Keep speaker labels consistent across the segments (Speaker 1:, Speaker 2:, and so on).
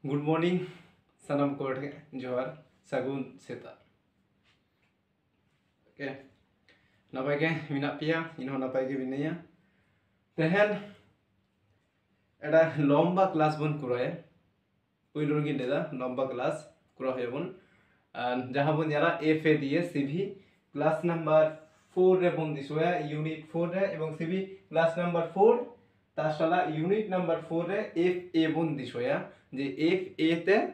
Speaker 1: Good morning सनम कोटे जोहार सगुन सेता ओके नपाय गे मिना पिया इनहो नपाय गे मिनाया तेहन एटा लम्बा क्लास बन कुराया पहले गे लेदा लम्बा क्लास कुरा होबन जहां बन यारा एफ ए दिए सीवी क्लास नंबर 4 रे बन दिसोया यूनिट 4 रे एवं सीवी क्लास नंबर 4 ताशाला यूनिट नंबर 4 रे एफ ए बन दिसोया जे एफ ए ते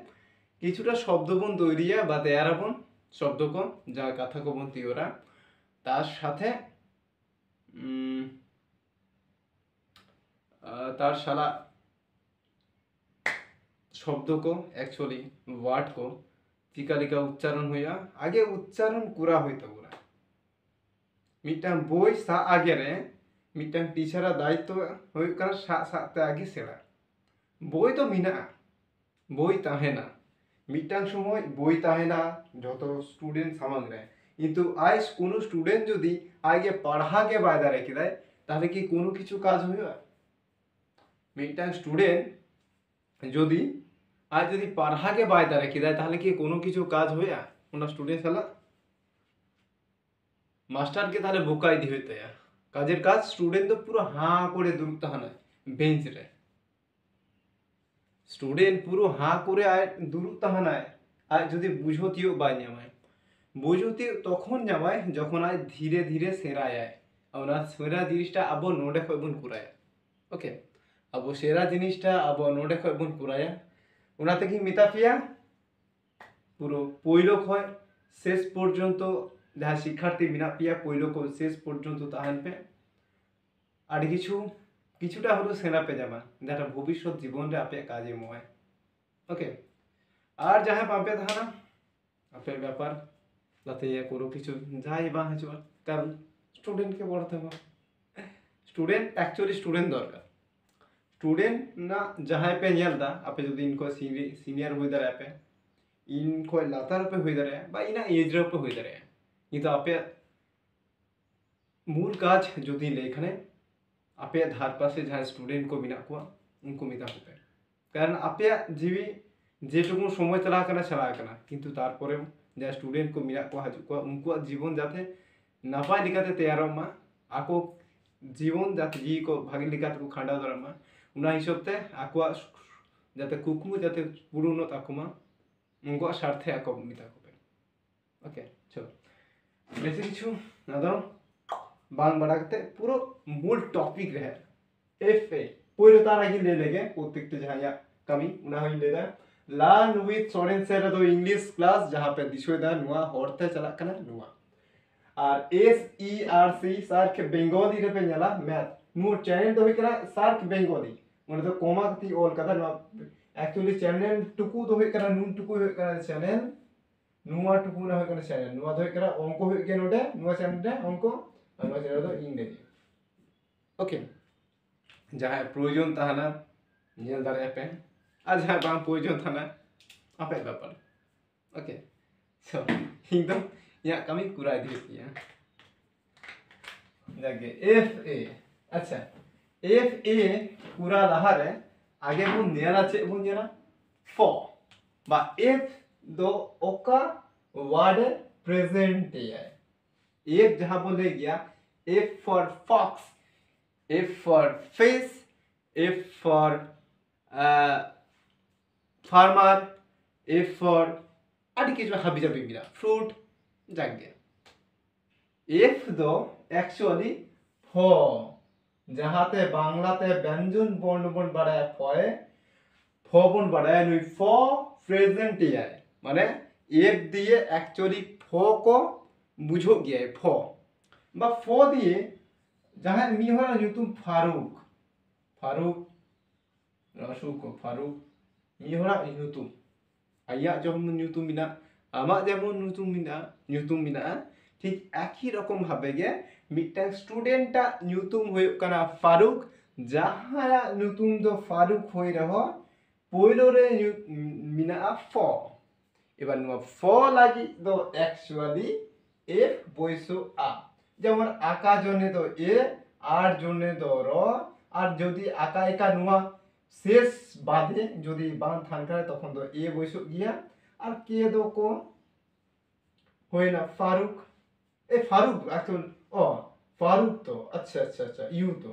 Speaker 1: কিছুটা শব্দবন তৈরিয়া বা তেয়ারাবন শব্দকন যা কথা কবন তিওরা তার সাথে তার সালা শব্দকো অ্যাকচুয়ালি ওয়ার্ড को চিকালিকা উচ্চারণ হইয়া আগে উচ্চারণ করা হইতো ওরা মিটাং বই সা আগে রে মিটাং টিচারা দায়িত্ব হই কারণ সাথে আগে সেরা বই তো মিনা বই তাহে না मिटांग समय बई ताहेना जो स्टूडेंट सामंग रे किंतु आज कोनो स्टूडेंट जदि आगे पढ़ा के बाय दारे किदाय ताहले कि कोनो किछु काज होइबा मिटांग स्टूडेंट जदि आज जदि पढ़ा के बाय दारे किदाय ताहले कि कोनो किछु काज होइया ओना स्टूडेंट साला मास्टर के ताहले बोकाय दि हইতো काजेर काज स्टूडेंट तो पुरो हां करे दुरुक ताहाना बेंच रे स्टूडेंट पुरो हाँ करे आय दुरुक ताहानाय आय जदि बुझोतियो बाय नामाय बुझोति तखन नामाय जखन आय धीरे धीरे सेराय आय ओना सेरा जिनिसटा आबो नोडे खय बन कुराया ओके आबो सेरा जिनिसटा आबो नोडे खय बन कुराया ओना तेगि मिता पिया पुरो पयलो खय शेष पर्यन्त जहाँ शिक्षार्थी मिना पिया पयलो खय शेष पर्यन्त ताहान पे आर किछु কিছুটা হলো সেনা পে যাবা যেটা ভবিষ্যৎ জীবন রে আপে কাজে ময় ওকে আর যাহা পাবে ধারা আপে ব্যাপার যাতে ইয়া করো কিছু যাই বা হচ্ছে কারণ স্টুডেন্ট কে পড়াতে হবে স্টুডেন্ট অ্যাকচুয়ালি স্টুডেন্ট দরকার স্টুডেন্ট না যাহা पे নেলদা আপে যদি ইনকো সিনিয়র হই দাঁড়ায় আপে ইনকো লাতার पे হই দাঁড়ায় বা ইনা এজ রে पे হই দাঁড়ায় কিন্তু আপে মূল কাজ যদি লেখনে आपे धार पासे जहाँ स्टूडेंट को मिना को उनको मिता होते कारण आपे जीवी जेटुकु समय चला किंतु तारपरे जहाँ स्टूडेंट को मिना को हजु को उनको जीवन जाते नापाय लिकाते तैयारमा आको जीवन जाते जी को भागी लिकाते को खांडा दरमा उना हिसाबते आको जाते कुकमु जाते पुरुनो ताकुमा उनको स्वार्थे आको मिता होते ओके चलो बेसिक किछु नादो बांग बढ़ाते पूरा मूल टॉपिक रहे एफ ए पहले तार आगे ले लेगे प्रत्येक जहाँ या कमी उना ही ले दा लर्न विद सोरेन सेरा दो इंग्लिश क्लास जहाँ पे दिशो दा नुआ होरते चला कना नुआ और एस ई आर सी सार्क बेंगोली रे पे नला मैथ नु चैनल तो करा सार्क बेंगोली उन तो कोमा कति ऑल कदा नुआ एक्चुअली चैनल टुकु तो करा नुन टुकु करा चैनल नुआ टुकु ना करा चैनल नुआ तो करा अंको के नोडे नुआ चैनल दे अंको इंग्रेजी ओके जहाँ प्रयोजन ताहाना नेल दारे पे आ जहाँ बांग प्रयोजन ताहाना आपे ब्यापार ओके सो एकदम या कमी कुराय दिया जाके एफ ए अच्छा एफ ए पूरा लहारे आगे बन नेला चे बन नेला फो बा एफ दो ओका वर्ड प्रेजेंट है एक जहाँ बोले गया F for fox, F for fish, F for farmer, F for आदि किस में हाबी जाबी मिला fruit जाग गया F दो actually फो जहाँ ते बांग्ला ते व्यंजन बॉन्ड बॉन्ड बढ़ाया फोए फो बॉन्ड बढ़ाया नुई फो प्रेजेंट ही है माने F दिए actually फो को बुझो गया है फो बा फो दिए जहाँ मिहरा नुतुम फारूक फारूक रसु को फारूक मिहरा नुतुम आया जो हम नुतुम मिना आमा जेमन नुतुम मिना ठीक एक ही रकम भाबे गे मिटा स्टूडेंट ता नुतुम होय कना फारूक जहाँ नुतुम दो फारूक होय रहो पयलो रे मिना फो एबार नुआ फो लागि दो एक्चुअली एफ बयसो आ যেমন আকা জনে তো এ আর জনে তো র আর যদি আকা একা নুয়া শেষ বাদে যদি বাং থান খানে তখন তো এ বৈশক গিয়া আর কে দো কো হয় না ফারুক এ ফারুক এখন ও ফারুক তো আচ্ছা আচ্ছা আচ্ছা ইউ তো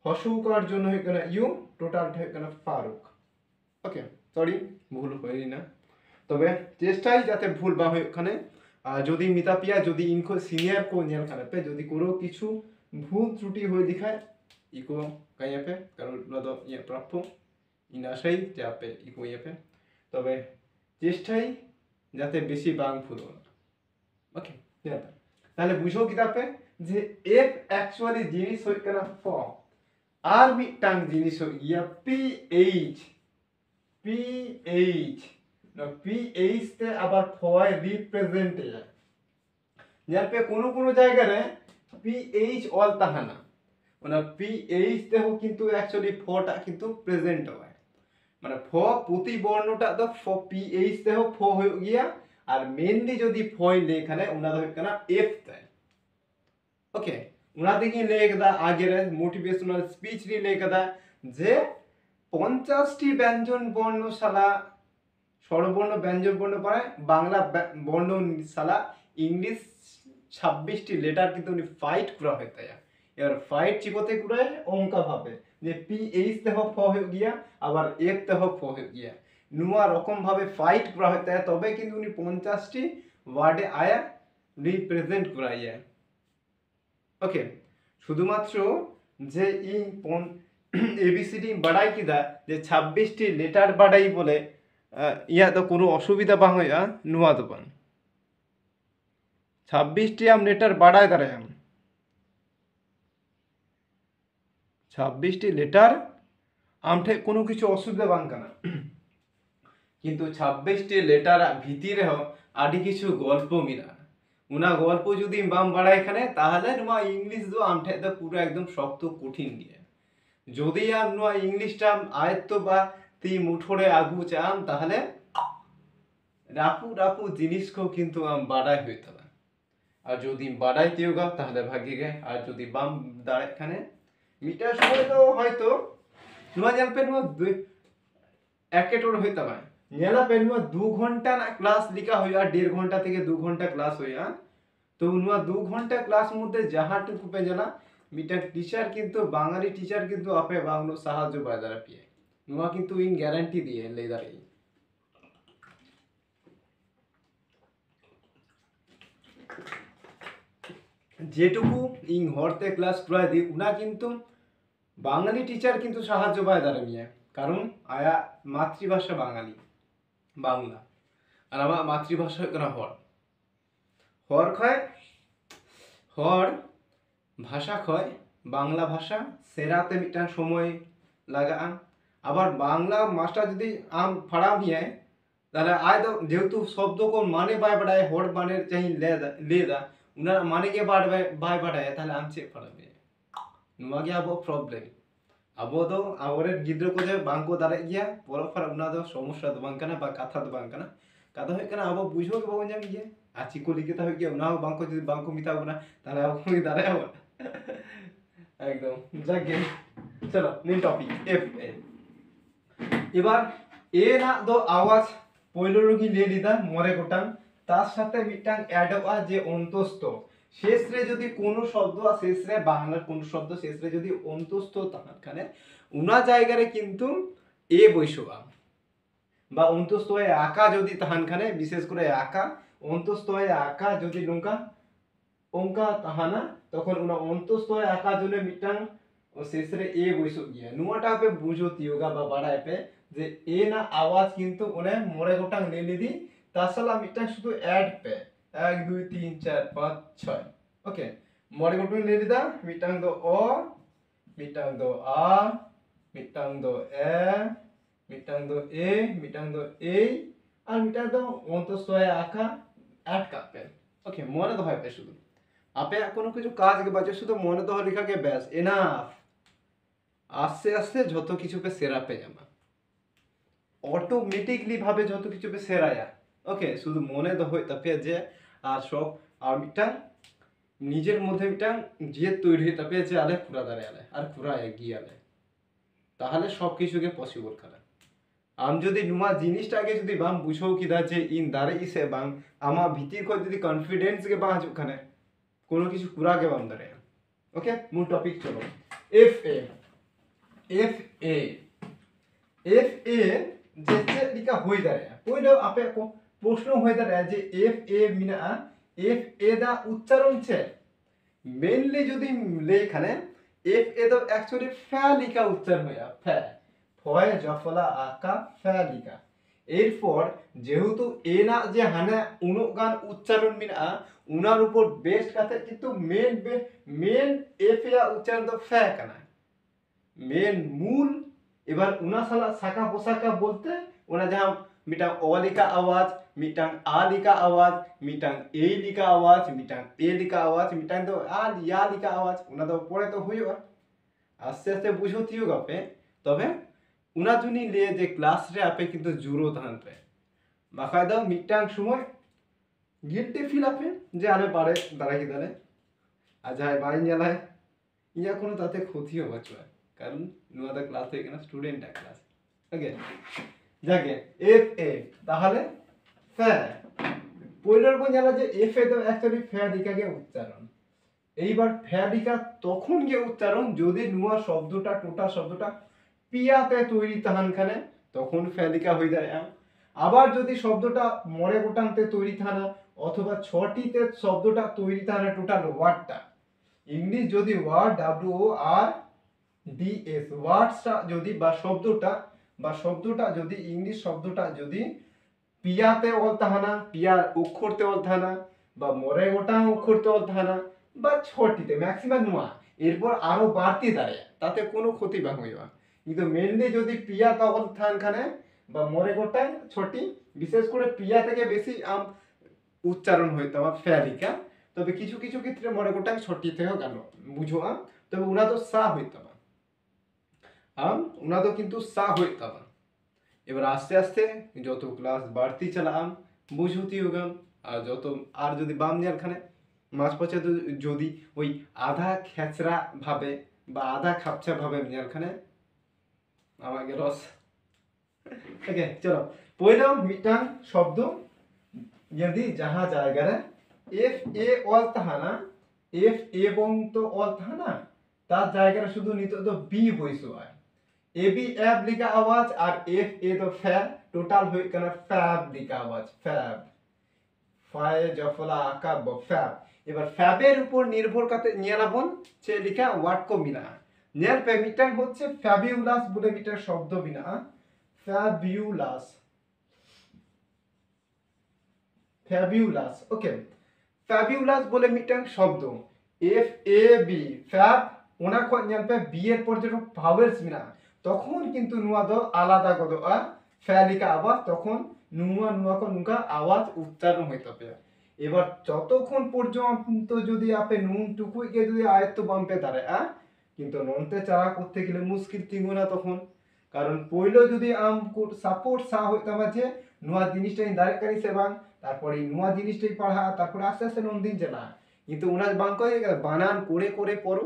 Speaker 1: হসুকার জন্য হয়ে গেল ইউ টোটালটা হয়ে গেল ফারুক ওকে সরি ভুল হয়নি না তবে চেষ্টাই যাতে ভুল বা হয় ওখানে যদি মিতাপিয়া যদি ইনকো সিনিयर को नेल खाने पे যদি কোনো কিছু ভুল ত্রুটি হয়ে দেখায় ইকো কাইয়া पे কারণ নদ ইয়ে প্রাপ্য ইনাশাই যাপে ইকো ইয়ে पे তবে চেষ্টাই যাতে বেশি বাং ভুল হয় ওকে তাহলে বুঝো কিতাবে যে এফ অ্যাকচুয়ালি জিনিস হই কেনা ফর্ম আর মিটাং জিনিস হই ইয়া পিএইচ পিএইচ না পিএইচ তে আবার ফয় রিপ্রেজেন্ট যায় যার পে কোনো জায়গা রে পিএইচ অল তাহানা মানে পিএইচ তে হো কিন্তু অ্যাকচুয়ালি ফটা কিন্তু প্রেজেন্ট হয় মানে ফ প্রতি বর্ণটা তো ফ পিএইচ তে হো ফ হই গিয়া আর মেনলি যদি ফয় লেখানে উনা দো কেনা এফ তে ওকে উনা দেখি লেখদা আগের মোটিভেশনাল স্পিচ রি লেখদা যে 50টি ব্যঞ্জন বর্ণ শালা স্বরবর্ণ ব্যঞ্জন বর্ণ পড়ে বাংলা বর্ণ শালা ইংলিশ 26টি লেটার কিন্তু উনি ফাইট করা হয় তাই এবার ফাইট চিকোতে করে অঙ্কা ভাবে যে পিএইচ তে ফ হয়ে গিয়া আবার এফ তে ফ হয়ে গিয়া নুয়া রকম ভাবে ফাইট করা হয় তাই তবে কিন্তু উনি 50টি ওয়ার্ডে আয়া রিপ্রেজেন্ট করাইয়া ওকে শুধুমাত্র যে এবিসিডি বাড়াই কিদা যে 26টি লেটার বাড়াই বলে ইয়া তো কোনো অসুবিধা বাং হইয়া নুয়া তো বাং 26টি আম লেটার বাড়াই দাঁড়ায় 26টি লেটার আমঠে কোনো কিছু অসুবিধা বাং কানা কিন্তু 26টি লেটার ভিতরে হ আডি কিছু গল্প মিলা উনা গল্প যদি বাম বাড়াই এখানে তাহলে নোয়া ইংলিশ দো আমঠে তো পুরো একদম শক্ত কঠিন দিয়ে যদি আম নোয়া ইংলিশটা আয়ত্ত বা তি মুঠোরে আগু চাম তাহলে রাপু রাপু জিনিসকো কিন্তু আম বাড়াই হইতো না আর যদি বাড়াই দিওগা তাহলে ভাগিয়ে গে আর যদি বাম দাঁড়ায় এখানে মিটার সময় তো হয়তো নোয়া জানপে নোয়া একেটোর হইতা না নেলা पे नुआ 2 घंटा ना क्लास लिखा हुआ 1.5 घंटा থেকে 2 घंटा क्लास हुआ तो नुआ 2 घंटा क्लास মধ্যে যাহাটুকু পে জানা মিটার টিচার কিন্তু বাঙালি টিচার কিন্তু আপে বাংলো সাহায্য বায়দারা পিয়ে নুয়া কিন্তু ইন গ্যারান্টি দিয়ে লেদারে যেটুকু ইন হরতে ক্লাস প্রায় দি উনা কিন্তু বাঙালি টিচার কিন্তু সাহায্য বায়দারা মিয়ে কারণ আয়া মাতৃভাষা বাঙালি বাংলা আর আমার মাতৃভাষা হলো হর হর খয় হর ভাষা খয় বাংলা ভাষা সেরাতে মিটান সময় লাগা আবার বাংলা মাস্টার যদি আম ফাড়া মিয়ে তাহলে আয় তো যেহেতু শব্দ কোন মানে বাই বাড়ায় হর মানে চাই লেদা উনার মানে কে বাই বাড়ায় তাহলে আম চেক ফাড়াবে নুয়াগে আবো প্রবলেম আবো তো আবরে গিদ্র को যে বাঙ্কো দাঁড়ায় গিয়া পরফার উনা তো সমস্যা তো বাঙ্কানা বা কথা তো বাঙ্কানা কথা হয় কেন আবো বুঝো কে বাবন জাম গিয়া আছি को লিখিত হয় গিয়া উনা বাঙ্কো যদি বাঙ্কো মিতাবো না তাহলে আবো কি দাঁড়ায় আবো একদম জাগে চলো মেন টপিক এফ এ এবার এ না দো আওয়াজ পয়লো রোগী লে লিদা মরে গোটাং তার সাথে মিটাং অ্যাড হওয়া যে অন্তস্থ শেষরে যদি কোনো শব্দ শেষরে বাংলার কোন শব্দ শেষরে যদি অন্তস্থ তাখানে উনা জায়গায় কিন্তু এ বৈশবা বা অন্তস্থ হয়ে আকা যদি তাহানখানে বিশেষ করে আকা অন্তস্থ হয়ে আকা যদি নৌকা অঙ্কা তাহানা তখন উনা অন্তস্থ হয়ে আকা জন্য মিটাং শেষরে এ বৈশক গিয়া নুয়াটা পে বুঝো তিয়োগা বা বাড়ায় পে যে এ না আওয়াজ কিন্তু ওনে মরে গোটাং লে লিদি তাছাড়া মিটাং শুধু অ্যাড পে 1 2 3 4 5 6 ओके मरे गोटू ले लिदा मिटांग दो ओ मिटांग दो आ मिटांग दो ए मिटांग दो ए मिटांग दो ए और मिटांग दो অন্তঃস্থয়ে আকা অ্যাড কাপে ওকে মনে তো হয় শুধু আপে কোনো কিছু কাজ के বাজে শুধু মনে তো লেখা के ব্যাস এনাফ আস্তে আস্তে যত কিছু পে সেরা পে জামা অটোমেটিকলি ভাবে যত কিছু পে সেরায়া ওকে শুধু মনে তো হয় তবে যে আর সব আর মিটাং নিজের মধ্যে মিটাং যে তৈরি হয়ে তবে যে আলে পুরা দাঁড়ে আলে আর পুরা এগিয়ে আলে তাহলে সব কিছুকে পসিবল করে आम जुदी नुआ जिनिसटागे जुदी बाम बुझो किदा जे इन दारे इसे बाम आमा भीतर को जुदी कॉन्फिडेंस के बाम जुखाने कोनो किछु पूरा के बाम दारे ओके मूल टॉपिक चलो एफ ए जे लिखा होई दारे पहिले आपे को प्रश्न होई दारे जे F A Mina F A दा उच्चारण छे मेनली जुदी ले एखाने एफ ए तो एक्चुअली फा लिखा उच्चारण होया फा ফয় জফলা আকা ফ্যালিকা এরপর যেহেতু এ না যে হানা উনগান উচ্চারণ মিনা উনার উপর বেস্ট কাতে কিন্তু মেন এফ এ উচ্চারণ তো ফ্যা কানা মেন মূল এবার উনা সালা সাকা পোশাকা বলতে ওনা যাহা মিটাং অ লিখা আওয়াজ মিটাং আ লিখা আওয়াজ মিটাং এ লিখা আওয়াজ মিটাং এ লিখা আওয়াজ মিটাং তো আ ইয়া লিখা আওয়াজ উনা তো পরে তো হইবা আস্তে আস্তে বুঝতি হোক আপে তবে उना जुनी ले जे क्लास रे आपे किंतु जुरो थान पे बाकायदा मिटांग समय गिल्टी फील आपे जे आने पारे दारा की दारे आजाय बाई नेलाय इया कोनो ताते क्षति हो बचवा कारण नुआ दा क्लास है ना स्टूडेंट दा क्लास ओके जागे एफ ए তাহলে ফে পয়লার কোন জানা যে এফ এ তো অ্যাকচুয়ালি ফে লিখা গে উচ্চারণ এইবার ফে লিখা তখন গে উচ্চারণ যদি নুয়া শব্দটা টোটাল শব্দটা পিয়াতে তৈরি তাহানখানে তখন ফেলিকা হয়ে যায় আবার যদি শব্দটা মরে গোটাংতে তৈরি থানা অথবা ছটিতে শব্দটা তৈরি থানা টোটাল ওয়ার্ডটা ইংলিশ যদি ওয়ার্ড ডব্লিউ ও আর ডি এস ওয়ার্ডটা যদি বা শব্দটা যদি ইংলিশ শব্দটা যদি পিয়াতে অল তাহানা পিয়া অক্ষরতে অল থানা বা মরে গোটাং অক্ষরতে অল থানা বা ছটিতে ম্যাক্সিমাম নোয়া এরপর আরো বাড়তি দাঁড়ায় তাতে কোনো ক্ষতি বা হইবা কিন্তু মেনলি যদি পিয়া তখন থানখানে বা মরে গোটায় ছোটি বিশেষ করে পিয়া থেকে বেশি আম উচ্চারণ হইতো আমার ফেলিকা তবে কিছু কিছু ক্ষেত্রে মরে গোটায় ছোটি থেকেও কেন বুঝো তবে উনা তো সা হইতো না উনা তো কিন্তু সা হইতো না এবার আস্তে আস্তে যত ক্লাস বাড়তি চালাম বুঝতি হোগাম আর যত আর যদি বাম দেওয়ার খানে মাঝ পথে যদি ওই আধা খেচরা ভাবে বা আধা খাপছা ভাবে নেওয়ার খানে আমাকে রস ওকে চলো পয়লা মিটাং শব্দ যদি যাহা জায়গায় এফ এ অল তাহানা এফ এবং তো অল তাহানা তার জায়গায় শুধু নিত তো বি বইসো হয় এ বি এফ লিখা আওয়াজ আর এফ এ তো ফ্যা টোটাল হই কেন ফ্যাব লিখা আওয়াজ ফ্যাব ফায় জফলা আকা ব ফ্যাব এবার ফ্যাবের উপর নির্ভর করতে নিয়ালাবন সে লিখা ওয়ার্ড কো মিলা নেল पे मिटांग হচ্ছে ফ্যাবিউলাস বলে মিটার শব্দ বিনা ফ্যাবিউলাস ওকে ফ্যাবিউলাস বলে মিটাং শব্দ এফ এ বি ফ্যাব ওনা কো নেল पे বি এর পর যে ভাওয়েলস মিনা তখন কিন্তু নুয়া দ আলাদা কত ফ্যালিকা আওয়াজ তখন নুয়া কো নুকা আওয়াজ উচ্চারণ হইতে হবে এবার যতক্ষণ পর্যন্ত যদি আপে নুন টুকুই কে যদি আয়ত্ত বামপে দাঁড়ায় কিন্তু নন্তে চারা করতে গেলে মুশকিল তিঙ্গো না তখন কারণ পয়লো যদি আম সাপোর্ট সা হইতাম আছে নুয়া জিনিসটাই ডাইরেক্ট করি সে বাং তারপরে নুয়া জিনিসটাই পড়া তারপরে আস্তে আস্তে নন্দিন চালা কিন্তু ওনার বাং কয়ে বানান করে পড়ো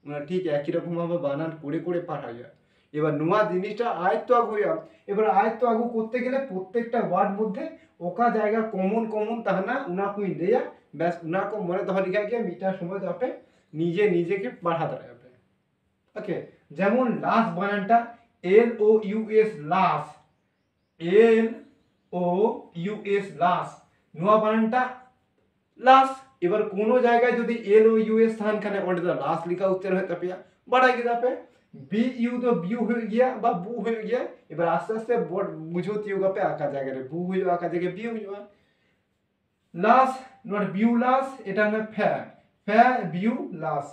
Speaker 1: ওনা ঠিক একই রকম ভাবে বানান করে পড়া যায় এবার নুয়া জিনিসটা আয়ত্ত আগু হইয়া এবার আয়ত্ত আগু করতে গেলে প্রত্যেকটা ওয়ার্ড মধ্যে ওকা জায়গা কমন তাহনা উনা কুই দেয়া ব্যাস উনা কো মনে ধরে লিখা গিয়ে মিটার সময় তো আপে নিজেকে পড়া দাঁড়ায় ওকে যেমন লাস বানানটা এল ও ইউ এস লাস এল ও ইউ এস লাস নোয়া বানানটা লাস এবার কোন জায়গায় যদি এল ও ইউ এস স্থান খানে ওটা তো লাস লিখা উচ্চারণ হতে পারে বড় কি যাবে বি ইউ তো বিউ হয়ে গিয়া বা বু হয়ে গিয়া এবার আস্তে আস্তে বুঝতি হোগা पे আকা জায়গায় বু হইও আকা জায়গায় বিউ হইও লাস নট বিউ লাস এটা না ফ্যা বিউ লাস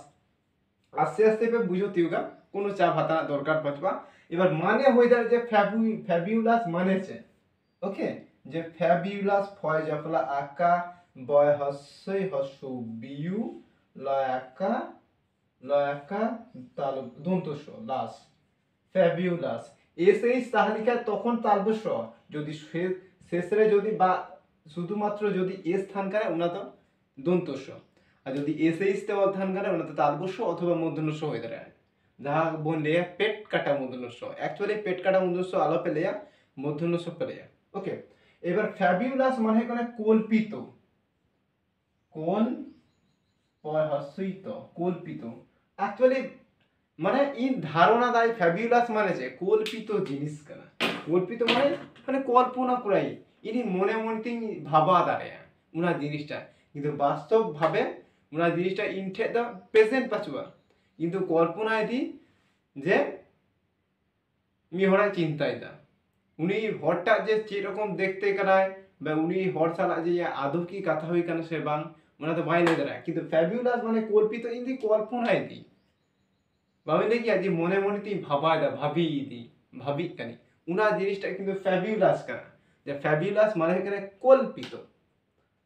Speaker 1: আস্তে আস্তে বুঝতি হোগা কোনো চা ভাতা দরকার পড়বা এবার মানে হয়ে যায় যে ফ্যাবিউলাস মানেছে ওকে যে ফ্যাবিউলাস ফয় জফলা আকা বয় হস্যই হস্য বিউ লয়াকা তাল দন্তস্ব লাস ফ্যাবিউলাস এসএই তাহলিকা তখন তালবস্য যদি শেষরে যদি বা শুধুমাত্র যদি এ স্থান করে ওনা তো দন্তস্ব আর যদি এসএইচ তে অর্থান করে ওনা তো তালবস্য অথবা মূর্ধন্য স হয়ে দাঁড়ায় जहाँ बोन ले पेट काटा मूर्धन्य एक्चुअली पेट काटा मूर्धन्य आलो पे ले मूर्धन्य पे ले ओके एबार फैब्युलास माने कने कल्पित कोल पर हसुइत कल्पित एक्चुअली माने इन धारणा दाई फैब्युलास माने जे कल्पित जिनिस कना कल्पित माने माने कल्पना कराई इनी मने मने भाबा दाड़े उना जिनिसटा किन्तु वास्तव भावे उना जिनिसटा इन ठे द प्रेजेंट पाचुआ किन्तु कल्पना इदी जे मी हड़ा चिंताय दा उनी हरटा जे चेक रकम देखते कनाय बा उनी हर साला जे आदौ की कथा हुई कना से बांग उना तो बाय ले दरा किन्तु फैब्युलास माने कल्पित इदी कल्पना इदी भावे ले कि मने मने ती भाबा दा भाबी इदी भाबी कनी उना जिनिसटा किन्तु फैब्युलास कना जे फैब्युलास माने कने कल्पित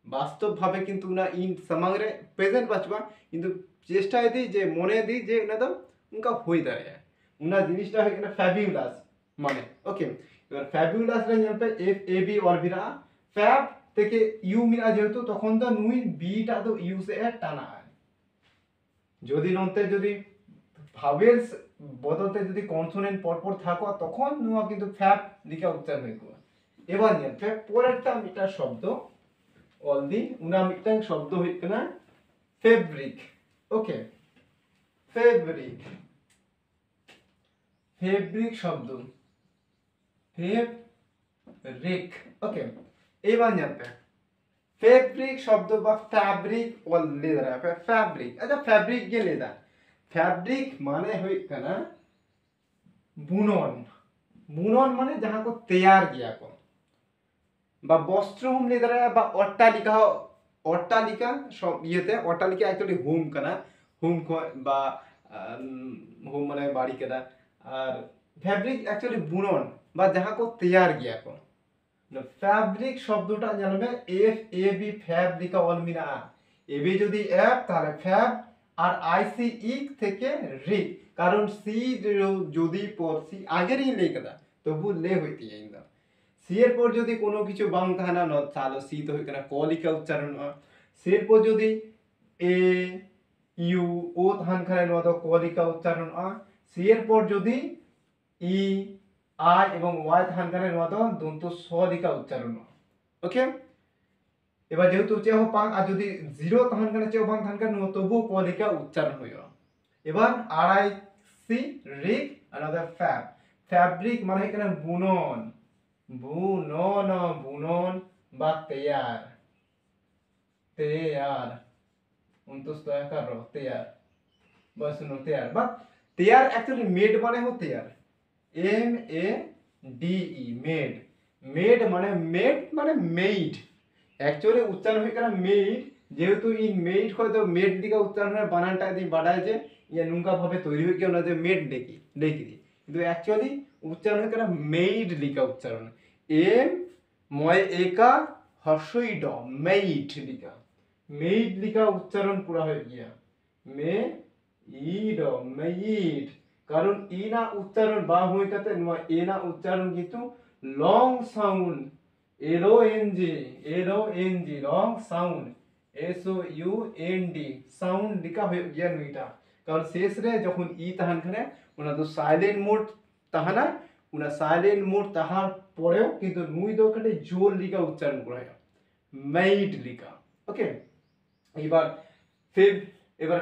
Speaker 1: वास्तव भावे किन्तु उना इन समांग रे प्रेजेंट बाचबा किन्तु चेष्टा इदी जे मने दी जे उना तो उनका होई दाड़े उना जिनिसटा है कने फैब्युलास माने ओके এবার ফ্যাবুলাস রে নেলপে এফ এ বি অরবিরা ফ্যাব থেকে ইউ মিনা যেহেতু তখন তো নুই বিটা তো ইউ সে টানা হয় যদি নতে যদি ভাওয়েলস বদলতে যদি কনসোনেন্ট পরপর থাকো তখন নুয়া কিন্তু ফ্যাব লিখা উচ্চারণ হইকো এবার নেলপে পরেরটা মিটা শব্দ অলদি উনা মিটাং শব্দ হইকনা ফেব্রিক ওকে ফেব্রিক ফেব্রিক শব্দ ফেব্রিক ওকে এবার জানতে ফেব্রিক শব্দ বা ফ্যাব্রিক ওল লেদা ফ্যাব্রিক আচ্ছা ফ্যাব্রিক গে লেদা ফ্যাব্রিক মানে হই কানা বুনন বুনন মানে যাহা को तैयार किया को বা বস্ত্র হোম লেদা বা অট্টালিকা সব ইয়েতে অট্টালিকা অ্যাকচুয়ালি হোম কানা হোম বা হোম মানে বাড়ি কানা আর ফ্যাব্রিক অ্যাকচুয়ালি বুনন বা যাহা को तैयार किया को ফ্যাব্রিক শব্দটা জানবে এফ এ বি ফ্যাব লিখা অল মিনা এবি যদি এফ তাহলে ফ্যাব আর আইসি ইক থেকে রি কারণ সি যদি পর সি আগেরই লেখা তবু লে হইতে ইন্দা সি এর পর যদি কোনো কিছু বাং তাহানা ন তাহলে সি তো হইকানা ক লিখা উচ্চারণ সি এর পর যদি এ ইউ ও তাহান খানে ন তো ক লিখা উচ্চারণ সি এর পর যদি ই আই এবং ওয়াই তাহান খানে ন তো দন্ত স লিখা উচ্চারণ ওকে এবার যেহেতু চেহ পাং আর যদি জিরো তাহান কানে চেহ পাং তাহান কানে তবু ক লিখা উচ্চারণ হইও এবার আড়াই সি রিক আনাদার ফ্যাব ফ্যাব্রিক মানে এখানে বুনন বুনন বুনন বা তৈয়ার তৈয়ার উনতোষ তৈয়ার র তৈয়ার बस नो तैयार बट तैयार एक्चुअली मेड माने हो तैयार M A D E made made माने मेड एक्चुअली उच्चारण हुई करा मेड जेहेतु इन मेड को तो मेड दिका उच्चारण है बानानटा दी बाडाय जे ये नुंगा भावे तैयारी हुई के ना जे मेड देखी देखी दी কিন্তু एक्चुअली उच्चारण हुई करा मेड लिखा उच्चारण एम मय एका हर्षई ड मेड लिखा उच्चारण पूरा हो गया मे ईड मेड কারণ ই না উচ্চারণ বা হই কাতে নয় এ না উচ্চারণ কিন্তু long sound L O N G long sound S O U N D sound লিখা হয়ে গিয়া নইটা কারণ শেষ রে যখন ই তাহান খানে ওনা তো সাইলেন্ট মোড তাহানা ওনা সাইলেন্ট মোড তাহার পরেও কিন্তু নুই দো কাটে জোর লিখা উচ্চারণ করা হয় মেড লিখা ওকে এবার ফেব এবার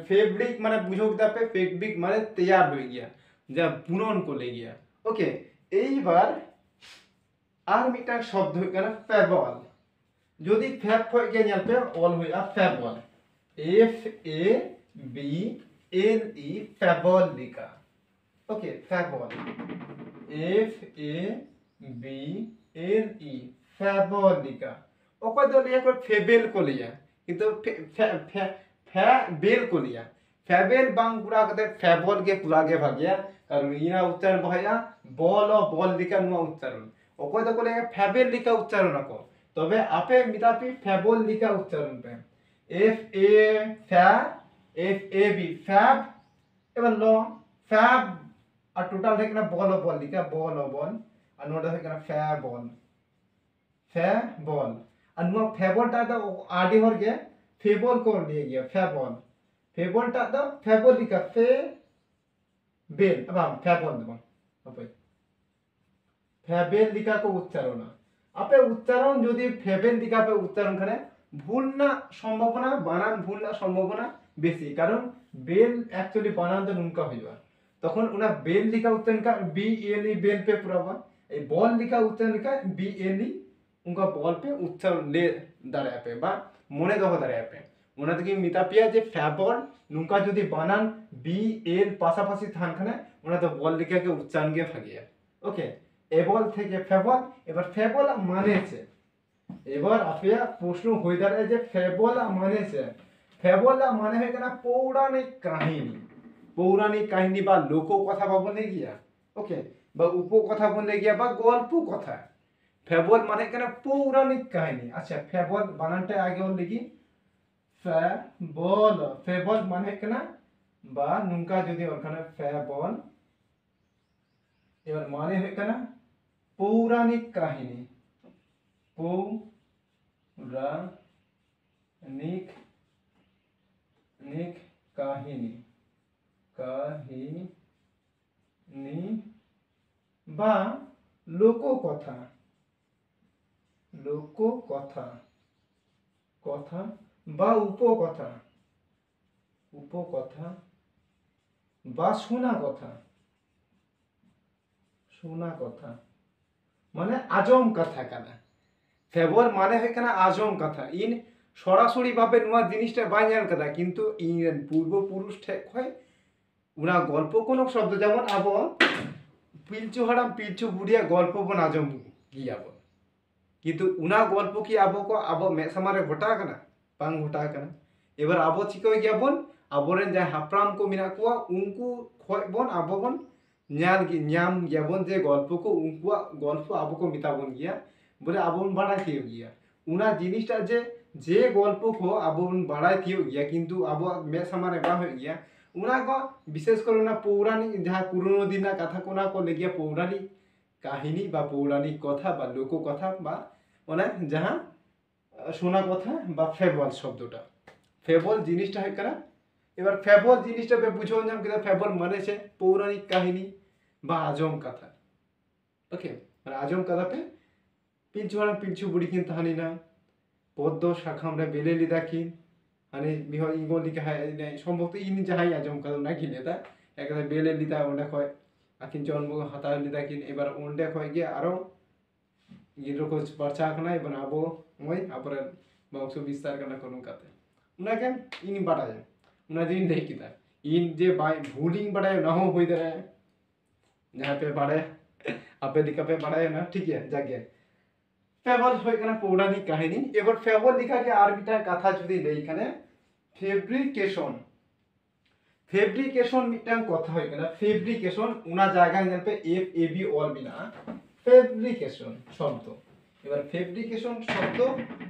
Speaker 1: ফেব্রিক মানে বুঝোক দাপে ফেব্রিক মানে তৈয়ার হয়ে গিয়া যা বুনন করে গিয়া ওকে এইবার আর মিটা শব্দ হই গেল ফেবল যদি ফ্যাব হয়ে গিয়া জানতে অল হই a fable F A B L E fable লিখা okay fable F A B L E fable লিখা ওকই তো লিয়া কো ফেবেল কো লিয়া কিন্তু ফ্যাবেল को लिया फैबेल बांग पूरा कहते फैबल के पूरा के भागिया कारण इना उच्चारण भाया बल और बल लिखा नुआ उच्चारण ओको तो कोले फैबेल लिखा उच्चारण को तबे आपे मितापि फैबल लिखा उच्चारण पे F A B fab able लो फैब और टोटल है ना बल और बल लिखा बल और नोडा है ना फैबल और नुआ फैबल ता तो आडी हर के फेबल को लिए गया फेबल टा तो फेबल लिखा বেল bang fable bang apa fable লিখা কো উচ্চারণ আপে উচ্চারণ যদি ফেবেল লিখা আপে উচ্চারণ খানে ভুল না সম্ভাবনা বানান ভুল না সম্ভাবনা বেশি কারণ বেল অ্যাকচুয়ালি বানান তো নুনকা হইবা তখন ওনা বেল লিখা উচ্চারণ কা বি এল ই বেল पे পুরাবা এই বল লিখা উচ্চারণ কা বি এল ই उनका बॉल पे उच्चारण ले दाঁড়ায় पे বা মনে দহ দাঁড়ায় पे ওনা থেকে মিতা পিয়া যে ফ্যাবল নুনকা যদি বানান বি এল পাশাপাশি থানখানে ওনা তো বল লিখা কে উচ্চারণ গে ভাগিয়া ওকে এবল থেকে ফেবল এবার ফেবল মানেছে এবার আপিয়া প্রশ্ন হই দাঁড়ায় যে ফেবল মানেছে ফেবল মানে হয় কেনা পৌরাণিক কাহিনী বা লোক কথা বা বলে গিয়া ওকে বা উপকথা বলে গিয়া বা গল্প কথা ফেবল মানে কেনা পৌরাণিক কাহিনী আচ্ছা ফেবল বানানটা আগে ওর লিখি ফেবল ফেবল মানে কেনা বা নুনকা যদি ওখানে ফেবল এবার মানে হয় কেনা পৌরাণিক কাহিনী পৌরাণিক কাহিনী বা লোককথা কথা বা উপকথা বা শোনা কথা মানে আজম কথা কানা ফেবল মানে হয় কেনা আজম কথা ইন সরাসরি ভাবে নোয়া জিনিসটা বাই জান কথা কিন্তু ইন পূর্বপুরুষ ঠেক হয় উনা গল্প কোন শব্দ যেমন আব পিলচু হারাম পিলচু বুড়িয়া গল্প বন আজম গিয়াব কিন্তু উনা গল্প কি আবো को আবো মেসামারে ঘটা কানা বাং ঘটা কানা এবার আবো চিকই গিয়াবন আবরেন যা হাপ্রাম को মিনা কোয়া উনকু খয় বন আবো বন ᱧᱟᱢ ᱜᱮᱭᱟᱵᱚᱱ যে গল্প কো উনকুয়া গল্প আবো কো মিতাবন গিয়া বলে আবন বাড়াই থিও গিয়া উনা জিনিসটা যে গল্প কো আবন বাড়াই থিও গিয়া কিন্তু আবো মে সামানে বা হয়ে গিয়া উনা को বিশেষ করে না পৌরাণিক যাহা পুরনো দিনা কথা কোনা কো লেগিয়া পৌরাণিক কাহিনী বা পৌরাণিক কথা বা লোক কথা বা মানে যাহা শোনা কথা বা ফেবল শব্দটা ফেবল জিনিসটা হয় কারা এবার ফেবল জিনিসটা বে বুঝো নাম কিনা ফেবল মানে সে পৌরাণিক কাহিনী বা আজম কথা ওকে আর আজম কথা पे পিলছু বুড়ি কিন তাহানি না পদ্ম শাখা আমরা বেলে লিদাকিন মানে বিহ ইগো লিখা হয় সম্ভবত ইন যাহাই আজম কথা না কিনে তা একটা বেলে লিদা ওটা কয় আকিন জন্ম হাতা লিদাকিন এবার ওন্ডে কয় গিয়ে আরো গিরো को परचा करना है बनाबो মই আপরে বংশ বিস্তার करना কোনো কাতে উনা কেন ইন বাড়ায় उना दिन नहीं किता इन जे बाय भूलिंग बढ़ाए ना हो दे रहा है जहाँ पे बढ़े आपे लिखा पे बढ़ाए ना ठीक है जागे फेबल होय कना पौराणिक কাহিনী এবার ফেবল লিখা কে আর বিটা কথা যদি দেই এখানে ফেব্রিকেশন মিটাং কথা হয় কনা ফেব্রিকেশন উনা জায়গা জানতে এফ এ বি অল বিনা ফেব্রিকেশন শব্দ এবার ফেব্রিকেশন শব্দ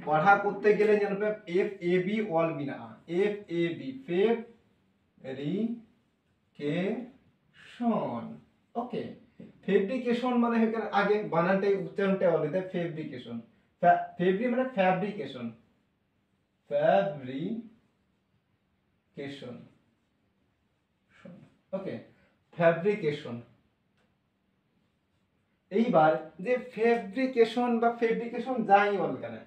Speaker 1: পড়া করতে গেলে জানবে এফ এ বি অল বিনা F A B fabrication okay fabrication মানে এখানে আগে বানানটাই উচ্চারণটা অলরেডি ফেব্রিকেশন ফেব্রি মানে ফ্যাব্রিকেশন ওকে ফ্যাব্রিকেশন এইবার যে ফেব্রিকেশন যাই অলখানে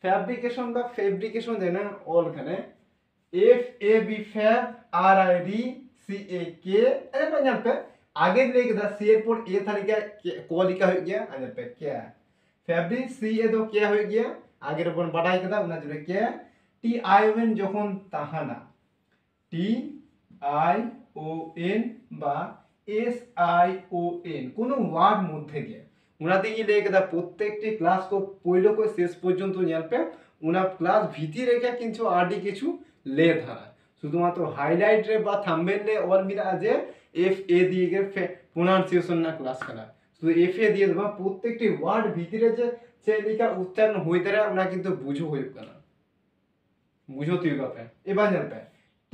Speaker 1: ফ্যাব্রিকেশন বা ফেব্রিকেশন যায় না অলখানে F A B fab R I D C A के अरे मैं यहाँ पे आगे लेके दा सी ए पर ए था लिखा को लिखा हो गया यहाँ पे क्या फैब्रिक सी ए तो क्या हो गया आगे अपन बढ़ाई के दा उन्हें जो क्या टी आई ओ एन जो कौन ताहना टी आई ओ एन बा एस आई ओ एन कोनो वार्ड মধ্যে গিয়ে উনাতে কি লেগে দা প্রত্যেকটি ক্লাস কো পয়লো কো শেষ পর্যন্ত জানবে উনা ক্লাস ভিতরে রেখে কিছু আরডি কিছু ले धारा শুধুমাত্র হাইলাইট রে বা থাম্বনেল রে অল মিলা যে এফ এ দিয়ে গে প্রনাউন্সিয়েশন না ক্লাস করা শুধু এফ এ দিয়ে দেবা প্রত্যেকটি ওয়ার্ড ভিতরে যে লেখা উচ্চারণ হইতে রে আমরা কিন্তু বুঝো হইব না বুঝো তুই কথা এবার জানবে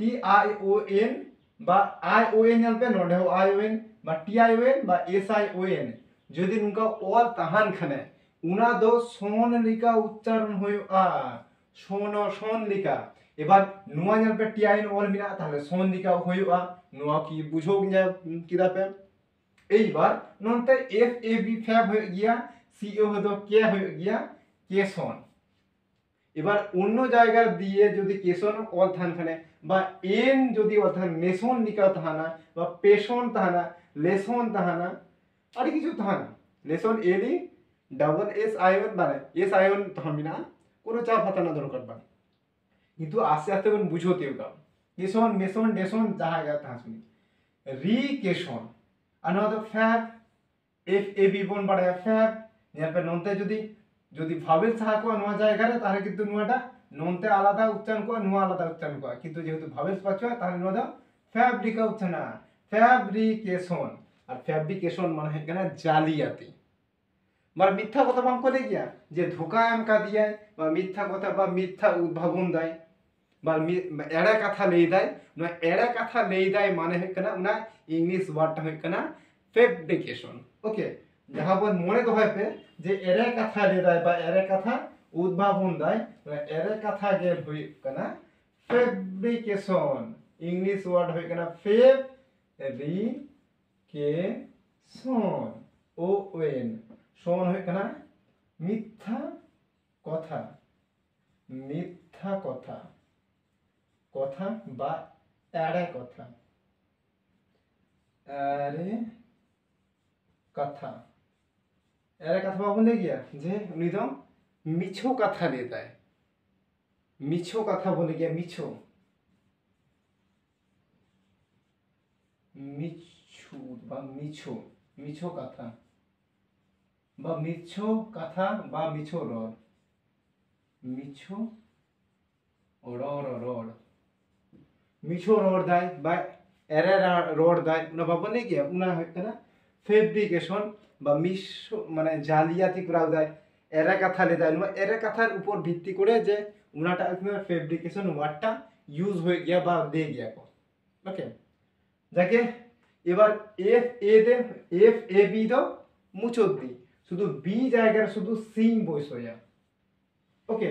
Speaker 1: টি আই ও এন বা আই ও এন জানবে নডে আই ও এন বা টি আই ও এন বা এস আই ও এন যদি নুকা অল তাহান খানে উনা দো সোন লিখা উচ্চারণ হই শোন লিখা এবার নোয়া ᱧᱮᱞ ᱯᱮ টিআইএন ᱚᱞ ᱢᱮᱱᱟᱜᱼᱟ তাহলে ᱥᱚᱱ ᱞᱮᱠᱟ ᱦᱩᱭᱩᱜᱼᱟ ᱱᱚᱣᱟ কি বুঝো কিনা পে এইবার নন্তে এফ এ বি ফ্যাব হয়ে গিয়া সি ও হয়তো কে হয়ে গিয়া কেসন এবার অন্য জায়গা দিয়ে যদি কেসন অল থানখানে বা এন যদি অর্থাৎ নেশন লিখা তাহানা বা পেশন তাহানা লেসন তাহানা আর কিছু তাহানা লেসন এলি ডাবল এস আয়ন মানে এস আয়ন থামিনা কোনো চাপ হাতানা দরকার বা কিন্তু আস্তে আস্তে কোন বুঝোতে হোগা কেসন মেসন ডেসন যাহা গা তাহা শুনি রিকেশন আর নয় তো ফ্যাব এফ এ বি বন বাড়ায় ফ্যাব यहाँ पे नोनते যদি ভাবেল সাহা কোয়া নোয়া জায়গারে তাহলে কিন্তু নোয়াটা ননতে আলাদা উচ্চারণ কোয়া নোয়া আলাদা উচ্চারণ কোয়া কিন্তু যেহেতু ভাবেল পাচ্ছ তাহলে নোয়া দাও ফ্যাব্রিকা উচ্চারণ ফ্যাব্রিকেশন আর ফ্যাব্রিকেশন মানে হয় কেন জালিয়াতি মানে মিথ্যা কথা বাম করে গিয়া যে ধোকা আমকা দিয়ে বা মিথ্যা কথা বা মিথ্যা উদ্ভাবন দেয় বা এড়া কথা লেই দেয় না এড়া কথা লেই দেয় মানে হয় কেন না ইংলিশ ওয়ার্ডটা হয় কেন ফেব্রিকেশন ওকে যাহা বল মনে দোহাই পে যে এরে কথা লে দেয় বা এরে কথা উদ্ভাবন দেয় এরে কথা গে হই কেনা ফেব্রিকেশন ইংলিশ ওয়ার্ড হই কেনা ফেব্রিকেশন ও এন সমান হই কেনা মিথ্যা কথা মিথ্যা কথা কথা বা এড়ে কথা এরে কথা এর কথা বলে গিয়া যে উনি তো মিছো কথা লেতা है মিছো কথা বলে গিয়া মিছো মিছু বা মিছো মিছো কথা বা মিছো কথা বা মিছো রড মিছো রড রড মিছো রড দেয় বা এরে রড দেয় উনা বলে গিয়া উনা হয় না ফেব্রিকেশন বা মিশ্র মানে জালিয়াতি করা যায় এরা কথা লে দেয় এরা কথার উপর ভিত্তি করে যে উনাটা ফেব্রিকেশন ওয়ার্ডটা ইউজ হয়ে গিয়া বা দিয়ে গিয়া ওকে যাকে এবার এফ এ বি দো মুচোদ দি শুধু বি জায়গার শুধু সিং বইস হইয়া ওকে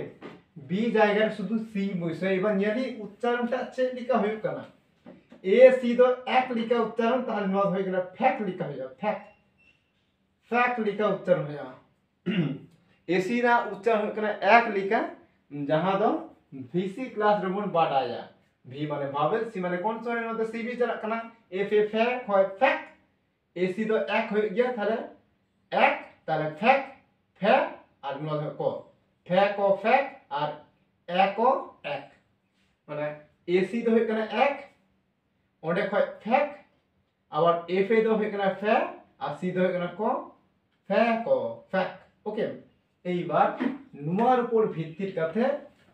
Speaker 1: বি জায়গার শুধু সি বইস এবার নিয়ালি উচ্চারণটা চেক লিখা হইব কেনা এ সি দো এক লিখা উচ্চারণ তাহলে নদ হয়ে গেল ফ্যাক লিখা হইয়া ফ্যাক ফ্যাক লিখা উচ্চারণ হইয়া এসি না উচ্চারণ হয়ে কেনা এক লিখা যাহা দো ভিসি ক্লাস রেবন বাড়ায়া ভি মানে ভাবেল সি মানে কোন সনের মধ্যে সি বি চালাক কেনা এফ এ ফ্যাক হয় ফ্যাক এসি দো এক হয়ে গিয়া তাহলে এক তাহলে ফ্যাক ফ্যা আর নদ ক ফ্যাক ও ফ্যাক আর এক ও এক মানে এসি দো হয়ে কেনা এক ওডে কয় ফ্যাক আবার এফ এ দো হয়ে কেনা ফ্যা আর সি দো হয়ে কেনা ক ফ্যাক ও ফ্যাক ওকে এইবার নুমার উপর ভিত্তির কাছে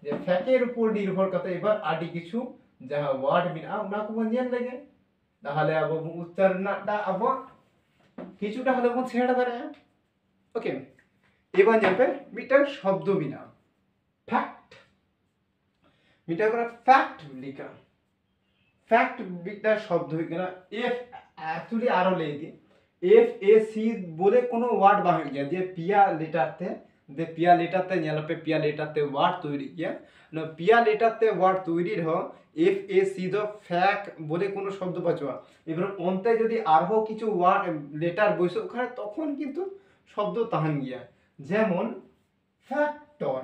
Speaker 1: যে ফ্যাকের উপর নির্ভর করতে এবার আদি কিছু যাহা ওয়ার্ড মিনা ওনা কো নিয়ে লাগে তাহলে আবো উচ্চারণটা আবো কিছুটা হলে বন ছেড়ে দাঁড়া ওকে এবার যাবে মিটার শব্দ বিনা ফ্যাক্ট মিটার করে ফ্যাক্ট লিখা ফ্যাক্ট বিটা শব্দ হই কেনা এফ অ্যাকচুয়ালি আরো লেই দি এফ এ সি বলে কোনো ওয়ার্ড বা হই গিয়া যে পিয়া লেটারতে যে পিয়া লেটারতে নেলপে পিয়া লেটারতে ওয়ার্ড তৈরি গিয়া না পিয়া লেটারতে ওয়ার্ড তৈরি হ এফ এ সি দ ফ্যাক বলে কোনো শব্দ পাচোয়া এবার অন্তে যদি আরো কিছু ওয়ার্ড লেটার বইছে ওখানে তখন কিন্তু শব্দ তাহান গিয়া যেমন ফ্যাক্টর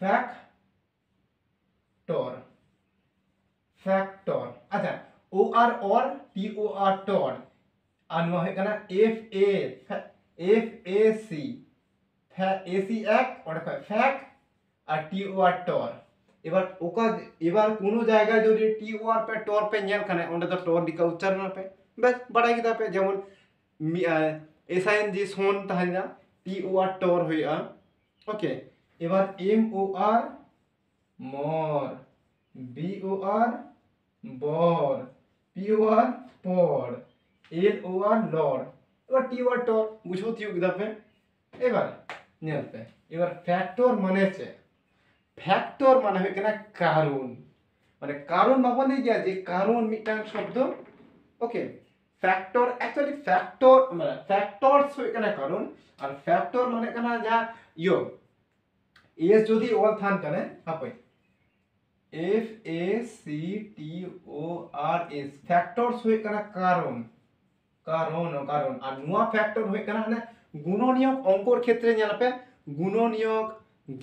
Speaker 1: ফ্যাক্টর ফ্যাক্টর আচ্ছা ও আর অর টি ও আর টর আর নোয়া হয় কেনা F A C A C এক ওটা কয় ফ্যাক আর টি ও আর টর এবার ওকা এবার কোনো জায়গায় যদি টি ও আর পে টর পে নেল খানে ওটা তো টর লিখা উচ্চারণ পে বেশ বাড়াই গিয়ে পে যেমন এস আই এন জি সোন তাহলে টি ও আর টর হইয়া ওকে এবার এম ও আর মর বি ও আর বর পি ও আর পর এল ও আর লর এবার টি ও আর টর বুঝো তিউ গিদাপে এবার নেলপে এবার ফ্যাক্টর মানেছে ফ্যাক্টর মানে হয় কেনা কারণ মানে কারণ ভাবনে গিয়া যে কারণ মিটাং শব্দ ওকে ফ্যাক্টর অ্যাকচুয়ালি ফ্যাক্টর মানে ফ্যাক্টরস হয় কেনা কারণ আর ফ্যাক্টর মানে কেনা যা ইয়ো एस जदि ऑल थान कने हापे FACTORS फैक्टर्स हुए कना कारण कारण कारण और नुआ फैक्टर हुए कना ने गुणनियोग अंकोर क्षेत्र पे गुणनियोग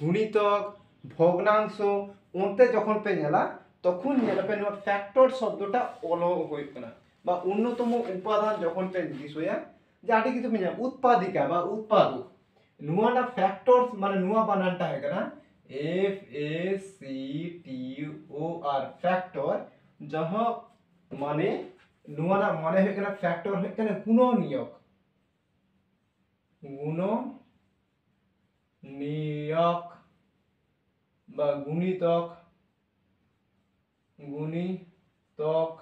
Speaker 1: गुणितक भग्नांश उनते जखन पे नेला तखन पे नुआ फैक्टर शब्दटा ओलो हुए कना बा अन्यतम उपादान जखन पे दिसोया जाटी किछु मिना उत्पादिका बा उत्पादक नुआ ना फैक्टर्स माने नुआ बानानटा है कना FACTOR फैक्टर जहां माने नुआ ना माने है कना फैक्टर है कना गुणनियोग गुणनियोग बा गुणितक गुणितक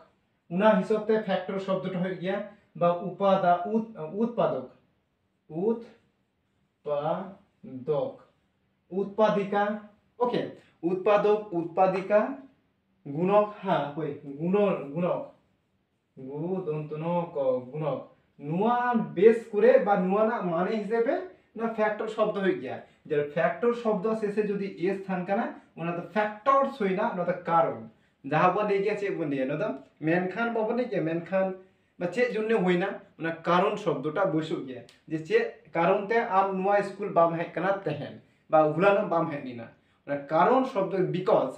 Speaker 1: उना हिसाब ते फैक्टर शब्दटा हो गया बा उत्पादक उत्पादक उत्पादिका ओके उत्पादक उत्पादिका गुणक हाँ कोई गुणक गुदंतनक गुणक नुआ बेस करे बा नुआ ना माने हिसेबे ना फैक्टर शब्द हो गया जे फैक्टर शब्द शेषे जदि एस थान काना ओना तो फैक्टर्स होइना ना तो कारण जहां बन गया चे बन गया ना तो मेनखान बाबन के मेनखान बा चे जुन्ने होइना ओना कारण शब्दटा बसु गया जे चे कारण ते आम नुआ स्कूल बाम है कना तहन बा हुलानो बाम है नीना ओना कारण शब्द बिकॉज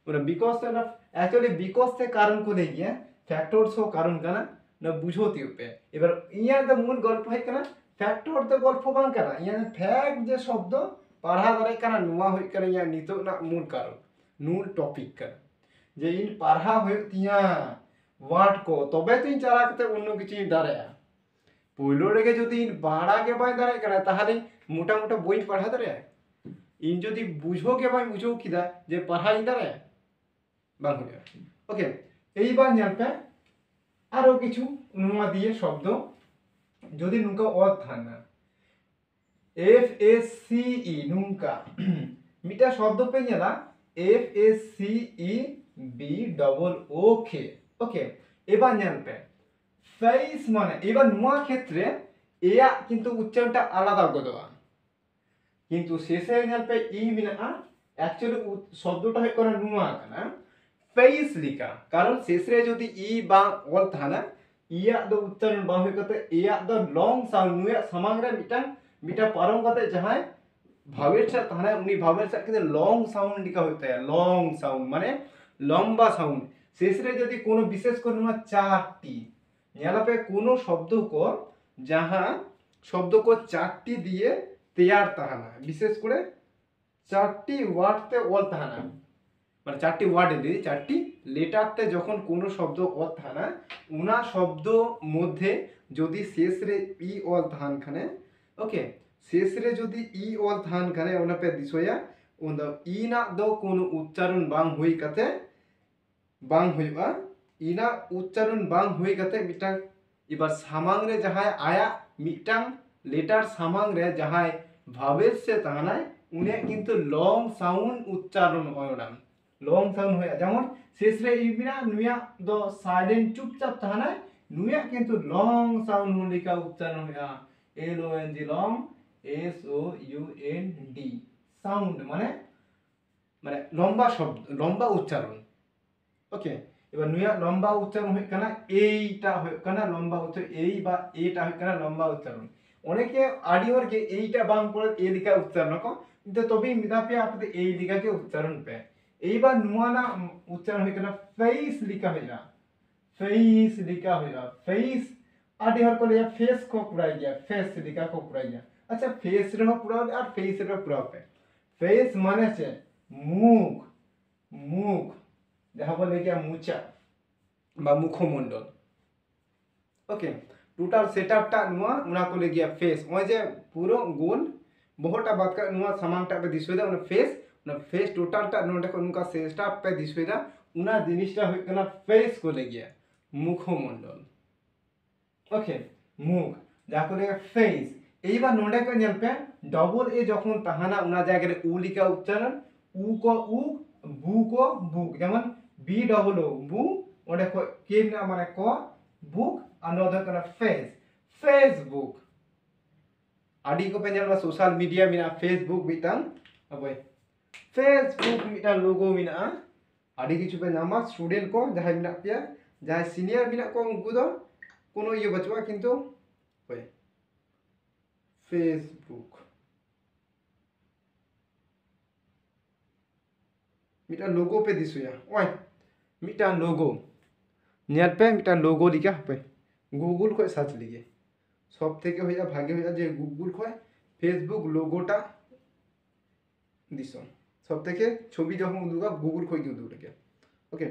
Speaker 1: ओना बिकॉज ना एक्चुअली बिकॉज से कारण को ले गया फैक्टर्स हो कारण कना ना बुझोती पे एबार इया द मूल गल्प है कना फैक्टर तो गल्प बांग कना इया फैक्ट जे शब्द पढ़ा दारे कना नुआ होय कना इया नितो ना मूल कारण मूल टॉपिक कना जे इन पढ़ा होतिया वर्ड को तबे तो इन चला कते अन्य किछु दारेया पहलो रेगे जदि इन बाड़ा के बाय दारे कना ताहले मोटा मोटा बई पढ़ा दारे इन जदि बुझो के बाय बुझो किदा जे पढ़ा इन दारे बांग होया ओके এই বার জানতে আরো কিছু নুয়া দিয়ে শব্দ যদি নুকা অর্থ না FACE নুকা মিটা শব্দ পে গেলা FACEBOOK ওকে এবার জানতে ফেস মানে এবার নুয়া ক্ষেত্রে এয়া কিন্তু উচ্চারণটা আলাদা গদোয়া কিন্তু শেষে জানতে ই মিনা एक्चुअली শব্দটা হয় কোন নুয়া কানা फेस लिखा कारण शेषरे जदि ई बा ऑल थाना इया द उच्चारण बा होय कते इया द लॉन्ग साउंड नुया समांगरे मिटा पारम कते जहां भावेर से थाना उनी भावेर से किने लॉन्ग साउंड लिखा होता है लॉन्ग साउंड माने लंबा साउंड शेषरे जदि कोनो विशेष कर नुआ चारटी नेला पे कोनो शब्द को जहां शब्द को चारटी दिए तैयार ताहाना विशेष करे चारटी ওয়ার্ড তে অল তাহানা মানে চারটি ওয়ার্ড দিয়ে চারটি লেটারতে যখন কোনো শব্দ অল থানা উনা শব্দ মধ্যে যদি শেষরে ই অল থান খানে ওকে শেষরে যদি ই অল থান খানে ওনা পে দিছয়া ওনা ই না দ কোনো উচ্চারণ বাং হই কাতে বাং হইবা ইনা উচ্চারণ বাং হই কাতে মিটাং এবার সামাং রে যাহায় আয়া মিটাং লেটার সামাং রে যাহায় ভাবের সে তাহানায় উনি কিন্তু লং সাউন্ড উচ্চারণ হয় না লং সাউন্ড হয়ে যেমন শেষরে ইবিনা নুয়া দ সাইলেন্ট চুপচাপ তাহানা নুয়া কিন্তু লং সাউন্ড লিখা উচ্চারণ হয় LONG লং SOUND সাউন্ড মানে মানে লম্বা শব্দ লম্বা উচ্চারণ ওকে এবার নুয়া লম্বা উচ্চারণ হয় কানা এইটা হয় কানা লম্বা উচ্চারণ এই বা এটা হয় কানা লম্বা উচ্চারণ অনেকে অডিওর কে এইটা বাং করে এ লিখা উচ্চারণ কো কিন্তু তবে মিদাপে আপনি এই লিখা के উচ্চারণ पे এইবার নুয়ানা উচ্চারণ হয় কেনা फेस लिखा है ना फेस लिखा है ना फेस आदि हर को ले फेस को पूरा गया फेस लिखा को पूरा गया अच्छा फेस रहो पूरा और फेस रहो पूरा पे फेस माने से मुख मुख जहां बोले क्या मुचा বা মুখমণ্ডল ওকে টোটাল সেটআপটা নুয়া উনা को ले गया फेस ওই যে পুরো গোল बहुटा बात का नुआ सामांगटा पे दिसवेदा उना फेस टोटलटा नोटा को उनका सेस्टाप पे दिसवेदा उना जिनिसटा होय कना फेस को ले गया मुखमंडल ओके मुख जाको ले फेस এইবার নোডে को नेल पे डबल ए যখন তাহানা উনা জায়গায় উ লিখা উচ্চারণ উ को উ বু को বুক যেমন বি ডবল ও বু ওডে को কে না মানে ক বুক আর নদে কনা फेस फेसबुक आदि को पेंजल सोशल मीडिया मिना फेसबुक बितंग अबे फेसबुक मिटा लोगो मिना आदि किछु पे नामा स्टूडेंट को जहां मिना पे जहां सीनियर मिना को उनको दो कोनो ये बचवा किंतु होय फेसबुक मिटा लोगो पे दिसुया ओय मिटा लोगो नेट पे मिटा लोगो लिखा पे गूगल को सर्च लिगे सब থেকে হইয়া ভাগে হইয়া যে গুগল কয় ফেসবুক লোগোটা দিছো সব থেকে ছবি যখন উদুগা গুগল কই কি উদুগা ওকে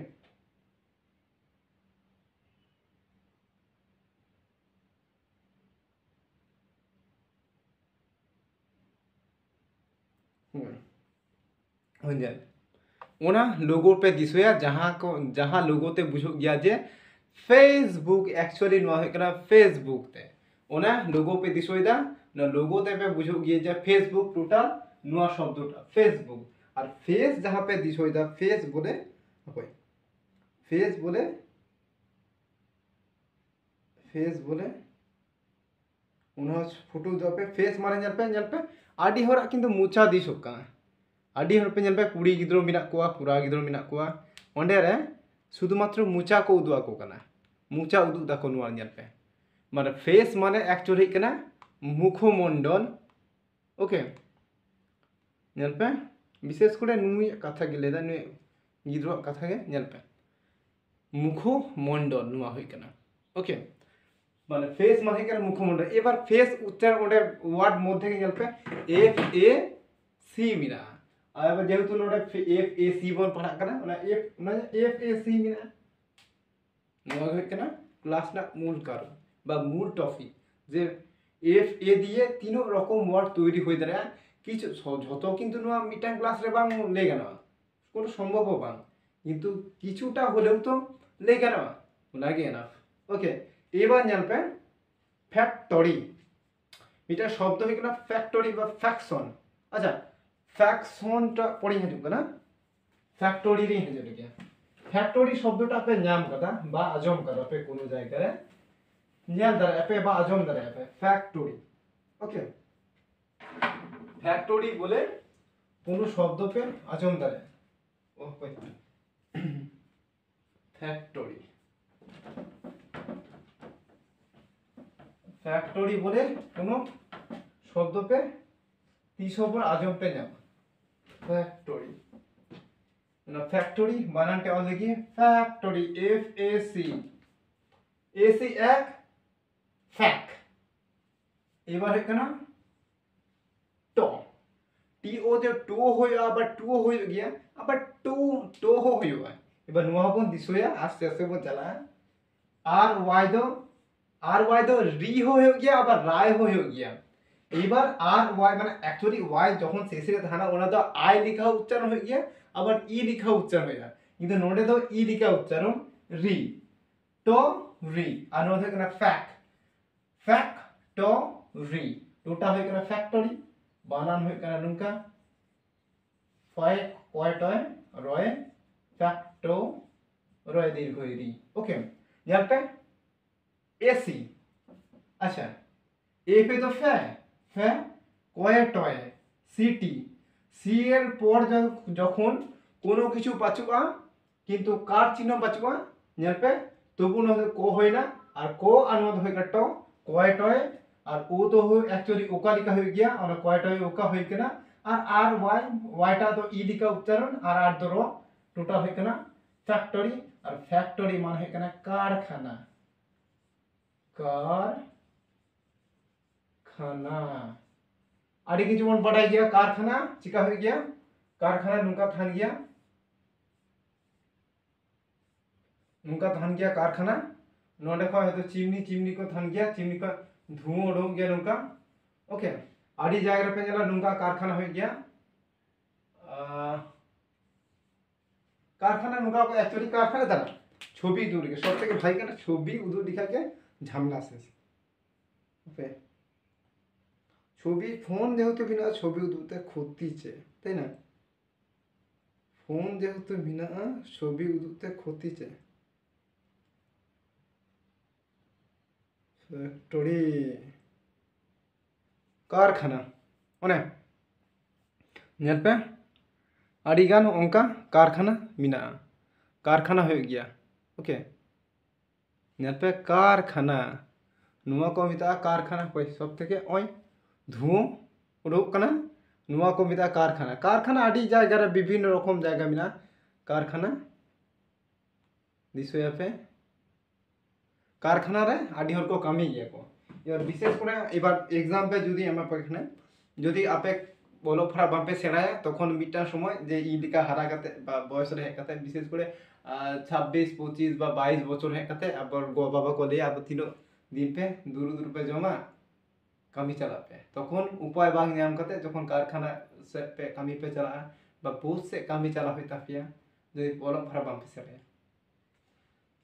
Speaker 1: हो जाए ओना लोगो पे दिसोया जहां लोगो ते बुझो गया जे फेसबुक एक्चुअली नो है कना फेसबुक ते ओना लोगो पे दिसोइदा ना लोगो ते पे बुझो गया जे फेसबुक टोटल नो शब्दटा फेसबुक और फेस जहां पे दिसोइदा फेस बोले फेस बोले उना फोटो दो पे फेस मारे जल पे आडी होरा किंतु मुचा दिसो का आडी हर पे पे कुड़ी गिद्रो मिना कोआ कुरा गिद्रो मिना कोआ ओंडे रे शुधुमात्र मुचा को उदुआ को कना मुचा उदु दा को नुआ पे माने फेस माने एक्चुअली कना मुखमंडल ओके पे विशेष करे नुई कथा गे नुई गिद्रो कथा गे पे मुखमंडल नुआ होई कना ओके माने फेस माने कना मुखमंडल एबार फेस उच्चारण ओंडे वर्ड मध्य गे पे एफ ए सी मिना अब जेहेतु नोडे एफ ए सी बन पढ़ा करना ओना एफ ए सी मिना नोआ होय कना क्लास ना मूल कारण बा मूल टॉपिक जे एफ ए दिए तीनों रकम वर्ड तैरी होय दारा किछु যত কিন্তু নোয়া মিটাং ক্লাস রে বাং লেগে না কোনো সম্ভব বাং কিন্তু কিছুটা হলেও তো লেগে না লাগে না ওকে এবার জানবে ফ্যাক্টরি এটা শব্দ হই কিনা ফ্যাক্টরি বা ফ্যাকশন আচ্ছা ফ্যাকশনটা পড়ি হিজুক না ফ্যাক্টরি রে হিজুক গিয়া ফ্যাক্টরি শব্দটা আপে নাম কথা বা আজম কথা আপে কোনো জায়গায় নিয়াল দ্বারা আপে বা আজম দ্বারা আপে ফ্যাক্টরি ওকে ফ্যাক্টরি বলে কোনো শব্দ পে আজম দ্বারা ও কই ফ্যাক্টরি ফ্যাক্টরি বলে কোনো শব্দ পে तीसों पर आजम पे नाम फैक्टरी ना फैक्टरी बनान के और देखिए फैक्टरी एफ ए सी एक फैक एक बार है क्या ना टो टी ओ जो टो हो या अब टू हो गया अब टू हो गया एक बार नुआ बन दिसोया आस्ते आस्ते बन चला आर वाई दो री हो गया अब राय हो गया এবার আর ওয়াই মানে অ্যাকচুয়ালি ওয়াই যখন শেষে থানা ওনা তো আই লেখা উচ্চারণ হয়ে গিয়া আবার ই লেখা উচ্চারণ হয়ে যায় কিন্তু নোটে তো ই লেখা উচ্চারণ রি তো রি আর নোট হয়ে গেল ফ্যাক তো রি দুটা হয়ে গেল ফ্যাক্টরি বানান হয়ে গেল নুকা ফয় কয় টয় রয় ফ্যাক্টো রয় দীর্ঘ রি ওকে यहाँ पे एसी अच्छा ए पे तो फै কয়ে টয়ে সিটি সি এর পর যখন কোনো কিছু পাচুয়া কিন্তু কার চিহ্ন পাচুয়া নেলপে তবু ন কো হয় না আর কো আনমত হয় কাট কয়ে টয়ে আর ও তো एक्चुअली ওকা লিখা হয়ে গিয়া আর কয়ে টয়ে ওকা হই কেনা আর ওয়াইটা তো ই লিখা উচ্চারণ আর তো র টোটাল হই কেনা ফ্যাক্টরি আর ফ্যাক্টরি মানে হই কেনা কারখানা खाना आड़ी की जुमन बढ़ाई गया कारखाना चिका हो गया कारखाना नुका थान गया कारखाना नोडे खा है तो चिमनी को थान गया चिमनी का धुआं उड़ो गया नुका ओके आड़ी जायगा पे जला नुका कारखाना हो गया कारखाना नुका को एक्चुअली कारखाना दाना छवि दूर के सब থেকে ভাই কেন ছবি উদু লিখা के ঝামেলা শেষ ওকে ছবি ফোন যেহেতু বিনা ছবি উদুতে ক্ষতিছে তাই না ফোন যেহেতু বিনা ছবি উদুতে ক্ষতিছে ফ্যাক্টরি कारखाना ओने नेल पे ᱟᱹᱰᱤᱜᱟᱱ ᱚᱱᱠᱟ ᱠᱟᱨᱠᱷᱟᱱᱟ ᱢᱮᱱᱟᱜᱼᱟ, ᱠᱟᱨᱠᱷᱟᱱᱟ ᱦᱩᱭᱩᱜ ᱜᱮᱭᱟ, ᱳᱠᱮ ᱧᱮᱞ ᱯᱮ ᱠᱟᱨᱠᱷᱟना ᱱᱚᱣᱟ ᱠᱚ ᱢᱮᱛᱟᱜᱼᱟ ᱠᱟᱨᱠᱷᱟনা ᱠᱚ ᱥᱚᱵ থেকে ওই ধুঁয়ো উডুক কানা ᱱᱚᱣᱟ ᱠᱚ ᱢᱮᱛᱟᱜᱼᱟ ᱠᱟᱨᱠᱷᱟনা। ᱠᱟᱨᱠᱷᱟনা ᱟᱹᱰᱤ ᱡᱟᱭᱜᱟ ᱨᱮ ᱵᱤᱵᱷᱤᱱᱱᱚ ᱨᱚᱠᱚᱢ ᱡᱟᱭᱜᱟ ᱢᱮᱱᱟᱜᱼᱟ ᱠᱟᱨᱠᱷᱟনা ᱫᱤᱥᱟᱹᱭᱟᱯᱮ कारखाना रे आदि हर को कमी गया को यार विशेष करे एबार एग्जाम पे जुदी एमा पखने जुदी आपे बोलो फरा बापे सेराया तखन मिटा समय जे इ लिका हारा कते बा बयस रे कते विशेष करे 26 25 बा 22 বছর हे कते आबर गो बाबा को ले अब तिनो दिन पे दूर दूर पे जमा कमी चला पे तखन उपाय बांग नाम कते जखन कारखाना से पे कमी पे चला बा पोस्ट से कमी चला होता पिया যদি बोलो फरा बापे सेराया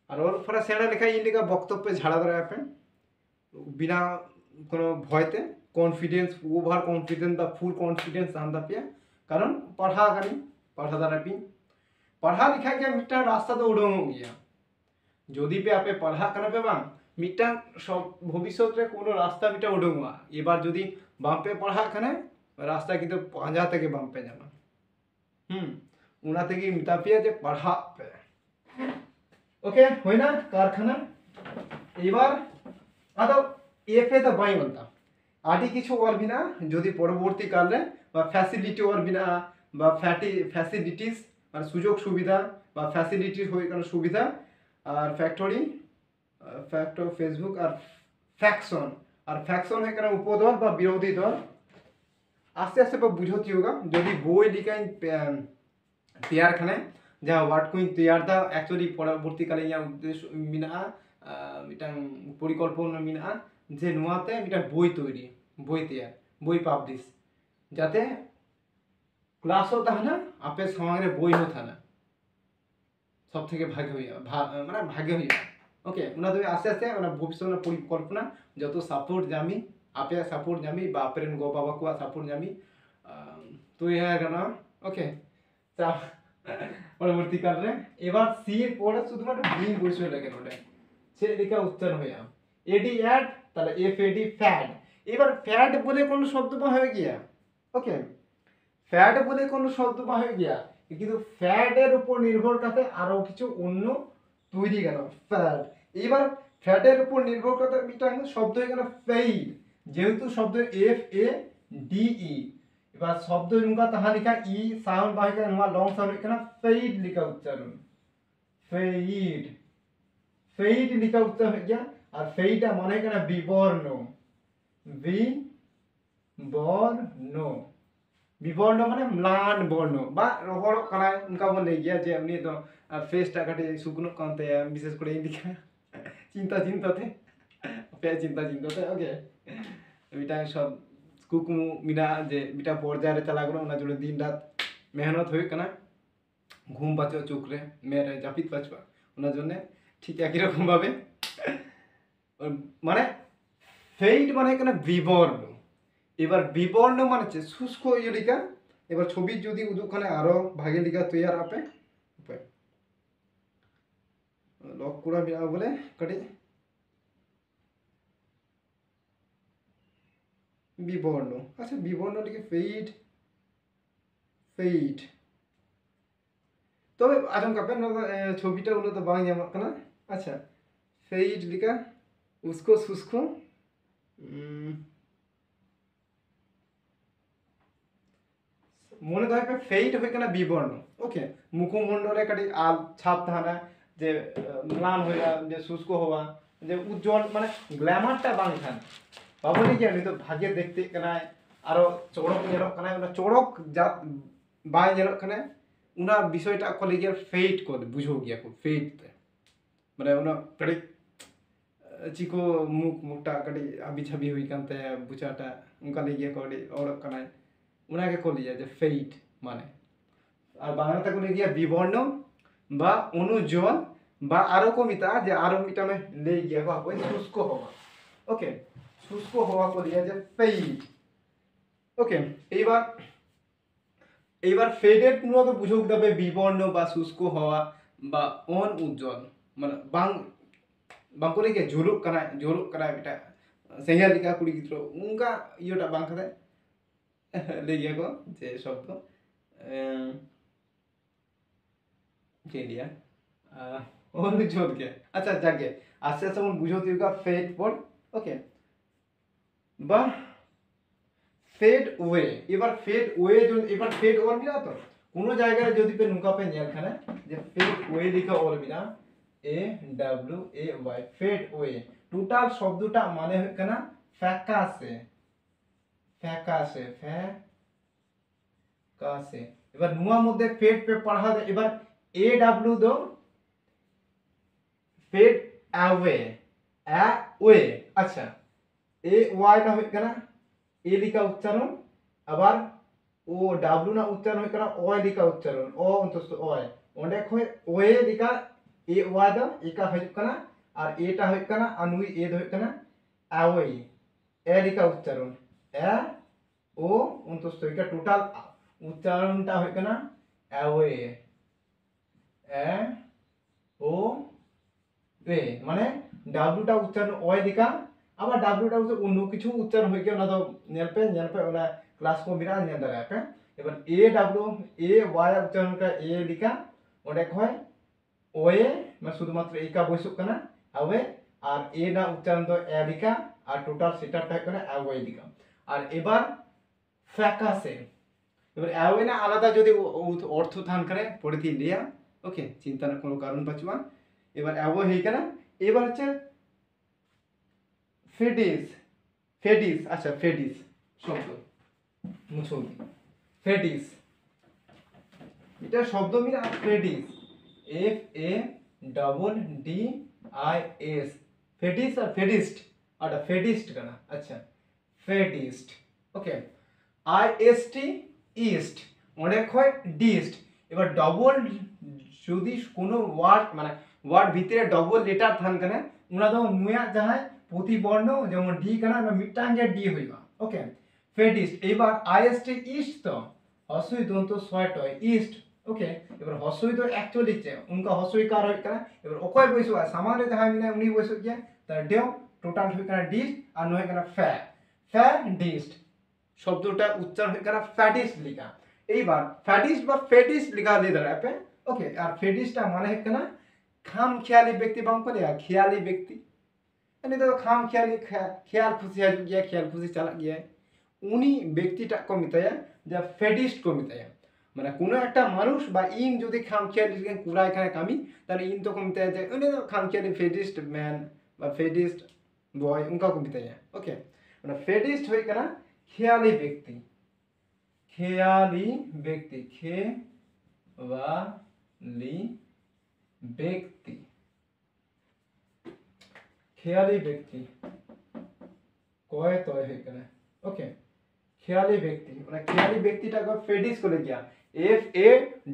Speaker 1: আর ওর ফরা সেরা লেখা ইন্ডিকা বক্তব্যে ঝাড়া ধরে আপনি বিনা কোনো ভয়তে কনফিডেন্স ওভার কনফিডেন্স বা ফুল কনফিডেন্স আনতে পিয়া কারণ পড়া গানি পড়া দ্বারা পি পড়া লিখা গিয়া মিটা রাস্তা তো উড়ং গিয়া যদি পে আপে পড়া কানা পে বাং মিটা সব ভবিষ্যৎ রে কোনো রাস্তা মিটা উড়ংবা এবার যদি বাম পে পড়া কানে রাস্তা কিন্তু পাঁজা থেকে বাম পে যাবা উনা থেকে মিটা পিয়া যে পড়া পে ओके होय ना कारखाना এবার আদো এফে তো বাই বলতা আদি কিছু আর বিনা যদি পরবর্তী কালে বা ফ্যাসিলিটি আর বিনা বা ফ্যাসিলিটিস মানে সুযোগ সুবিধা বা ফ্যাসিলিটি হই কোন সুবিধা আর ফ্যাক্টর ফেসবুক আর ফ্যাকশন হয় কোন উপদল বা বিরোধী দল আস্তে আস্তে বুঝতি হোগা যদি বই লিখাই তৈয়ার খানে जहाँ वाट को तैयार था एक्चुअली পরবর্তীকালে ইয়া উদ্দেশ্য মিনা মিটাং পরিকল্পনা মিনা যে নোয়াতে মিটা বই তৈরি বই তৈয়ার বই পাবলিশ যাতে ক্লাসও তাহনা আপে সমাজে বই হতা না সব থেকে ভাগ্য হইয়া মানে ভাগ্য হইয়া ওকে উনা তুমি আস্তে আস্তে মানে ভবিষ্যৎ পরিকল্পনা যত সাপোর্ট জামি আপে সাপোর্ট জামি বা আপেন গো বাবা কো সাপোর্ট জামি তো ইয়া গানা ওকে তা পরবর্তীকালে এবার সি এর পরে শুধুমাত্র বি বসে লাগে ওটা সে লেখা উচ্চারণ হইয়া এডি অ্যাড তাহলে এফ এডি ফ্যাড এবার ফ্যাড বলে কোন শব্দ বা হয়ে গিয়া ওকে ফ্যাড বলে কোন শব্দ বা হয়ে গিয়া কিন্তু ফ্যাড এর উপর নির্ভর করতে আরো কিছু অন্য তৈরি গেল ফ্যাড এবার ফ্যাড এর উপর নির্ভর করতে মিটা শব্দ হয়ে গেল ফেইড যেহেতু শব্দ এফ এ ডি ই এবার শব্দ নুকা তাহা লিখা ই সাউন্ড বাহিকা নোয়া লং সাউন্ড লিখা ফেইড লিখা উচ্চারণ ফেইড লিখা উচ্চারণ হয়ে গিয়া আর ফেইডা মানে কেনা বিবর্ণ বিবর্ণ মানে ম্লান বর্ণ বা রহড় কানা উনকা বলে গিয়া যে এমনি তো ফেসটা কাটে শুকনো কান্তে বিশেষ করে লিখা চিন্তাতে চিন্তাতে ওকে এটা সব কুকুমু মিনা যে মিটা পর্যায়ে চালা গেল ওনা জুড়ে দিন রাত মেহনত হয়ে কানা ঘুম পাচ্ছে চোখরে মেয়েরা জাপিত পাচ্বা ওনার জন্য ঠিক একই রকম ভাবে মানে ফেইড মানে কেন বিবর্ণ এবার বিবর্ণ মানে হচ্ছে শুষ্ক লিখা এবার ছবি যদি ওখানে আরো ভাগে লিখা তৈয়ার আপে লক করা বিনা বলে কাটি বিবর্ণ আচ্ছা বিবর্ণ লিখে ফেইড তবে আজম কাপেন ছবিটা উলো তো বাং জামা কানা আচ্ছা ফেইড লিখা উস্কো শুষ্কো মনে হয় ফেইড হয়ে কেনা বিবর্ণ ওকে মুখমণ্ডলে কাটি আল ছাপ থানা যে ম্লান হইয়া যে শুষ্ক হওয়া যে উজ্জ্বল মানে গ্ল্যামারটা বাং থান বাবুনি যে তো ভাগে দেখতে কানায় আরো চড়ক ñelok কানায় ওনা চড়ক যা বাই ñelok কানায় উনা বিষয়টা কলে গিয়ে ফেইড করে বুঝো গিয়া কো ফেইড মানে ওনা কাটি চিকো মুখটা কাটি আবি ছাবি হই কানতে বুচাটা উনকা লে গিয়া করে অড়ক কানায় উনাকে কলে যায় যে ফেইড মানে আর বাংলাতে কলে গিয়া বিবর্ণ বা অনুজ্জ্বল বা আরো কমিতা যে আরো মিটামে লে গিয়া হয় শুষ্ক হওয়া ওকে শুষ্ক হওয়া কলে যায় যে ফেইড ওকে এইবার ফেডেড মূলত বুঝুক দেবে বিবর্ণ বা শুষ্ক হওয়া বা অনুজ্জ্বল মানে বাংকলে গিয়া ঝুলুক কানা এটা সেঙ্গা লিখা কুড়ি গিত্র উনকা ইয়োটা বাং খাতে লে গিয়া কো যে শব্দ चल दिया और भी छोड़ के अच्छा जाके आस्ते आस्ते मन बुझो दिएगा फेड पर ओके বা ফেড ওয়ে এবার ফেড ওয়ে এবার ফেড ওর মিলা তো কোনো জায়গায় যদি পে নুকা পে নেল খানে যে ফেড ওয়ে লিখা ওর মিলা A W A Y fade away total শব্দটা মানে হয় কেনা ফ্যাকাসে ফ্যাকাসে ফ্যাকাসে এবার নুয়া মধ্যে ফেড পে পড়া এবার এ ডব্লিউ দো ফেড অ্যাওয়ে অ্যাওয়ে আচ্ছা ए वाई ना होय कना ए लिखा उच्चारण আবার ও ডাব্লিউ না উচ্চারণ হয় কনা ওই লিখা উচ্চারণ ও অন্তস্থ ওই ওন্ডে খয় ওয়ে লিখা এ ওয়াই দা একা হয় কনা আর এটা হয় কনা আনুই এ হয় কনা আওয়ে এ লিখা উচ্চারণ এ ও অন্তস্থ এটা টোটাল উচ্চারণটা হয় কনা আওয়ে এ ও এ মানে ডাব্লিউটা উচ্চারণ ওই লিখা আবার ডাব্লিউটা অন্য কিছু উচ্চারণ হয়ে গিয়ে ওনা তো নেল পে ওনা ক্লাস को बिना নেল দাঁড়া पे এবার এ ডাব্লিউ এ ওয়াই উচ্চারণ কা এ লিখা ওটা হয় ওয়ে মানে শুধুমাত্র একা বৈশুক কানা আওয়ে আর এ না উচ্চারণ তো এ লিখা আর টোটাল সেটআপটা করে আওয়ে লিখা আর এবার ফ্যাকাসে এবার আওয়ে না আলাদা যদি অর্থ থান করে পড়ে দিয়ে লিয়া ওকে চিন্তার কোনো কারণ পাচ্ছুয়া এবার আওয়ে হই কানা এবার হচ্ছে ফেডিস ফেডিস আচ্ছা ফেডিস শব্দ মুছুন ফেডিস এটা শব্দ মিলা faddish F A double D I S faddish আর ফেডিস্ট আটা ফেডিস্ট কানা আচ্ছা faddist okay I S T ইস্ট অনেক হয় ডিস্ট এবার ডবল যদি কোনো ওয়ার্ড মানে ওয়ার্ড ভিতরে ডবল লেটার থান কানা উনা তো মুয়া যাহাই প্রতিবর্ণ যেমন ডি কানা না মিটাং যে ডি হইবা ওকে ফেডিস্ট এবার আইএসটি ইস্ট তো হসই দন্ত ছয়ট ইস্ট ওকে এবার হসই তো অ্যাকচুয়ালি चे उनका হসই কার হয় কানা এবার ওকয় বইছো সামান্য যাহাই মিনা উনি বইছো কি তার দেও টোটাল হয় কানা ডিস্ট আর নয় কানা ফ্যাডিস্ট শব্দটা উচ্চারণ হয় কানা ফ্যাডিস্ট লিখা এইবার ফ্যাডিস্ট বা ফেডিস্ট লিখা দিয়ে দাঁড়ায় पे ওকে আর ফেডিস্টটা মানে হয় কানা খাম খেয়ালি ব্যক্তি বাম করে খেয়ালি ব্যক্তি यानी तो खाम ख्याली ख्याल खुशी हज गया ख्याल खुशी चला गया उनी व्यक्तिटा को मिताया যা ফেডিস্ট को मिताया মানে কোনো একটা মানুষ বা ইন যদি খাম খিয়ালি কুড়া এখানে কামি তাহলে ইন তো को मिताया যে উনি তো খাম খিয়ালি ফেডিস্ট ম্যান বা ফেডিস্ট বয় उनका को मिताया ओके মানে ফেডিস্ট হয় কেনা খেয়ালি ব্যক্তি খেয়ালি ব্যক্তি খেয়ালি ব্যক্তি খেয়ালি ব্যক্তি কয় তয় হয়ে গেল ওকে খেয়ালি ব্যক্তি মানে খেয়ালি ব্যক্তিটাকে ফেডিস করে গিয়া F A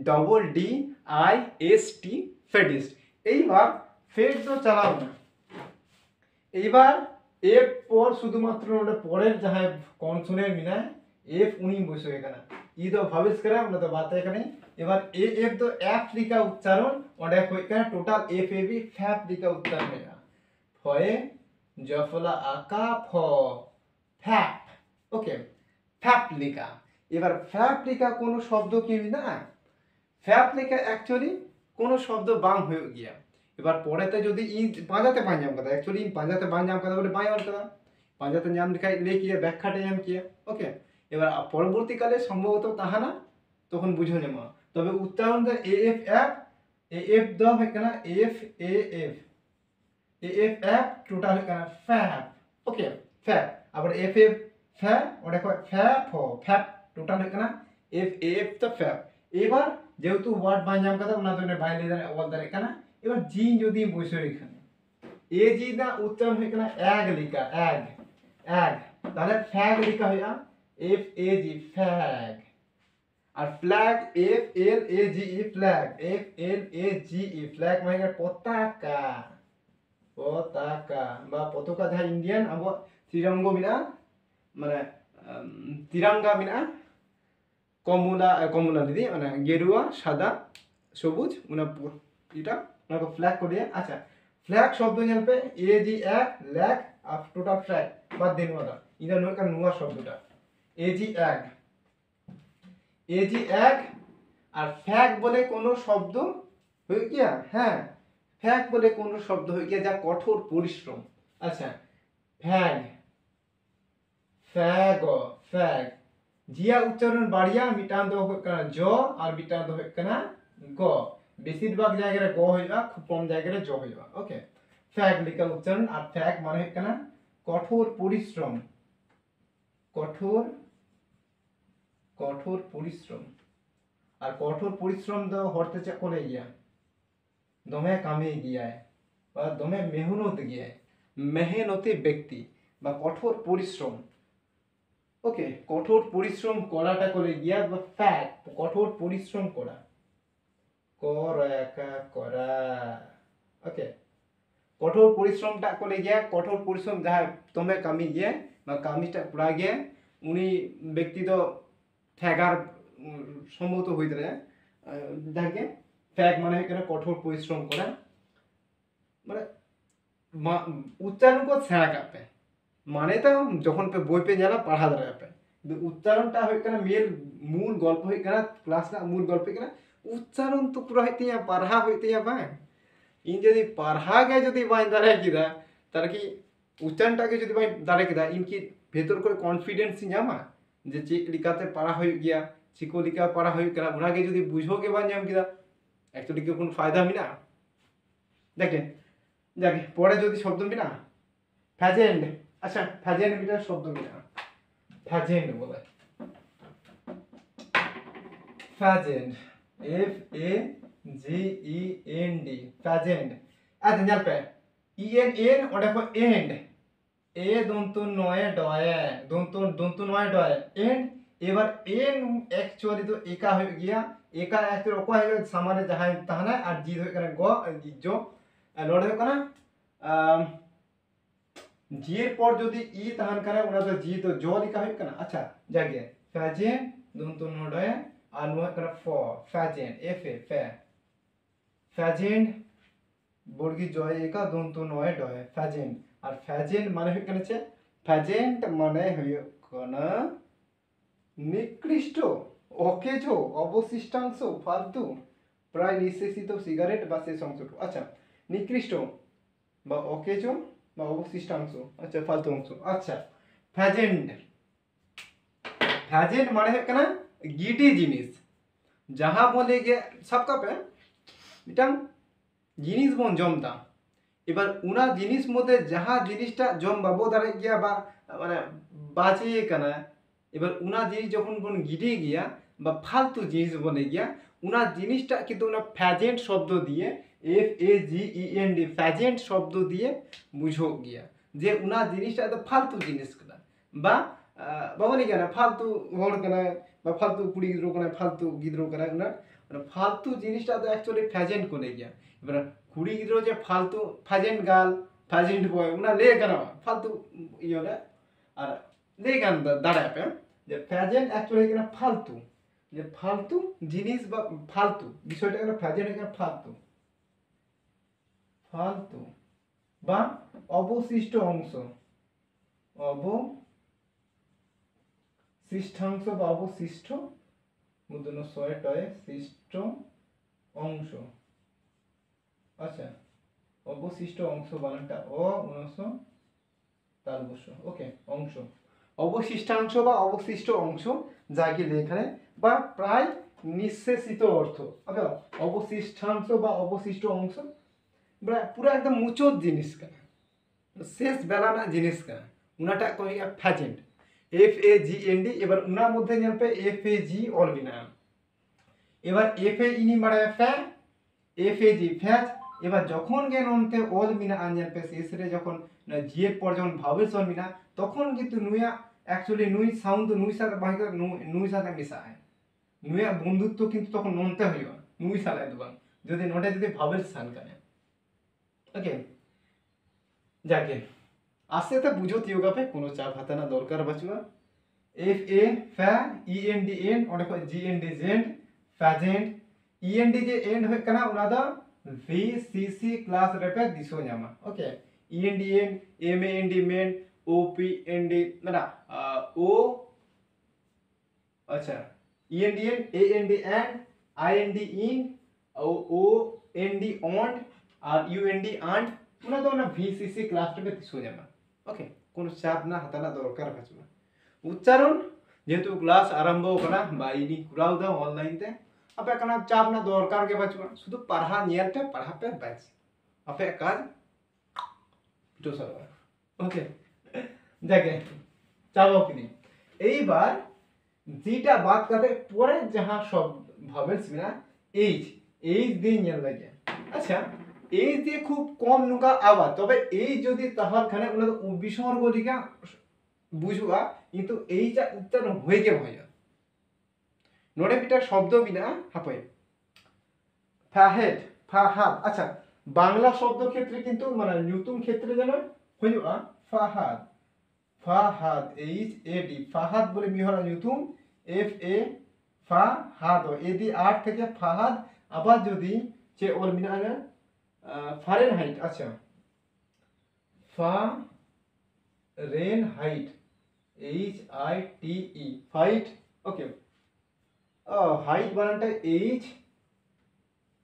Speaker 1: double D I S T faddish এইবার ফেড তো চালাও না এইবার এফ পর শুধুমাত্র ওটা পরের যাহাই কনসোনেন্ট মিলায় এফ উনি বসে এখানে ই তো ভাবিস করে আমরা তো বাত এখানে এবার এ এফ তো এফ লিখা উচ্চারণ ওটা কই কেন total F A B fab লিখা উচ্চারণ হয় ফয়ে জফলা আকা ফ ফ্যাপ ওকে ফ্যাপ লিখা এবার ফ্যাপ লিখা কোনো শব্দ কি না ফ্যাপ লিখা অ্যাকচুয়ালি কোনো শব্দ বাং হয়ে গিয়া এবার পরেতে যদি ই পাঁজাতে পাঞ্জাম কথা অ্যাকচুয়ালি পাঁজাতে পাঞ্জাম কথা বলে বায়ান কথা পাঁজাতে নাম লিখাই লিখিয়ে ব্যাখ্যাটা নাম কি ওকে এবার পরবর্তীকালে সম্ভবত তাহা না তখন বুঝো নেমা তবে উচ্চারণ A F F A F দ হয় কেনা F A F F F total হয় কেনা ফ্যাপ ওকে ফ্যাপ আবার এফ এফ ফ্যাপ ওটা কয় ফ্যাপ হ ফ্যাপ টোটাল হয় কেনা এফ এফ তো ফ্যাপ এবার যেহেতু ওয়ার্ড পাঞ্জাম কথা ওনার জন্য বাইরে ওয়াল দাঁড়ে কেনা এবার জি যদি বসে এখানে এ জি না উচ্চারণ হয় কেনা এক লিখা এক এক তাহলে ফ্যাগ লিখা হয় এফ এ জি ফ্যাগ আর flag F L A G E flag F L A G E flag মানে পতাকা পতাকা বা পতাকা যাহা ইন্ডিয়ান আবো ত্রিরঙ্গ মিনা মানে তিরঙ্গা মিনা কমলা কমলা দিদি মানে গেরুয়া সাদা সবুজ মানে এটা ওনাকে ফ্ল্যাগ করে আচ্ছা ফ্ল্যাগ শব্দ জানবে এ জি এক ল্যাগ আর টোটাল ফ্ল্যাগ বাদ দিন ওটা এটা নয় কারণ নোয়া শব্দটা এ জি এক আর ফ্যাগ বলে কোনো শব্দ হয়ে গিয়া হ্যাঁ ফ্যাগ বলে কোন শব্দ হয়ে গিয়া যা কঠোর পরিশ্রম। আচ্ছা ফ্যাগ ফ্যাগ ফ্যাগ জিয়া উচ্চারণ বাড়িয়া মিটান দো হয়ে কানা জ আর মিটান দো হয়ে কানা গ বেশিরভাগ জায়গায় গ হইবা খুব কম জায়গায় জ হইবা ওকে ফ্যাগ লিখা উচ্চারণ আর ফ্যাগ মানে হয়ে কানা কঠোর পরিশ্রম কঠোর কঠোর পরিশ্রম আর কঠোর পরিশ্রম দ হরতে ᱪᱮᱫ ᱠᱚ ᱞᱟᱹᱭ ᱜᱮᱭᱟ দমে কামে গিয়ায় বা দমে মেহনত গিয়ায় মেহনতি ব্যক্তি বা কঠোর পরিশ্রম ওকে কঠোর পরিশ্রম করাটা করে গিয়া বা ফ্যাট কঠোর পরিশ্রম করা করা ওকে কঠোর পরিশ্রমটা করে গিয়া কঠোর পরিশ্রম যাহা তোমে কামি গিয়ে বা কামিটা পুরা গিয়ে উনি ব্যক্তি তো ফ্যাগার সম্ভবত হইতে পারে যাকে ফ্যাগ মানে এখানে কঠোর পরিশ্রম করা মানে উচ্চারণ को सेड़ा कापे माने तो যখন पे বই पे जाला पढ़ा दरा पे উচ্চারণটা হয় কেন মূল গল্প হয় কেন ক্লাস না মূল গল্প কেন উচ্চারণ তো পুরো হইতে পড়া হইতে বাং इन যদি পড়া গে যদি বাই দাঁড়ায় কিদা তার কি উচ্চারণটাকে যদি বাই দাঁড়ায় কিদা ইনকি ভেতর করে কনফিডেন্স ᱧᱟᱢᱟ যে চেক লিখাতে পড়া হই গিয়া চিকো লিখা পড়া হই কেন ওনাকে যদি বুঝোগে বাই ᱧᱟᱢ কিদা एक्चुअली কি কোনো फायदा মিনা দেখেন যাকে পরে যদি শব্দ মিনা ফ্যাজেন্ড আচ্ছা ফ্যাজেন্ড মিটা শব্দ মিনা ফ্যাজেন্ড বলে fag end F A G E N D fag end আচ্ছা জাল পে ই এন এন ওটা কো এন্ড এ দন্তু নয় ডয় দন্তু নয় ডয় এন্ড এবার এন एक्चुअली তো একা হয়ে গিয়া একা एक्चुअली ওকো হয়ে সামনে যাহাই তাহনা আর জি হয়ে কানে গ জো নোড হয়ে কানা জি এর পর যদি ই তাহান কানে ওনা তো জি তো জো লিখা হয়ে কানা আচ্ছা জাগে ফ্যাজেন দন্তু নোড হয় আর নো হয়ে কানা ফ ফ্যাজেন এফ এ ফে ফ্যাজেন বর্গি জয় একা দন্তু নয় ডয় ফ্যাজেন আর ফ্যাজেন মানে হয়ে কানেছে ফ্যাজেন্ট মানে হয়ে কানা নিকৃষ্ট অকেজ অবশিষ্টাংশ ফালতু প্রায় নিঃশেষিত সিগারেট বা শেষ অংশটুকু আচ্ছা নিকৃষ্ট বা অকেজ বা অবশিষ্টাংশ আচ্ছা ফালতু অংশ আচ্ছা ফ্যাজেন্ট ফ্যাজেন্ট মানে হয়ে কানা গিটি জিনিস যাহা বলে গে সবকা পে মিটাং জিনিস বন জমতা এবার উনা জিনিস মধ্যে যাহা জিনিসটা জম বাবো দাঁড়ায় গিয়া বা মানে বাঁচিয়ে কানা এবার উনা জিনিস যখন কোন গিটে গিয়া বা ফালতু জিনিস বলে গিয়া উনা জিনিসটা কিন্তু উনা ফ্যাজেন্ট শব্দ দিয়ে F A G E N D fag end শব্দ দিয়ে বুঝো গিয়া যে উনা জিনিসটা তো ফালতু জিনিস কানা বা বাবনি কেনা ফালতু হড় কানা বা ফালতু কুড়ি গিদ্রো কানা ফালতু গিদ্রো কানা উনা ফালতু জিনিসটা তো অ্যাকচুয়ালি ফ্যাজেন্ট করে গিয়া এবার কুড়ি গিদ্রো যে ফালতু ফ্যাজেন্ট গার্ল ফ্যাজেন্ট বয় উনা লে কেনা ফালতু ইয়ে আর লে গান দাঁড়ায় পে যে ফ্যাজেন্ট অ্যাকচুয়ালি কেনা ফালতু যে ফালতু জিনিস বা ফালতু বিষয়টা কেন ফ্যাজেন্ট কেনা ফালতু ফালতু বা অবশিষ্ট অংশ অবশিষ্টাংশ বা অবশিষ্ট মুদ্রণ ছয়টায় শিষ্ট অংশ আচ্ছা অবশিষ্ট অংশ বানানটা তালবস্য ওকে অংশ অবশিষ্টাংশ বা অবশিষ্ট অংশ যাকে এখানে বা প্রায় নিঃশেষিত অর্থ আচ্ছা অবশিষ্টাংশ বা অবশিষ্ট অংশ পুরো একদম মুচোর জিনিস কেনা শেষ বেলানা জিনিস কেনা উনাটা কই fag end F A G N D এবার উনার মধ্যে নেবে এফ এ জি অলবিনা এবার এফ এ ইনি মারে ফ্যা এফ এ জি ফ্যাজ এবার যখন গে নন্তে অল মিনা আনজান পে শেষে যখন জি এর পর যখন ভাওয়েল সাউন্ড মিনা তখন কিন্তু নুয়া অ্যাকচুয়ালি নুই সাউন্ড নুই সাথে বাহির নুই সাথে মিশা হয় নুয়া বন্ধুত্ব কিন্তু তখন নন্তে হইবা নুই সাথে দুবাং যদি নোটে যদি ভাওয়েল সান কানে ওকে যাকে আসতে তো বুঝো তিওগা পে কোনো চাপ হাতে না দরকার বাঁচুয়া এফ এ ফ্যা ই এন ডি এন ওটা কো জি এন ডি জেন্ট ফ্যাজেন্ট ই এন ডি যে এন্ড হয় কানা ওনা দা ভি সি সি ক্লাস রেপে দিশো জামা okay E N D N M A N D men O P N D না ও আচ্ছা E N D N A N D and I N D in O ND and আর U N D and ᱚᱱᱟ ᱫᱚ ᱚᱱᱟ VCC class ᱨᱮᱜᱮ ᱛᱤᱥᱚ ᱧᱟᱢᱟ okay কোনো চাপ না হাতানা দরকার বাঁচুᱜᱼᱟ উচ্চারণ যেহেতু ক্লাস আরম্ভ করা বা ইনি কুরাও দাও অনলাইন তে আপে কানা চাপ না দরকার গে বাঁচুᱜᱼᱟ শুধু পাড়হা নিয়েলতে পাড়হা পে ব্যাস আপে কাজ পিটো সারা ওকে দেখে চাও কি এইবার যেটা বাদ কাতে পরে যাহা সব ভাবেলস না এইচ এইচ দিয়ে নিয়ে লাগে আচ্ছা এইচ দিয়ে খুব কম নুকা আওয়াজ তবে এই যদি তাহার খানে ওনা তো বিসর্গ লিখা বুঝুয়া কিন্তু এইটা উচ্চারণ হয়ে গে ভয়া নোডে পিটা শব্দ বিনা হাপে ফাহেদ ফাহাদ আচ্ছা বাংলা শব্দ ক্ষেত্রে কিন্তু মানে নতুন ক্ষেত্রে যেন হইয়া Fahad Fahad H A D Fahad বলে মিহরা নতুন এফ এ ফাহাদ এদি আর থেকে ফাহাদ আবার যদি যে ওর মিনা ফারেনহাইট আচ্ছা Fahrenheit H I T E fight okay height বানানটা এইচ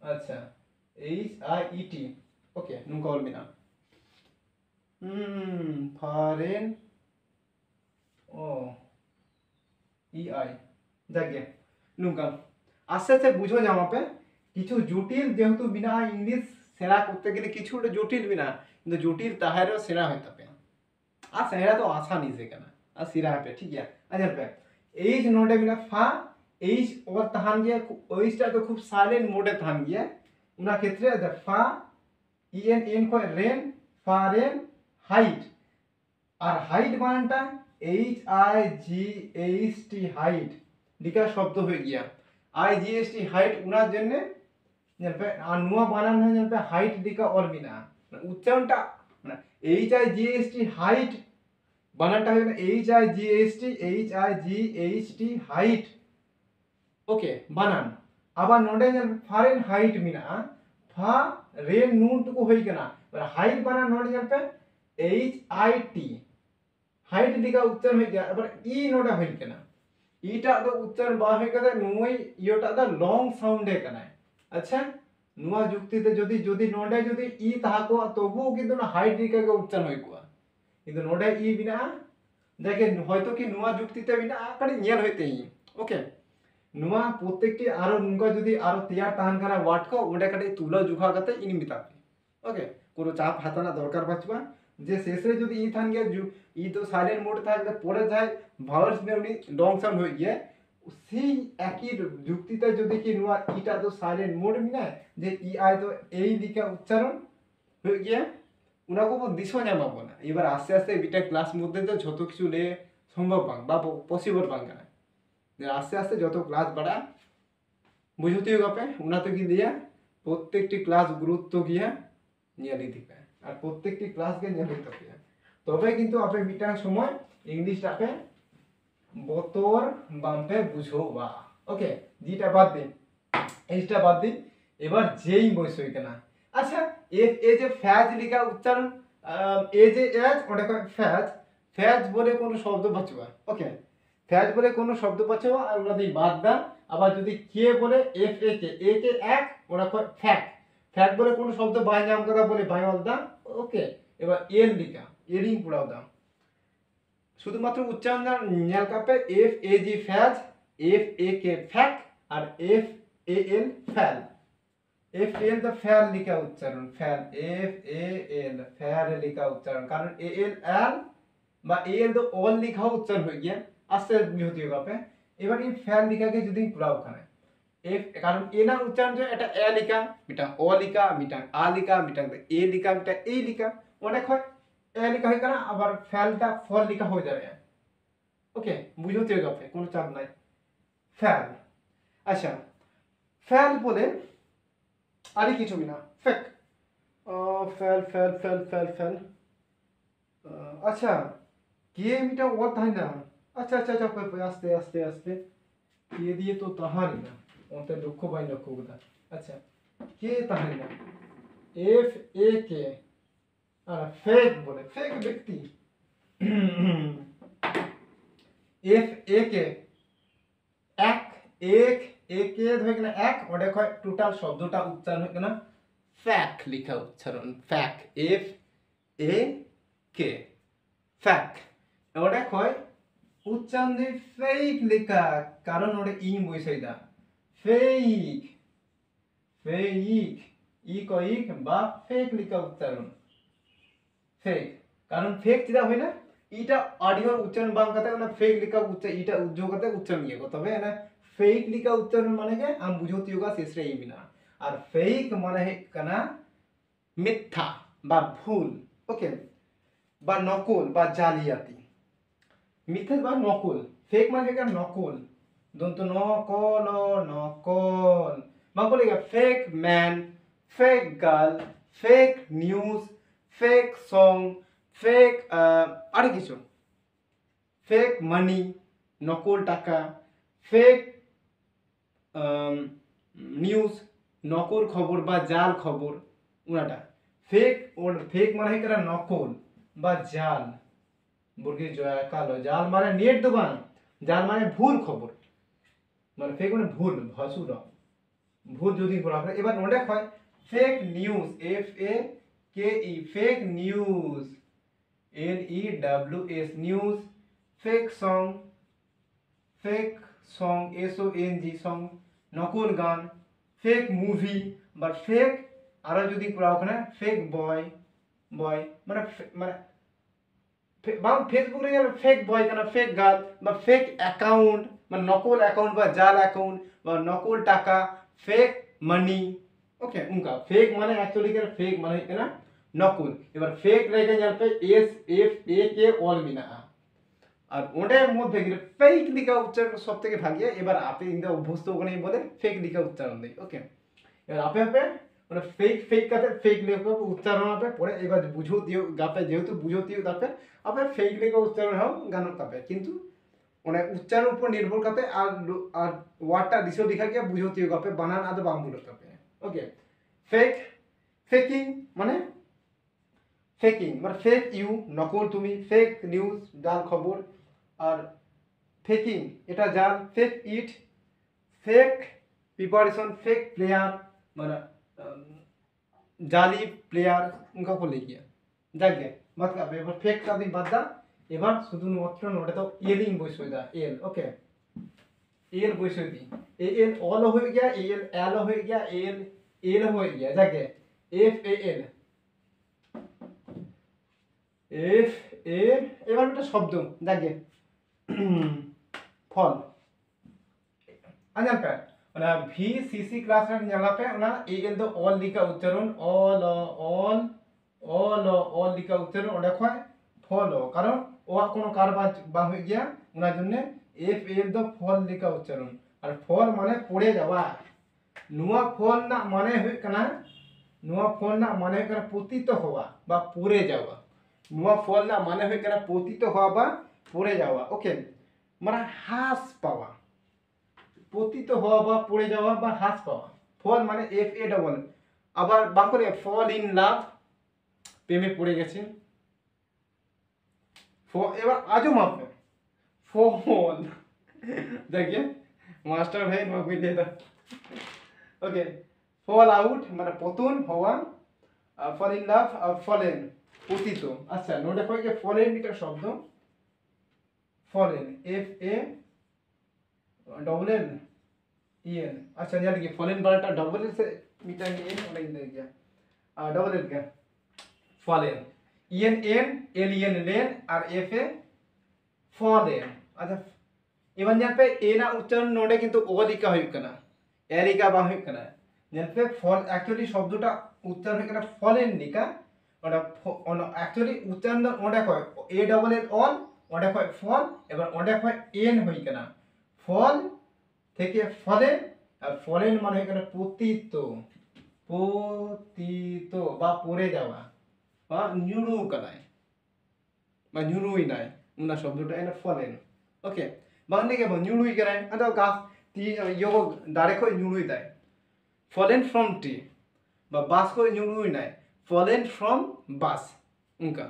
Speaker 1: আচ্ছা H I E T okay নুকা ওর মিনা ফারেন ও ই আই জাগে নুকা আস্তে আস্তে বুঝো জামাপে কিছু জটিল যেহেতু বিনা ইংলিশ সেরা করতে গেলে কিছু জটিল বিনা কিন্তু জটিল তাহারও সেরা হইতে হবে আর সেরা তো আসানি से কেনা আর সিরা पे ठीक है আচ্ছা पे এইচ নোটে বিনা ফা এইচ और তাহান গিয়ে ওইটা তো খুব সাইলেন্ট মোডে থাম গিয়ে উনা ক্ষেত্রে আছে ফা ইএন এন কো রেন ফারেন হাইট আর হাইট বানানটা H I G H T height লিখা শব্দ হয়ে গিয়া I G S T height উনার জন্য যেনপে আর নুয়া বানান হয় যেনপে হাইট লিখা और বিনা উচ্চারণটা মানে H I G S T height বানানটা হয় H I G H T height okay বানান আবার নোডে যেন ফারেন হাইট মিনা ফা রেন নুন টুকু হই কেনা হাইট বানান নোডে যেনপে এইচ আই টি হাইট লিখা উচ্চারণ হই গিয়া এবার ই নোডে হই কেনা ইটা তো উচ্চারণ বা হই কেনা নুই ইয়োটা দা লং সাউন্ড হে কেনা আচ্ছা নুয়া যুক্তিতে যদি যদি নোডে যদি ই তাহাকো তবু কিন্তু না হাইট লিখা কে উচ্চারণ হই কোয়া কিন্তু নোডে ই বিনা দেখে হয়তো কি নুয়া যুক্তিতে বিনা আকারে নিয়াল হইতেই ওকে নুয়া প্রত্যেকটি আরো নুকা যদি আরো তৈয়ার তাহান কানা ওয়ার্ড কো ওটা কাটে তুলা জুখা কাতে ইনি মিতাবে ওকে কোনো চাপ হাতানা দরকার বাঁচবা যে শেষে যদি ই থান গিয়া ই তো সাইলেন্ট মোড থাকলে পরে যায় ভাওয়েলস মে উনি লং সাউন্ড হই গিয়ে সেই একই যুক্তিতে যদি কি নুয়া ইটা তো সাইলেন্ট মোড মিনা যে ই আই তো এই লিখা উচ্চারণ হই গিয়ে উনাকে দিশো জামাবো না এবার আস্তে আস্তে বিটা ক্লাস মধ্যে তো যত কিছু লে সম্ভব বাং বা পসিবল বাং না আস্তে আস্তে যত ক্লাস বাড়া বুঝতে হবে উনাতে কি দিয়া প্রত্যেকটি ক্লাস গুরুত্ব গিয়া নিয়ে দিতে আর প্রত্যেকটি ক্লাসকে নিয়ে দিতে হবে তবে কিন্তু আপনি মিটার সময় ইংলিশটা আপনি বতর বাম্পে বুঝো বা ওকে যেটা বাদ দিন এইটা বাদ দিন এবার যেই বইসই কেনা আচ্ছা এ যে ফ্যাজ লিখা উচ্চারণ এ যে এজ ওটা কয় ফ্যাজ ফ্যাজ বলে কোনো শব্দ বাঁচবা ওকে ফ্যাজ বলে কোনো শব্দ বাঁচবা আর ওটা দিয়ে বাদ দাও আবার যদি কে বলে এফ এ কে এক ওটা কয় ফ্যাক ফ্যাক বলে কোনো শব্দ বাই নাম কথা বলে বায়ল দাও ওকে এবার এল লিখা এরিং পুরাও দাও শুধুমাত্র উচ্চারণ নেল কাপে F A G fag F A K ফ্যাক আর এফ এ এল ফ্যাল এফ এল তো ফ্যাল লিখা উচ্চারণ ফ্যাল এফ এ এল ফ্যাল লিখা উচ্চারণ কারণ এ এল এল বা এ এল তো অল লিখা উচ্চারণ হয়ে গিয়া আস্তে বিহতি হবে এবার এই ফ্যাল লিখাকে যদি পুরাও ওখানে এফ কারণ এ না উচ্চারণ যে এটা এ লিখা মিটাং অ লিখা মিটাং আ লিখা মিটাং এ লিখা মিটাং এই লিখা অনেক হয় এ লিখা হয় কেনা আবার ফ্যালটা ফল লিখা হয়ে যাবে ওকে বুঝতে হবে কোনো চাপ নাই ফ্যাল আচ্ছা ফ্যাল বলে আরে কিছু না ফেক ফ্যাল ফ্যাল ফ্যাল ফ্যাল ফ্যাল আচ্ছা কে মিটা ওর তাই না আচ্ছা আচ্ছা আচ্ছা আস্তে আস্তে আস্তে কে দিয়ে তো তাহারি না ওতে দুঃখ পাই লক্ষ্য কথা আচ্ছা কে তাহারি না এফ এ কে আর ফেক বলে ফেক ব্যক্তি এফ এ কে এক এক একে ধরে কিনা এক ওটা কয় টোটাল শব্দটা উচ্চারণ হয় কিনা ফ্যাক লেখা উচ্চারণ, ফ্যাক, এফ এ কে, ফ্যাক। ওটা কয় উচ্চারণ দিয়ে ফেক লেখা, কারণ ওটা ইং বসাইদা, ফেক, ফেক, ইক বা ফেক লেখা উচ্চারণ, ফেক। কারণ ফেক যেটা হয় না, এটা অডিও উচ্চারণ বাং কাতে না, ফেক লেখা উচ্চারণ এটা উজ্জ্বল কাতে উচ্চারণ ইয়ে করতে হবে না। ফেক লেখা উচ্চারণ মানে কে আম বুঝোতি হোগা শেষরে ই বিনা, আর ফেক মানে হে কানা মিথ্যা বা ভুল, ওকে, বা নকল বা জালিয়াতি। মিথ্যা বা নকল, ফেক মানে কে নকল, দন্ত নকল, নকল বা বলেগা fake man, fake girl, fake news, fake song, fake আর কিছু, ফেক মানি, নকল টাকা, ফেক নিউজ, নকল খবর বা জাল খবর উনাটা। ফেক ফেক মানে হয় নকল বা জাল, বর্গি জয়া কালো, জাল মানে নেট দোকান, জাল মানে ভুল খবর, মানে ফেক মানে ভুল ভাসুর, ভুল যদি করা হয়। এবার নোটে হয় fake news, F A K E, fake news, N E W S, news, fake song, fake song, S O N G song, নকল গান, ফেক মুভি বা ফেক, আরো যদি করা ওখানে ফেক বয়, বয় মানে মানে বাং ফেসবুক রে ফেক বয় কেন, ফেক গার্ল বা ফেক অ্যাকাউন্ট মানে নকল অ্যাকাউন্ট বা জাল অ্যাকাউন্ট বা নকল টাকা, ফেক মানি, ওকে। উনকা ফেক মানে অ্যাকচুয়ালি के फेक মানে है ना নকল। এবার ফেক রেখে যাবে এস এফ এ কে অল মিনা, আর ওটার মধ্যে গেলে ফেক লিখা উচ্চারণ সবথেকে ভাগিয়ে। এবার আপনি ইন্দা অভ্যস্ত ওখানে বলে ফেক লিখা উচ্চারণ দেই, ওকে। এবার আপে আপে মানে ফেক ফেক কাতে ফেক লেখা উচ্চারণ আপে পরে এবার বুঝো দিও গাপে, যেহেতু বুঝো দিও তাপে আপে ফেক লেখা উচ্চারণ হোক গান কাপে, কিন্তু মানে উচ্চারণ উপর নির্ভর করতে আর আর ওয়ার্ডটা দিশো দেখা গিয়ে বুঝো দিও গাপে বানান আদে বাং বুলো কাপে, ওকে। ফেক, ফেকিং মানে ফেকিং মানে ফেক ইউ নকল তুমি, ফেক নিউজ জাল খবর, আর ফেকিং এটা জাল, fake it, fake preparation, fake player মানে জালি প্লেয়ার উনকা বলে গিয়া জাগে বাদ কা এবার ফেক কা দিন বাদ দা। এবার শুধু মাত্র নোটে তো এলিং বসই দা, এল, ওকে, এল বসই দি, এ এল অল হয়ে গিয়া, এ এল এল হয়ে গিয়া, এল এল হয়ে গিয়া জাগে, এফ এ এল, এফ এ, এবার একটা শব্দ জাগে ফল আঞ্জাম পে ওনা ভি সি সি ক্লাস রে জানা পে ওনা এ এল দো অল লিখা উচ্চারণ, অল অল অল অল লিখা উচ্চারণ ওটা কয় ফল, কারণ ও কোনো কারবার বা হয়ে গিয়া ওনার জন্য এফ এল দো ফল লিখা উচ্চারণ। আর ফল মানে পড়ে যাওয়া, নুয়া ফল না মানে হয়ে কানা, নুয়া ফল না মানে হয়ে কানা পতিত হওয়া বা পড়ে যাওয়া, নুয়া ফল না মানে হয়ে কানা পতিত হওয়া বা পড়ে যাওয়া, ওকে, মানে হ্রাস পাওয়া, পতিত হওয়া বা পড়ে যাওয়া বা হ্রাস পাওয়া। ফল মানে এফ এ ডবল, আবার বাংলা ফল ইন লাভ, প্রেমে পড়ে গেছে। এবার আজও মাপবে ফল, देखिए মাস্টার ভাই মাপি দিয়ে, ওকে। ফল আউট মানে পতন হওয়া, ফল ইন লাভ, ফলেন পতিত। আচ্ছা নোটে কয় যে ফলেন এটা শব্দ, fallen F A double N E N, अच्छा यार ये फॉलन बारटा डबल एन से मीटा एन और इन गया डबल एन क्या fallen E N L E N लेन और एफ ए फॉलन। अच्छा इवन यहाँ पे ए ना उच्चारण नोडे किंतु ओ लिखा हुई करना, ए लिखा बा हुई करना, यहाँ पे फॉल एक्चुअली शब्दटा उच्चारण हुई करना फॉलन लिखा, और एक्चुअली उच्चारण ओडा कय ए डबल एन ऑल ওটা কয় ফল, এবার ওটা কয় এন হই কেনা ফল থেকে ফলেন, আর ফলেন মানে এখানে পতিত, পতিত বা পড়ে যাওয়া বা নুরু কানায় বা নুরুই নাই উনা শব্দটা এনে ফলেন, ওকে। বাংলা কে বল নুরুই কানায় আদা গাছ তি ইয়ো ডারে কই নুরুই দেয়, ফলেন ফ্রম টি বা বাস কই নুরুই নাই, ফলেন ফ্রম বাস উনকা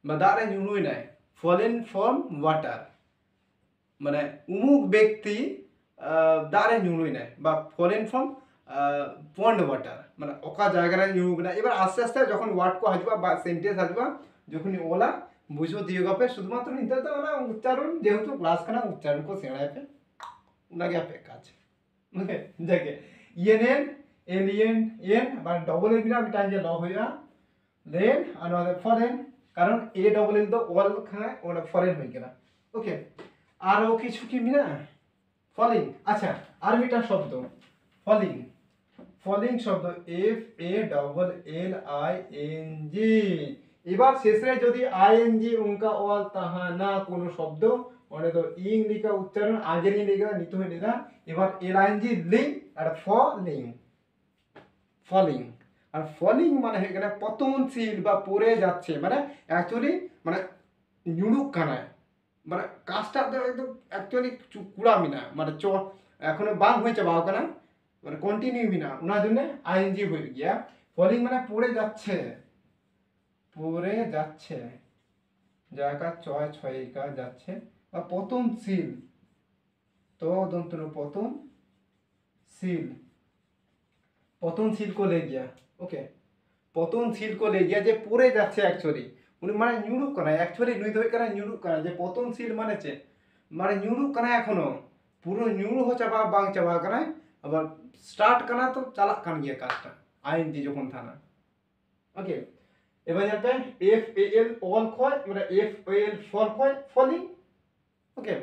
Speaker 1: বা দারে নুরুই নাই, ফলেন ফ্রম ওয়াটার মানে উমুক ব্যক্তি দারে নুরুই নাই বা ফলেন ফ্রম পন্ড ওয়াটার। মানে ওকা জায়গায় নিউক না এবার আস্তে আস্তে যখন ওয়ার্ড কো হাজবা বা সেন্টেন্স হাজবা যখন ওলা বুঝো দিয়েगा पे শুধুমাত্র নিতে তো না উচ্চারণ যেহেতু ক্লাস কানা উচ্চারণ কো সেড়ায় पे উনাকে আপে কাজ ওকে দেখে ইএনএন এলিয়েন এন বা ডবল এল বিনা টাইম যে ল হইয়া দেন আনাদার ফরেন কারণ এ ডবল এল তো অল খায় ওটা ফরেন হই গেল ওকে আর ও কিছু কি মিনা ফলিং আচ্ছা আর মিটা শব্দ ফলিং ফলিং শব্দ F A double L I N জি এবার শেষে যদি আই এন জি উনকা অল তাহা না কোনো শব্দ মানে তো ইং লিখা উচ্চারণ আগের লিখা নিতে হয়ে না এবার L I N G ling আর ফলিং ফলিং আর ফলিং মানে হয়ে গেলে পতনশীল বা পড়ে যাচ্ছে মানে অ্যাকচুয়ালি মানে নুড়ুক কানায় মানে কাজটা একদম অ্যাকচুয়ালি কুড়ামি না মানে এখনো বাং হয়েছে বা ওখানে মানে কন্টিনিউ না ওনার জন্য আইএনজি হয়ে গিয়া ফলিং মানে পড়ে যাচ্ছে জায়গা ছয় ছয়িকা যাচ্ছে বা পতনশীল তো দন্তর পতনশীল পতনশীল को ले गया ওকে পতনশীল को ले गया যে পড়ে যাচ্ছে অ্যাকচুয়ালি উনি মানে নিউরুক কানা অ্যাকচুয়ালি নুই ধরে কানা নিউরুক কানা যে পতনশীল মানেছে মানে নিউরুক কানা এখনো পুরো নিউরু हो চাবা বাং চাবা কানা আবার স্টার্ট কানা তো চালাক কান গিয়া কাজটা আইএনজি যখন থানা ওকে এবার জানতে এফ এ এল অল কয় মানে এফ এ এল ফল কয় ফলিং ওকে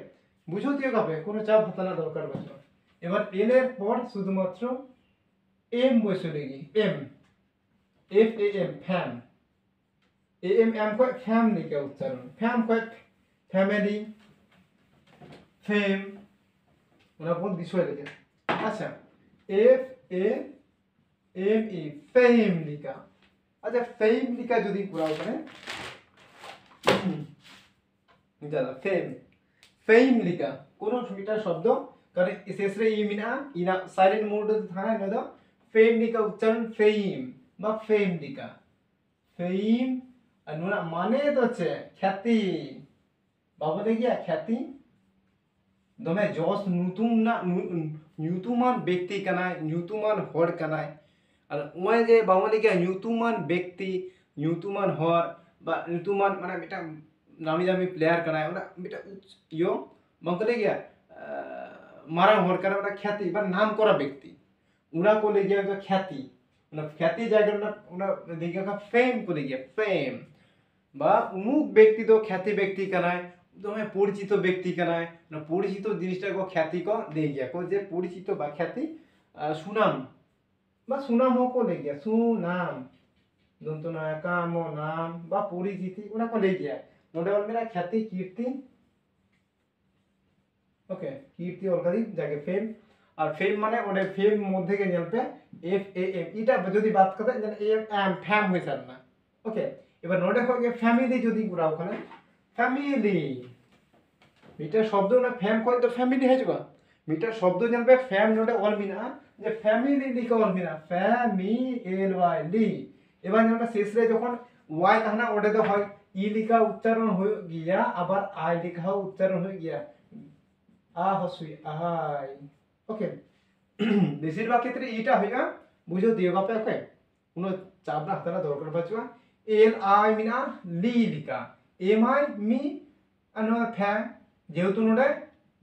Speaker 1: বুঝো দিয়ে হবে কোনো চাপ হতানা দরকার বসো এবার এল এর পর শুধুমাত্র এম বসে লেগে M F A M fam A M M কয় ফ্যামিলি का উচ্চারণ ফ্যাম কয় ফ্যামিলি ফেম ওনা বহুত বিষয় লেগে আচ্ছা এফ এ এম ই ফেম লিখা আচ্ছা ফেম লিখা যদি পুরা ওখানে দাদা ফেম ফেম লিখা কোন মিটার শব্দ কারণ শেষে ই মিনা ইনা সাইলেন্ট মোড থানা না ফেম লিখা উচ্চারণ ফেম বা ফেম লিখা ফেম আর নোনা মানে তো হচ্ছে খ্যাতি বাবা দেখিয়া খ্যাতি দমে জস নতুন না নিউতুমান ব্যক্তি কানায় নিউতুমান হর কানায় আর ওই যে বাবা দেখিয়া নিউতুমান ব্যক্তি নিউতুমান হর বা নিউতুমান মানে এটা নামি দামি প্লেয়ার কানায় ওটা এটা ইয়ো বাংকে দেখিয়া মারা হর কানা ওটা খ্যাতি বা নাম করা ব্যক্তি उना को ले गया ख्याति मतलब ख्याति জায়গা उना देखिएगा फेम को ले गया फेम বা অমুক ব্যক্তি তো খ্যাতি ব্যক্তি কানায় তোমায় পরিচিত ব্যক্তি কানায় না পরিচিত জিনিসটা কো খ্যাতি কো দে গিয়া কো যে পরিচিত বা খ্যাতি সুনাম বা সুনাম কো ले गया সুনাম দন্তনা কাম নাম বা পরিচিতি ওনা কো ले गया নোডে বল মেরা খ্যাতি কীর্তি ওকে কীর্তি অলরেডি জায়গা ফেম আর ফেম মানে ওটা ফেম মধ্যে কে নেলপে এফ এ এম এটা যদি বাদ করতে যেন এম এম ফ্যাম হই স্যার না ওকে এবার নোটে হবে ফ্যামিলি যদি পুরা ওখানে ফ্যামিলি মিটার শব্দ না ফ্যাম কই তো ফ্যামিলি হয়ে যাবে মিটার শব্দ জানবে ফ্যাম নোটে অল মিনা যে ফ্যামিলি লিখা অল মিনা ফ্যামি এল ওয়াই লি এবার আমরা শেষে যখন ওয়াই তাহনা ওটা তো হয় ই লিখা উচ্চারণ হয়ে গিয়া আবার আই লিখা উচ্চারণ হয়ে গিয়া আ হসুই আই ওকে বেশিরভাগ ক্ষেত্রে এটা হইগা বুঝো দিও বাপে ওকে কোনো চাপ না হাতানা দরকার পাচ্ছা এল আই মিনা লি লিখা এম আই মি আনো ফ্যা যেহেতু নোডে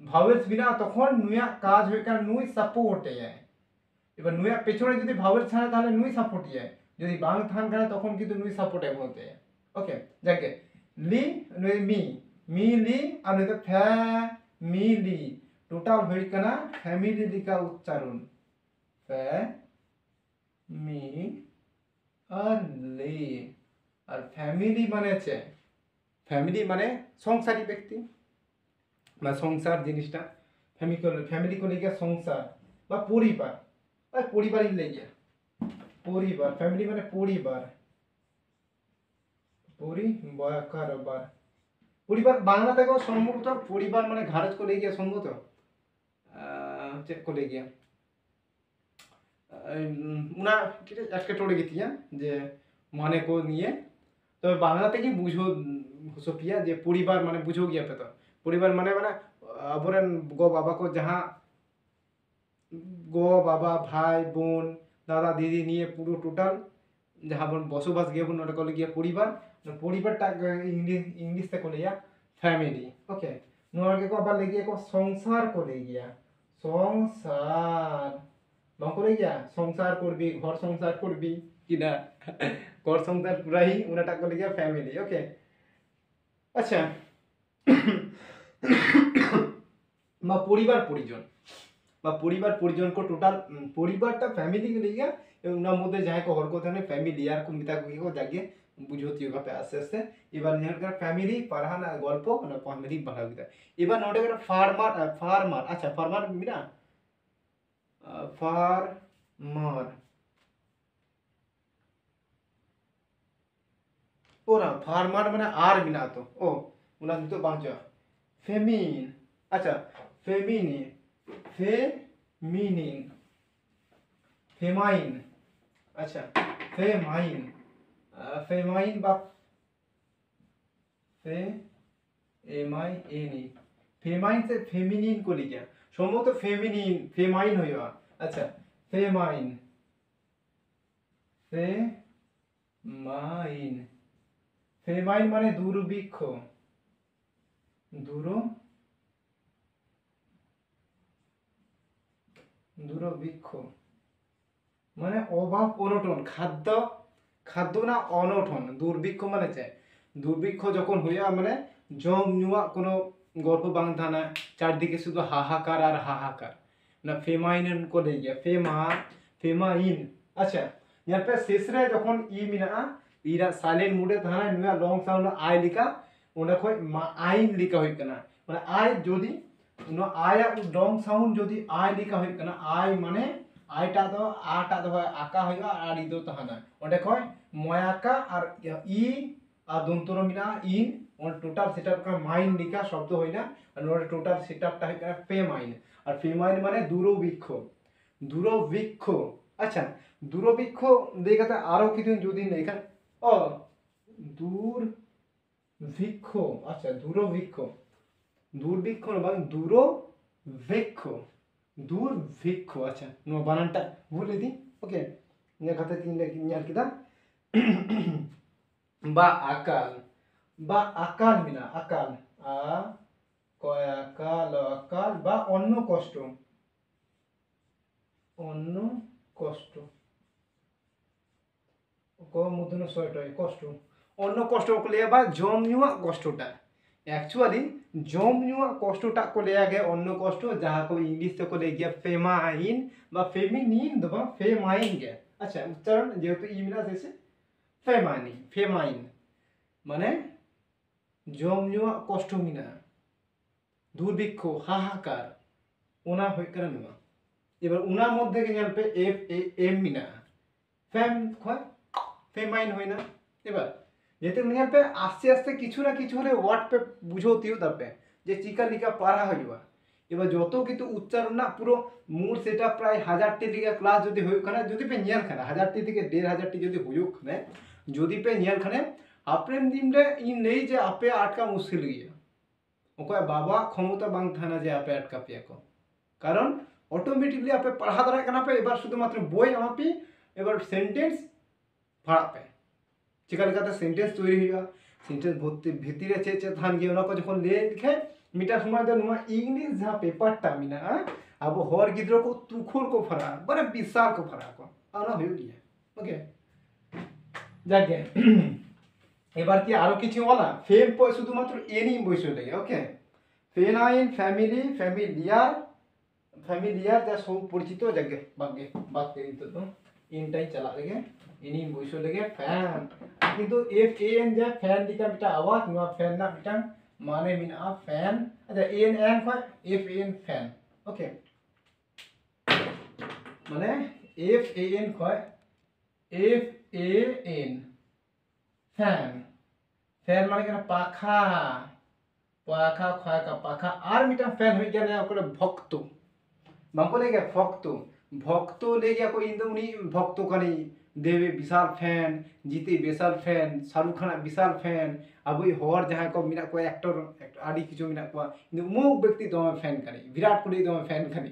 Speaker 1: ভাওয়েলস বিনা তখন নুয়া কাজ হয়ে কারণ নুই সাপোর্টে যায় এবার নুয়া পেছনে যদি ভাওয়েলস থাকে তাহলে নুই সাপোর্ট যায় যদি বাং থান করে তখন কিন্তু নুই সাপোর্টে বলতে ওকে যাকে লি নুই মি লি আর নয়তো ফ্যা মি লি টোটাল হই কানা ফ্যামিলি লিখা উচ্চারণ ফ্যামি আর লি আর ফ্যামিলি মানে আছে ফ্যামিলি মানে সংসারী ব্যক্তি বা সংসার জিনিসটা ফ্যামিলি को लेके সংসার বা পরিবার আর পরিবারই লেগে পরিবার ফ্যামিলি মানে পরিবার পরিবার পরিবার বাংলা থেকে সম্ভবত পরিবার মানে ঘারজ को लेके সম্ভবত চেক করে গিয়া উনা একটা টোড়ে গেতিয়া যে মানে কো নিয়ে তবে বাংলা থেকে বুঝো সোফিয়া যে পরিবার মানে বুঝো গিয়া পেতো পরিবার মানে মানে আবরেন গো বাবা কো যাহা গো বাবা ভাই বোন दादा दीदी निये पुरो टोटाल जहाँ बन बसोबास गया बन नोडे को लगिया परिवार परिवारटा इंग्लिश ते को लिया फैमिली ओके नोडे को अब लगिया को संसार को लगिया संसार बांको लगिया संसार करबी घर संसार करबी किना घर संसार पूरा ही उनाटा को लगिया फैमिली ओके अच्छा বা পরিবার পরিজন বা পরিবার পরিজন को टोटाल পরিবারটা ফ্যামিলি के लिए ওনার মধ্যে যাই को হর কথা ফ্যামিলি আর को মিতা को জাগে বুঝতি হবে আস্তে আস্তে এবার নিয়ার ফ্যামিলি পড়ানা গল্প না ফ্যামিলি বাড়াও দিতা এবার নোটে করে ফার্মার আচ্ছা ফার্মার মিনা ফার্মার ওরা ফার্মার মানে আর বিনা তো ও উনা তো বাঁচা ফেমিন अच्छा फेमिनिन फेमिनिन फेमाइन अच्छा फेमाइन फेमाइन बा फे एमआईएन फेमाइन से फेमिनिन को लिखा সম্ভবত फेमिनिन फेमाइन होगा अच्छा फेमाइन फेमाइन फेमाइन माने दुर्भिक्ष দুর্ভিক্ষ মানে অভাব অনটন খাদ্য খাদ্য না অনটন দুর্ভিক্ষ মানে চাই দুর্ভিক্ষ যখন হইয়া মানে জম নিয়া কোনো গল্প বাং থানা চারদিকে শুধু হাহাকার আর হাহাকার না ফেমাইন को ले गया फेमाइन अच्छा यहाँ पे शेष रे যখন ই মিনা ইরা সাইলেন্ট মোডে থানা নিয়া লং সাউন্ড আই লিখা ওনা কই আইন লিখা হই কেনা মানে আই যদি नो आया डोंग साउंड जदि आई लिखा होय कना आई माने आईटा दो आटा दो आका होयगा आड़ी दो तहाना ओंडे खय मयाका और ई आ दंतरो मिना इन ओन टोटल सेटअप का माइन लिखा शब्द होयना और नो टोटल सेटअप टा होय फेमाइन और फेमाइन माने दूरभिक्ष अच्छा दूरभिक्ष देखाते आरो किछु जदि एखान ओ दूरभिक्ष अच्छा दूरभिक्ष দুর্ভিক্ষ বা দুর্ভিক্ষ আচ্ছা নো বানানটা ভুলে দি ওকে নেখাতে তিন লেখি নিয়ার কিদা বা আকাল মিনা আকাল আ কয় আকাল আকাল বা অন্য কষ্ট ক মুদন ছয়টায় কষ্ট অন্য কষ্ট কলিয়া বা জম নিওয়া কষ্টটা एक्चुअली जम निवा कष्टटा को ले गया अन्य कष्ट जहाँ को इंग्लिश तो को ले गया फेमाइन बा फेमिनिन दबा फेमाइन गया अच्छा उच्चारण जेहेतु इ मिला जैसे फेमाइन माने जम निवा कष्ट मिना दुर्भिक्ष हाहाकार ओना होय करे निवा এবার ওনার মধ্যে কে জানবে এফ এম মিনা फेमाइन হয় না এবার যেতে নিয়ে पे আস্তে আস্তে কিছু না কিছু হলে ওয়ার্ড पे বুঝোতিও তবে যে চিকা লিখা পারা হইবা এবার যত কিন্তু উচ্চারণ না পুরো মূল সেটা প্রায় 1000টি লিখা ক্লাস যদি হই খানে যদি पे নিয়াল খানে 1000টি থেকে 1500টি যদি হইও খানে যদি पे নিয়াল খানে আপরেম দিনরে ই নেই যে আপে আটকা মুশকিল গিয়া ওকয় বাবা ক্ষমতা বাং থানা যে আপে আটকা পিয়া কো কারণ অটোমেটিকলি আপে পড়া ধরা কেনা पे এবার শুধুমাত্র বই আমাপি এবার সেন্টেন্স ভাড়া पे चिका लेकाते सेंटेंस तैयारी हुआ सेंटेंस भर्ती भितर चे चे थान गए उना को जखन ले लिखे मिटा समय दे नुआ इंग्लिश जहां पेपर टा मिना अब हर गिद्रो को तुखुर को फरा बड़े विशाल को फरा को आना हो गया ओके जागे এবার কি আরো কিছু বলা ফেম পয় শুধুমাত্র এনি বইসো লাগে ওকে ফেনাইন ফ্যামিলি ফ্যামিলিয়ার যা সব পরিচিত জায়গা বাগে বাদ করে তো ইনটাই চালা লাগে इनी বইসো লাগে ফ্যান কিন্তু এফ এ এন যা ফ্যান দিকা মিটা আওয়াজ নো ফ্যান না মিটা মানে মিনা ফ্যান আচ্ছা এন এন হয় এফ এন ফ্যান ওকে মানে এফ এ এন হয় F A N fan fan মানে কেন পাখা পাখা খায় কা পাখা আর মিটা ফ্যান হই গেলে ওকরে ভক্ত বাংকো লেগে ভক্ত লেগে কো ইন্দু উনি ভক্ত কানি देवे विशाल फैन जीते विशाल फैन शाहरुख खान विशाल फैन अब हर जहाँ को मिना को एक्टर आड़ी किचु मिना को मुख व्यक्ति दमे फैन करी विराट कोहली दमे फैन करी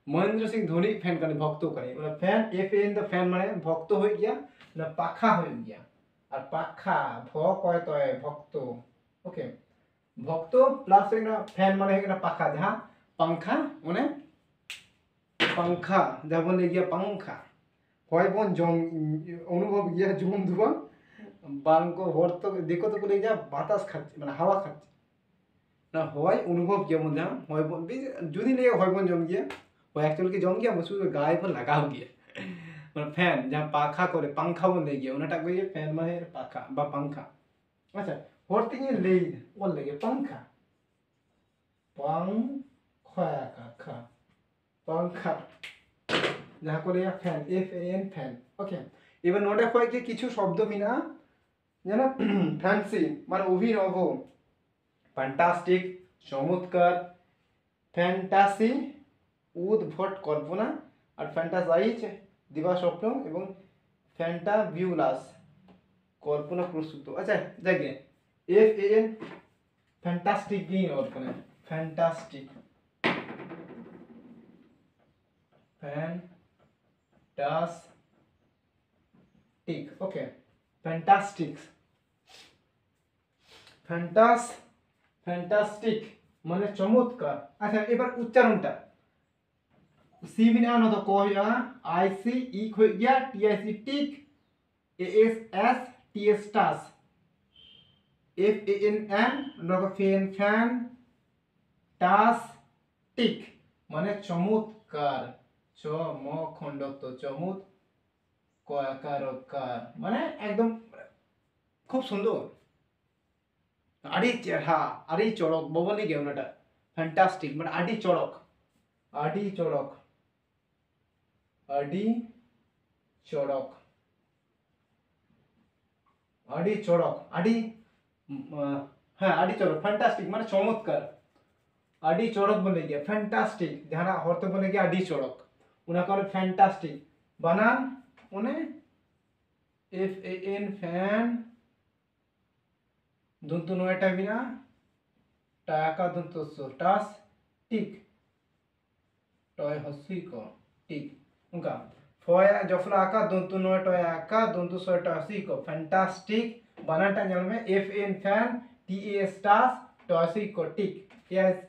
Speaker 1: महेंद्र सिंह धोनी फैन कने भक्त कने मतलब fan F N the fan माने भक्त हो गया ना पाखा हो गया और पाखा भ कय तय भक्त ओके भक्त प्लस ना फैन माने है ना पाखा जहां पंखा माने पंखा जब बोले गया पंखा হয় বন জম অনুভব গিয়া জম দুবা বাংকো হর তো দেখো তো বলে যা বাতাস খাচ্ছে মানে হাওয়া খাচ্ছে না হয় অনুভব গিয়া মধ্যে হয় যদি নেই হয় বন জম গিয়া वो एक्चुअल की जम गया मुझे गाय पर लगा गया मतलब फैन जहाँ पाखा करे पंखा बन ले गया उन्हें टाक गया फैन में है पाखा बा पंखा अच्छा होती है ले वो ले गया पंखा पंखा का पंखा जहाँ को लिया fan F A N fan okay এবার নোটে হয় কি কিছু শব্দ মিনা জানো ফ্যান্সি মানে অভিনব ফ্যান্টাস্টিক চমৎকার ফ্যান্টাসি উদ্ভট কল্পনা আর ফ্যান্টাসাইজ দিবা স্বপ্ন এবং ফ্যান্টাবিউলাস কল্পনা প্রস্তুত আচ্ছা দেখে এফ এ এন ফ্যান্টাস্টিক কি কল্পনা ফ্যান্টাস্টিক ফ্যান্টাস্টিক ওকে ফ্যান্টাস্টিক ফ্যান্টাস্টিক মানে চমৎকার আচ্ছা এবার উচ্চারণটা सी बिना न तो को या आई सी ई खो गया T I C tick A S S T S टास एफ ए एन एन न तो फैन फैन टास टिक माने चमत्कार च म खंडत चमत कयाकारकार माने एकदम खूब सुंदर आड़ी चेहरा आड़ी चड़क बबल गया उनाटा फैंटास्टिक माने आड़ी चड़क आड़ी चड़क आड़ी चड़क आड़ी चड़क आड़ी हाँ आड़ी चड़क फैंटास्टिक माने चमत्कार आड़ी चड़क बोले गया फैंटास्टिक जहां हरते बोले गया आड़ी चड़क उना करे फैंटास्टिक बनान उन्हें एफ ए एन फैन दंतु नयटा बिना टाका दंतु टास टिक टय हसी को टिक उनका फया जफला आका दंतु नय टय आका दंतु सयटा हसी को फैंटास्टिक बनाटा जल में F N fan T A स्टास टसी को टिक एस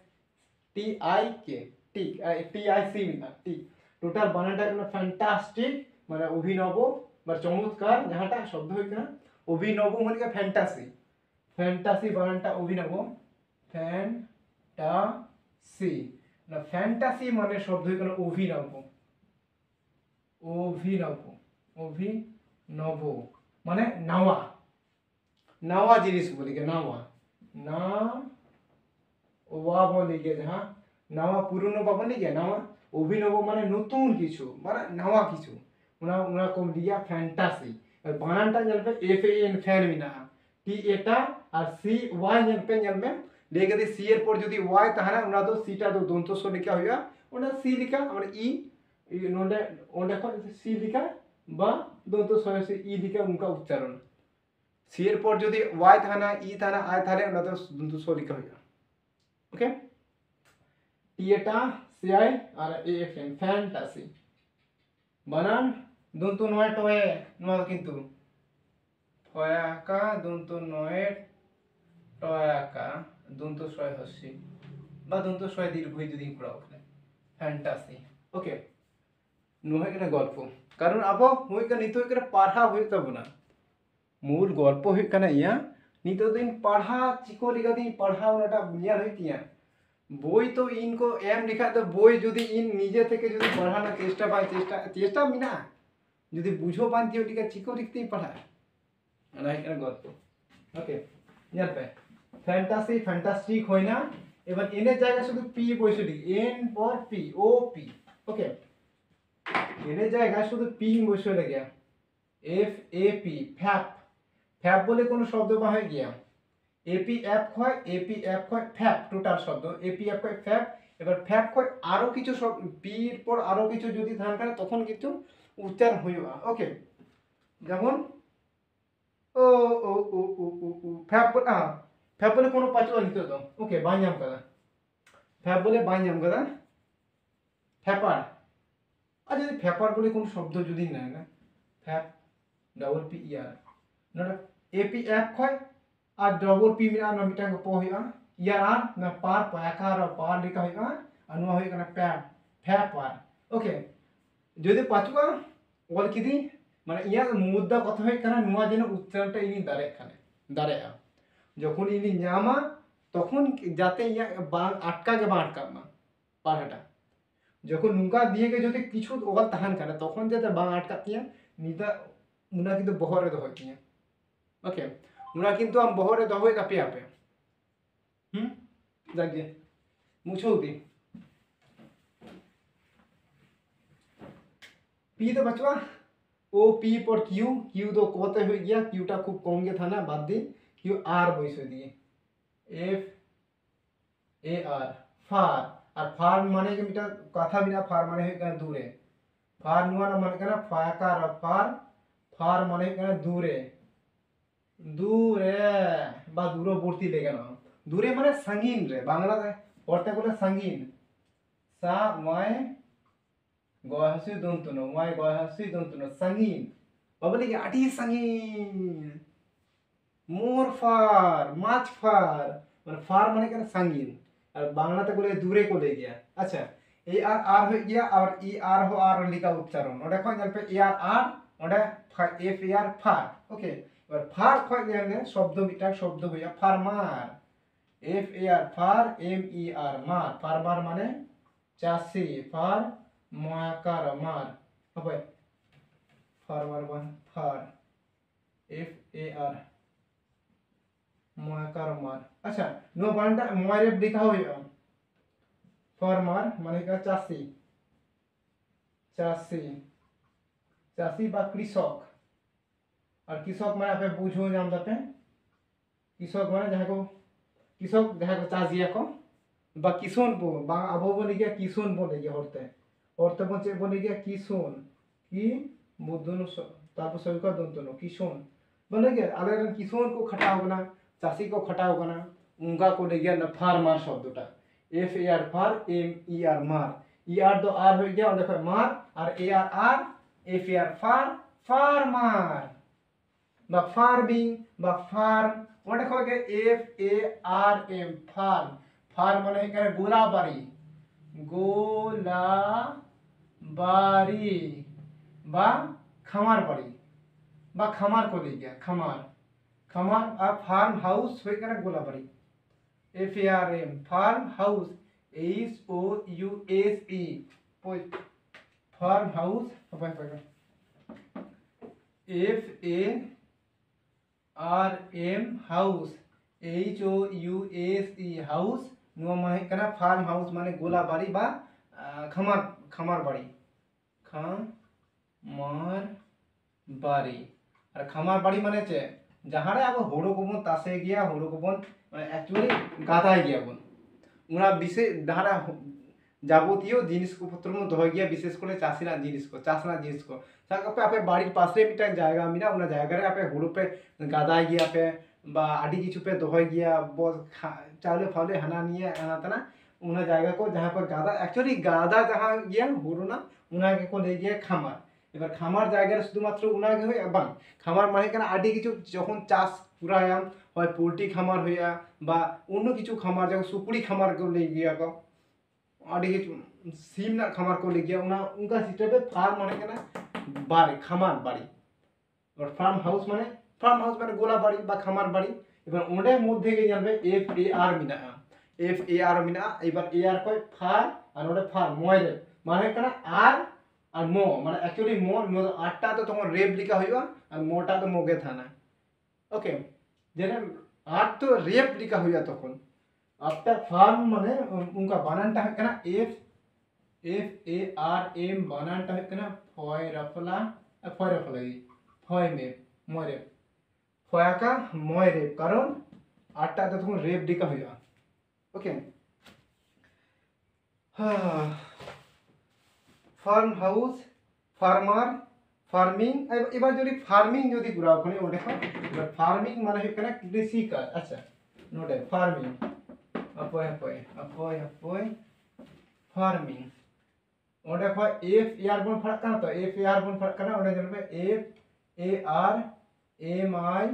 Speaker 1: टी आई के टिक टी आई सी बिना टिक टोटल बनाटा में फैंटास्टिक माने अभिनव माने चमत्कार जहांटा शब्द होय ना अभिनव माने के फैंटासी फैंटासी बनाटा अभिनव फैंटासी ना फैंटासी माने शब्द होय ना अभिनव अभिनव अभिनव माने नवा नवा जिनिस बोले के नवा ना ওয়া বলে গিয়ে जहां नवा पुरानो বা বলে গিয়ে नवा অভিনব মানে নতুন কিছু মানে নওয়া কিছু ওনা কম দিয়া ফ্যান্টাসি আর বানানটা জানবে এফ এ এন ফ্যান মিনা টি এটা আর সি ওয়াই জানবে लेके दे सी এর পর যদি ওয়াই তাহলে ওনা তো সিটা তো দন্ত স লিখা হইয়া ওনা সি লিখা আমরা ই নোডে ওটা কোন সি লিখা বা দন্ত স সে ই লিখা উনকা উচ্চারণ সি এর পর যদি ওয়াই তাহলে ই তাহলে আই তাহলে ওনা তো দন্ত স লিখা হইয়া ओके টিএটা সিআই আর এএফএন ফ্যান্টাসি বানান দন্ত নয় টয়ে নয় কিন্তু ফয়াকা দন্ত নয় টয়াকা দন্ত ছয় হস্যি বা দন্ত ছয় দীর্ঘই যদি পড়া ওখানে ফ্যান্টাসি ওকে নয় কেন গল্প কারণ আবো হই কেন নিত করে পাঠা হই তব না মূল গল্প হই কেন ইয়া नितो दिन पढ़ा चिको लिखा दिन पढ़ा उनाटा बुनियाद होइतिया বই তো ইনকো এম লিখা তো বই যদি ইন নিজে থেকে যদি পড়ানোর চেষ্টা পায় চেষ্টা মিনা যদি বুঝো পান্তি ওটিকে চিকো লিখতেই পড়া রাইট এর গল্প ওকে জানবে ফ্যান্টাসি ফ্যান্টাস্টিক হয় না এবার এন এর জায়গা শুধু পি বসে দিই এন পর পি ও পি ওকে এন এর জায়গা শুধু পি বসে লাগে F A P fap fap বলে কোনো শব্দ বা হয়ে গিয়া এপিএফ হয় ফ্যাপ টোটাল শব্দ এপিএফ হয় ফ্যাপ এবার ফ্যাপ হয় আরো কিছু শব্দ পি এর পর আরো কিছু যদি ধান করে তখন কিন্তু উচ্চারণ হইবা ওকে যেমন ও ও ও ও ফ্যাপ বলে কোনো পাঁচবা নিতে দাও ওকে বাঞ্জাম কাদা ফ্যাপ বলে বাঞ্জাম কাদা ফ্যাপার আর যদি ফ্যাপার বলে কোনো শব্দ যদি নেয় না ফ্যাপ ডবল পি ইয়ার নটা এপি এফ হয় আর ডবল পি মিনা না মিটাং পো হইয়া ইয়ার আর না পার পাকার পার লিখা হইয়া আর নোয়া হই কানা প্যাপ ফ্যাপার ওকে যদি পাচুয়া অল কিদি মানে ইয়া মুদ্রা কথা হই কানা নোয়া যেন উচ্চারণটা ইনি দাঁড়ায় যখন ইনি নামা তখন যাতে ইয়া বাং আটকা গে বা আটকা মা পাড়াটা যখন নুঙ্কা দিয়ে গে যদি কিছু ওয়াল তাহান কানা তখন যাতে বাং আটকা তিয়া নিদা উনা কিন্তু বহরে দহয় তিয়া ওকে উনা কিন্তু আম বহরে দহয় আপে আপে जागे मुझो दी पी तो बचवा ओ पी पर क्यू क्यू तो कोते हो गया क्यूटा खूब कम गया था ना बाद दी क्यू आर बॉइस हो दिए एफ ए आर फार और फार माने के मिटा कथा बिना फार माने है दूरे फार नुआ ना माने करना फाकार फार फार माने करना दूरे दूरे बा दूरो बोलती लेगा ना दूरे माने संगीन रे बांग्ला पढ़ते बोले संगीन सा माय गहसि दंतनो माय गहसि दंतनो संगीन बाबले के आटी संगीन मोर फार माछ फार माने फार माने के संगीन और बांग्ला ते बोले दूरे को ले गया अच्छा ए आर आर हो गया और ई आर हो आर लिखा उच्चारण ओडे खो जल पे ए आर ओडे F A R far okay और फार खो ने शब्द मिटा शब्द होया farmer F A R far M E R मार फार्मार माने चासी फार माकार मार अब farmer one far F A R माकार मार अच्छा नो बांडा मोरे लिखा होया फार्मार माने का चासी चासी चासी बा कृषक और कृषक माने आपे बुझो जान जाते कृषक माने जहां को कृषक जहां को चाजिया को बा किसोन बो बा अबो बोले गया किसोन बोले गया औरते बचे बोले गया किसोन की मुदुन ताप सभी का दंतनो किसोन बोले गया आले किसोन को खटाओ बना चासी को खटाओ बना उनका को ले गया न फार्मर शब्दटा F A R far M E R मार ई आर दो आर हो गया और देखो मार और A R F A R far farmer বা ফার্মিং বা ফার্ম ওটা দেখো গে F A R M farm farm মানে এখানে গোলাবাড়ি গোলাবাড়ি বা খামার বাড়ি বা খামার को ले गया খামার খামার আর ফার্ম হাউস হয়ে গেল গোলাবাড়ি F A R M farm house H O U S E farm house F A R M house H O U S E house no माने कना फार्म हाउस माने गोला बाड़ी बा खमार खमार बाड़ी खमार बाड़ी और खमार बाड़ी माने चे जहाँ रे अब होड़ो को बन तासे गया होड़ो को बन एक्चुअली गाताय गया बन उना विशेष धारा যাবতীয় জিনিসপত্র মধ্যে হয়ে গিয়া বিশেষ করে চাষিরা জিনিস কো সাকাপে আপে বাড়ির পাশে একটা জায়গা মিনা ওনা জায়গারে আপে হুড়ু পে গাদায় গিয়া পে বা আডি কিছু পে দহয় গিয়া বস চাউলে ফাউলে হানা নিয়ে আনা তানা ওনা জায়গা কো जहां पर গাদা एक्चुअली গাদা जहां গিয়া হুড়ু না ওনাকে কো ले গিয়া খামার এবার খামার জায়গায় শুধুমাত্র ওনাকে হয় বাং খামার মানে কেন আডি কিছু যখন চাষ পুরায়াম হয় পোল্ট্রি খামার হইয়া বা অন্য কিছু খামার যেমন সুপুরি খামার কো ले গিয়া কো आड़ी सीम ना खामार को ले गया उनका सिस्टम पे फार्म माने के ना बाड़ी खामार बाड़ी और फार्म हाउस माने गोला बाड़ी बा खामार बाड़ी এবার ওডে মধ্যে গিয়ে জানবে এফ এ আর মিনা এবার এ আর কয় ফার আর ওডে ফার ময়রে মানে কেন আর মো মানে एक्चुअली মো আটটা তো তোমার রেপ লিখা হইবা আর মোটা তো মোগে থানা ওকে যেন আট তো রেপ লিখা হইয়া তখন आफ्टर फार्म माने उनका बानानटा है ना एफ ए आर एम बानानटा है ना फॉय रफला फॉय में मोरे फॉयाका मोरे कारण आटा तो तुम रेप दिका हुआ okay farm house farmer farming এবার যদি ফার্মিং যদি পুরা ওখানে ওটা এবার ফার্মিং মানে है ना कृषि का अच्छा नोट है फार्मिंग अपोय फार्मिंग ओंडे खो एफ एर बन फरक करना तो एफ एर बन फरक करना ओंडे जल पे F A R M I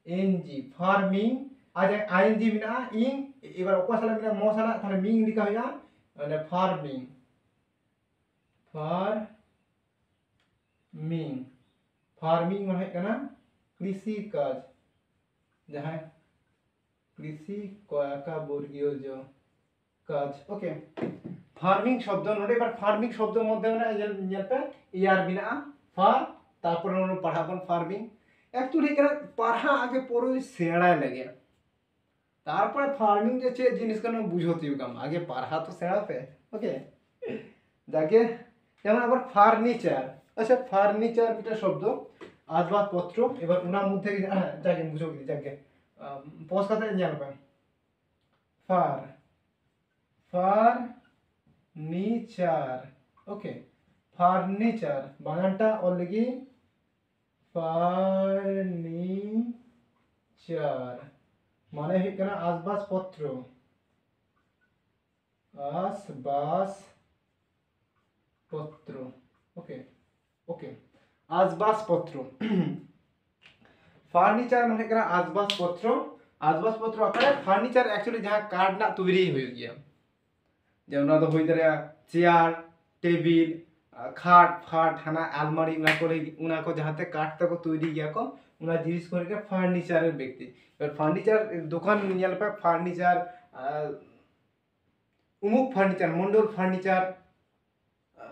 Speaker 1: N G farming आज आई एन जी मिना इन एबार ओको साला मिना मो साला थाले मिंग लिखा होया ओंडे फार्मिंग फार्मिंग माने कना कृषि काज जहां कृषि का बर्गीय जो काज ओके फार्मिंग शब्द नोडे बार फार्मिंग शब्द मध्य में नेल पे ईआर बिना फार तारपर नो पढ़ा बन फार्मिंग एक्चुअली कना पढ़ा आगे पूरा सेड़ा लगे तारपर फार्मिंग जे चे जिनिस कना बुझोती होगा आगे पढ़ा तो सेड़ा पे ओके जाके যেমন আবার ফার্নিচার আচ্ছা ফার্নিচার এটা শব্দ আসবাবপত্র এবার ওনার মধ্যে যাকে বুঝো যাকে পজ কাতে জানবে ফার্নিচার ওকে ফার্নিচার বানানটা অলরেডি ফার্নিচার মানে হই কেন আসবাবপত্র আসবাবপত্র ওকে ওকে আসবাবপত্র ফার্নিচার মানে কেন আসবাবপত্র আকারে ফার্নিচার एक्चुअली जहां कार्ड ना तैयारी हो गया যেমন না তো হই দাঁড়া চেয়ার টেবিল খাট ফাট হানা আলমারি উনা को जहां काठ तक तैयारी गया को उना जिनिस করে के ফার্নিচারের ব্যক্তি এবার ফার্নিচার দোকান নিয়াল পে ফার্নিচার उमुक furniture Mandal furniture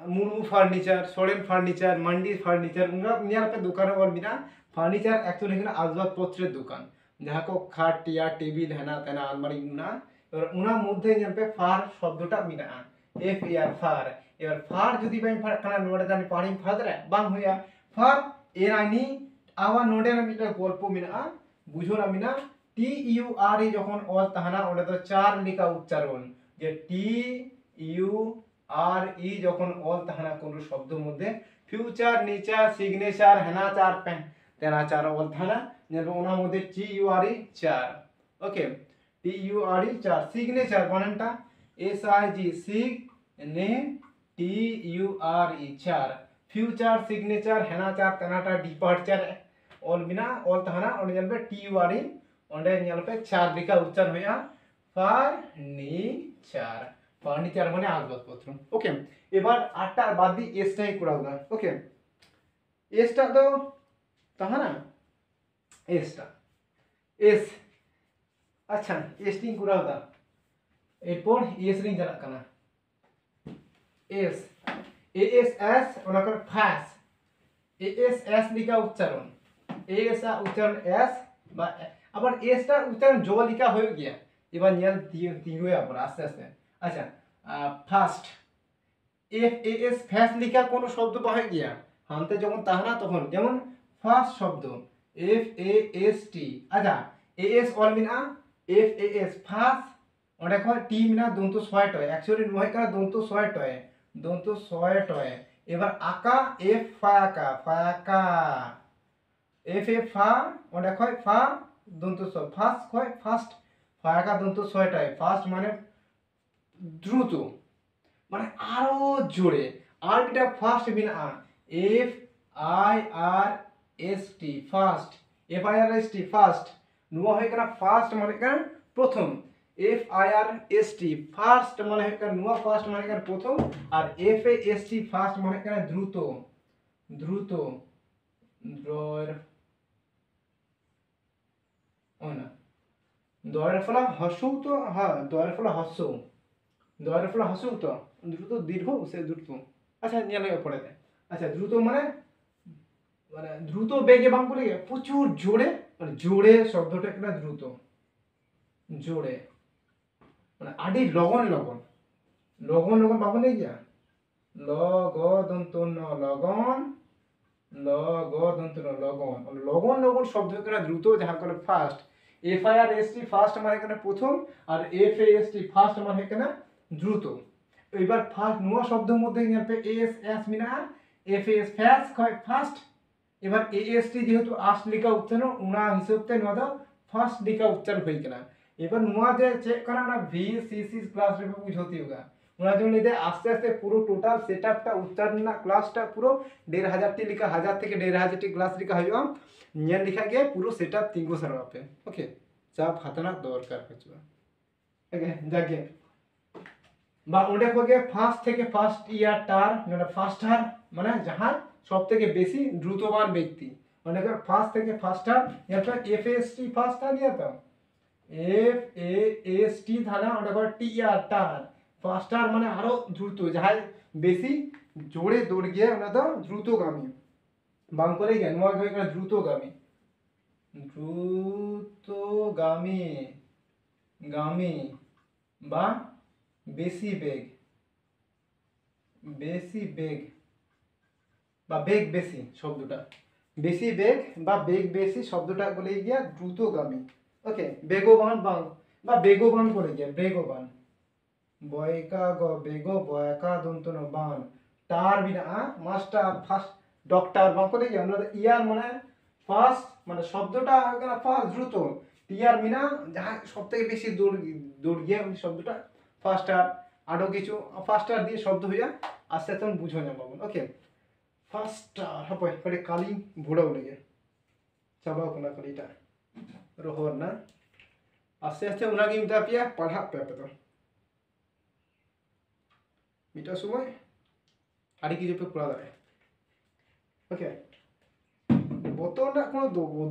Speaker 1: Murmu furniture Soren furniture Mandi furniture उनका नियाल पे दुकान और बिना फार्निचार एक्चुअली है आसबाबपत्रेर दुकान जहाँ को खाट टिया टेबिल है ना तेना अलमारी उना और उना मध्य नियाल पे फार शब्दटा मिना एफ ए आर फार एबार फार जदि बाइन फार काना नोडे जानि पारिं फादरे बांग होया फार एरानी आवा नोडे ना मिटा गल्प मिना बुझो ना मिना टी यू आर ई যখন অল তাহানা ওটা তো চার লিখা উচ্চারণ যে টি ইউ আর ই যখন অল তাহানা কোন শব্দ মধ্যে ফিউচার নেচার সিগনেচার হেনাচার তেনাচার অল তাহানা যেন ওনার মধ্যে টি ইউ আর ই চার ওকে টি ইউ আর ই চার সিগনেচার বানানটা এস আই জি সিগ নে টি ইউ আর ই চার ফিউচার সিগনেচার হেনাচার তেনাটা ডিপার্চার অল বিনা অল তাহানা ওনে জানবে টি ইউ আর ই ওনে জানবে চার লিখা উচ্চারণ হইয়া ফার্নিচার ফার্নিচার মানে আসবাবপত্র ওকে এবার আটটা বাদ দি এসটাই করাও না ওকে এসটা তো তাহনা এসটা এস আচ্ছা এসটিং করাও দা এরপর এস রিং জানা কানা এস এস এস ওনা করে ফাস এস এস লিখা উচ্চারণ এস উচ্চারণ এস বা আবার এসটা উচ্চারণ জো লিখা হয়ে গিয়া এবার নিয়াল দিগুয়া আবার আস্তে আস্তে আচ্ছা first F A S first লিখা কোন শব্দ পাওয়া গিয়া হানতে যখন তাহনা তখন যেমন ফার্স্ট শব্দ এফ এ এস টি আচ্ছা এ এস অল মিনা এফ এ এস ফার্স্ট ওটা কো টি মিনা দন্ত ছয় টয় एक्चुअली নয় কার দন্ত ছয় টয় এবার আকা এফ ফায়াকা এফ এ ফা ওটা কয় ফা দন্ত ছয় ফার্স্ট কয় ফার্স্ট ফায়াকা দন্ত ছয় টয় ফার্স্ট মানে দ্রুত মানে আরো জোরে আর এটা ফার্স্ট বিনা F I R S T first F I R S T first নুয়া হয় কেন ফার্স্ট মানে কেন প্রথম F I R S T first মানে হয় কেন নুয়া ফার্স্ট মানে কেন প্রথম আর F A S T first মানে কেন দ্রুত দ্রয়ের ওনা দয়ের ফলা হসু তো হ্যাঁ দয়ের ফলা হসু দয়ের ফলা হসু তো দ্রুত দীর্ঘ সে দ্রুত আচ্ছা নিয়ে লাগে পড়ে দেয় আচ্ছা দ্রুত মানে মানে দ্রুত বেগে বাম বলে প্রচুর জোরে মানে জোরে শব্দটা একটা দ্রুত জোরে মানে আডি লগন বাবু নেই যা ল গ দন্ত ন লগন ল গ দন্ত ন লগন শব্দ একটা দ্রুত যাহা করে fast F I R S T first মানে এখানে প্রথম আর F A S T first মানে এখানে দ্রুত এবার ফার্স্ট নোয়া শব্দের মধ্যে নিয়ে এস এস মিনা এফ এস ফাস্ট কয় ফার্স্ট এবার এ এস টি যেহেতু আস লিখা উচ্চারণ উনা হিসাবতে নোয়া ফার্স্ট লিখা উচ্চারণ হই কেনা এবার নোয়া যে চেক করা না ভি সি সি ক্লাस रे बुझ होती होगा ᱚᱱᱟ ᱡᱚᱱᱱᱚ ᱞᱟᱹᱭᱫᱟ ᱟᱥᱛᱮ ᱟᱥᱛᱮ ᱯᱩরো টোটাল সেটআপটা উচ্চারণ ᱨᱮᱱᱟᱜ ক্লাসটা পুরো 1500টি লেখা 1000 থেকে 1500টি ক্লাস লেখা ᱦᱩᱭᱩᱜᱼᱟ ᱧᱮᱞ ᱞᱮᱠᱷᱟᱡ ᱜᱮ পুরো সেটআপ ᱛᱤᱸᱜᱩ ᱥᱟᱨᱟᱣ ᱟᱯᱮ ওকে চাপ হাতানোর দরকার ᱵᱟᱹᱪᱩᱜᱼᱟ ওকে যাকে বা ওটা কগে ফার্স্ট থেকে ফার্স্ট ইয়ার টার মানে ফার্স্ট হার মানে যাহার সবথেকে বেশি দ্রুতবান ব্যক্তি মানে ফার্স্ট থেকে ফার্স্ট হার এরপর এফএসটি ফার্স্ট হার নিয়ে তো এফএএসটি ধারা ওটা করে টিআর টার ফার্স্ট হার মানে আরো দ্রুত যাহার বেশি জোরে দৌড় গিয়ে ওটা তো দ্রুতগামী বাং করে গিয়ে নোয়া হয়ে গেল দ্রুতগামী দ্রুতগামী গামী বা বেশি বেগ বা বেগ বেশি শব্দটা বেশি বেগ বা বেগ বেশি শব্দটা বলে গিয়া দ্রুতগামী ওকে বেগবান বাং বা বেগবান বলে গিয়া বেগবান বয়কা গ বেগ বয়কা দন্তন বান তার বিনা মাস্টার ফার্স্ট ডক্টর বাং করে গিয়া আমরা ইয়ার মানে ফার্স্ট মানে শব্দটা ফার্স্ট দ্রুত টিয়ার মিনা যাহা সবথেকে বেশি দৌড় গিয়া ওই শব্দটা ফাস্টার আরো কিছু ফাস্টার দিয়ে শব্দ হইয়া আস্তে আস্তে বুঝো না বাবু ওকে ফাস্টার হাপয় কড়ে কালি ভোড়া উড়ে গিয়া চাবাও কোনা কলিটা রোহর না আস্তে আস্তে উনাকে মিটা পিয়া পড়া পেপে তো মিটা সময় আড়ি কিছু পে পড়া দাঁড়ায় ওকে বোতলটা কোনো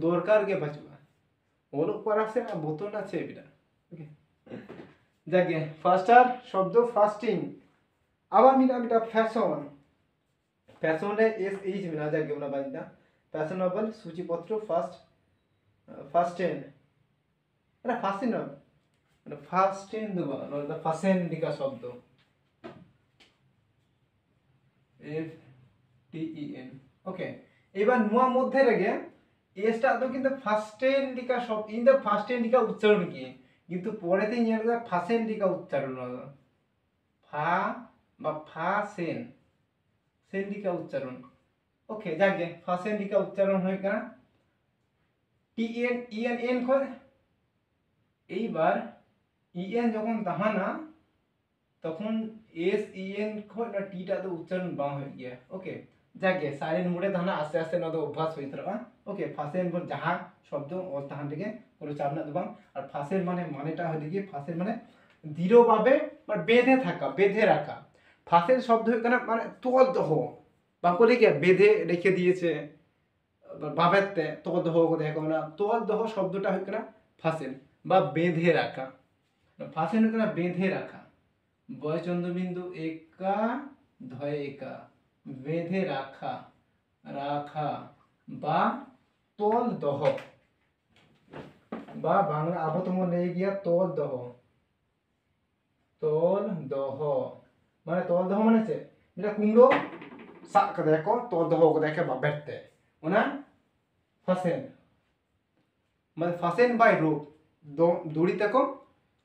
Speaker 1: দরকার গে বাঁচবা ওলক পড়াছে না বোতলটা আছে এটা ওকে যাকে ফাস্টার শব্দ ফাস্টিং আবার মিনা মিটা ফ্যাশন ফ্যাশনে এস এইচ মিনা যাকে ওনা বাজনা ফ্যাশনেবল সূচিপত্র ফাস্টেন এটা ফাস্টিন না এটা ফাস্টেন দেবো না ফাসেন লিখা শব্দ এফ টি ই এন ওকে এবার নোয়া মধ্যে রেগে এসটা তো কিন্তু ফাস্টেন লিখা শব্দ ইন দ্য ফাস্টেন লিখা উচ্চারণ কি কিন্তু পরেতেই নিয়ে আসবে ফাসেন লিখা উচ্চারণ ফা বা ফা সেন সেন লিখা উচ্চারণ ওকে যাকে ফাসেন লিখা উচ্চারণ হয়ে গেল T N E N N করে এইবার ই এন যখন তাহানা তখন এস ই এন খয় না টিটা তো উচ্চারণ বাং হয়ে গিয়া ওকে যাকে সাইলেন্ট মোডে তাহানা আস্তে আস্তে না তো অভ্যাস হয়ে থাকা ওকে ফাসেন বল যাহা শব্দ ও তাহান থেকে কোনো চাপ না দেবাং আর ফাসের মানেটা হয়ে গিয়ে ফাসের মানে দৃঢ়ভাবে মানে বেঁধে থাকা বেঁধে রাখা ফাসের শব্দ হয়ে গেল মানে তোল দহ বাক্য লিখে বেঁধে রেখে দিয়েছে ভাবেতে তোল দহ দেখো না তোল দহ শব্দটা হয়ে গেল ফাসেল বা বেঁধে রাখা ফাসেল হয়ে গেল বেঁধে রাখা বয় চন্দ্রবিন্দু একা ধয় একা বেঁধে রাখা রাখা বা তোল দহ বা বাংলা আবতম লেগে গিয়া তোল দহ মানে তোল দহ মানে ছে যেটা কুমড়ো সাক করে দেখো তোল দহ করে দেখে বা বেরতে ওনা ফাসেন মানে ফাসেন বাই রূপ দড়ি দেখো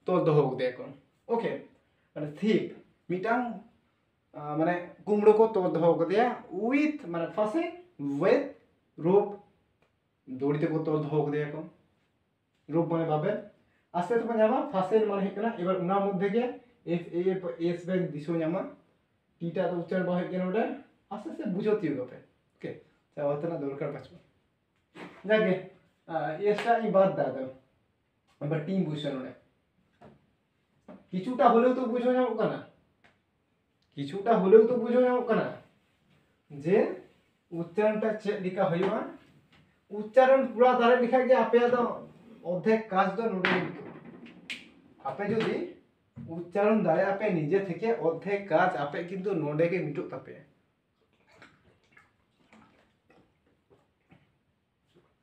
Speaker 1: তোল দহ দেখো ওকে মানে থিপ মিটাং মানে কুমড়ো को তোল দহ করে দিয়া উইথ মানে ফাসেন উইথ রূপ দড়িতে को তোল দহ করে দেখো রূপ মানে পাবে আস্তে আস্তে যাবা ফাসেল মানে হয়ে গেল এবার ওনার মধ্যে গিয়ে এফ এ এস ব্যাগ দিশো যামা টিটা তো উচ্চারণ হয়ে গেল ওটা আস্তে আস্তে বুঝতে হবে ওকে চাওয়াতে না দরকার পাচ্ছ যাকে এসটা এই বাদ দাও এবার টিম বুঝছেন ওটা কিছুটা হলেও তো বুঝে যাবো কেনা কিছুটা হলেও তো বুঝে যাবো কেনা যে উচ্চারণটা লেখা হইবা উচ্চারণ পুরা দ্বারা লেখা গিয়ে আপে তো অর্ধেক কাজ তো নোটে আপে যদি উচ্চারণ দ্বারা আপে নিজে থেকে অর্ধেক কাজ আপে কিন্তু নোডেকে মিটুক তাপে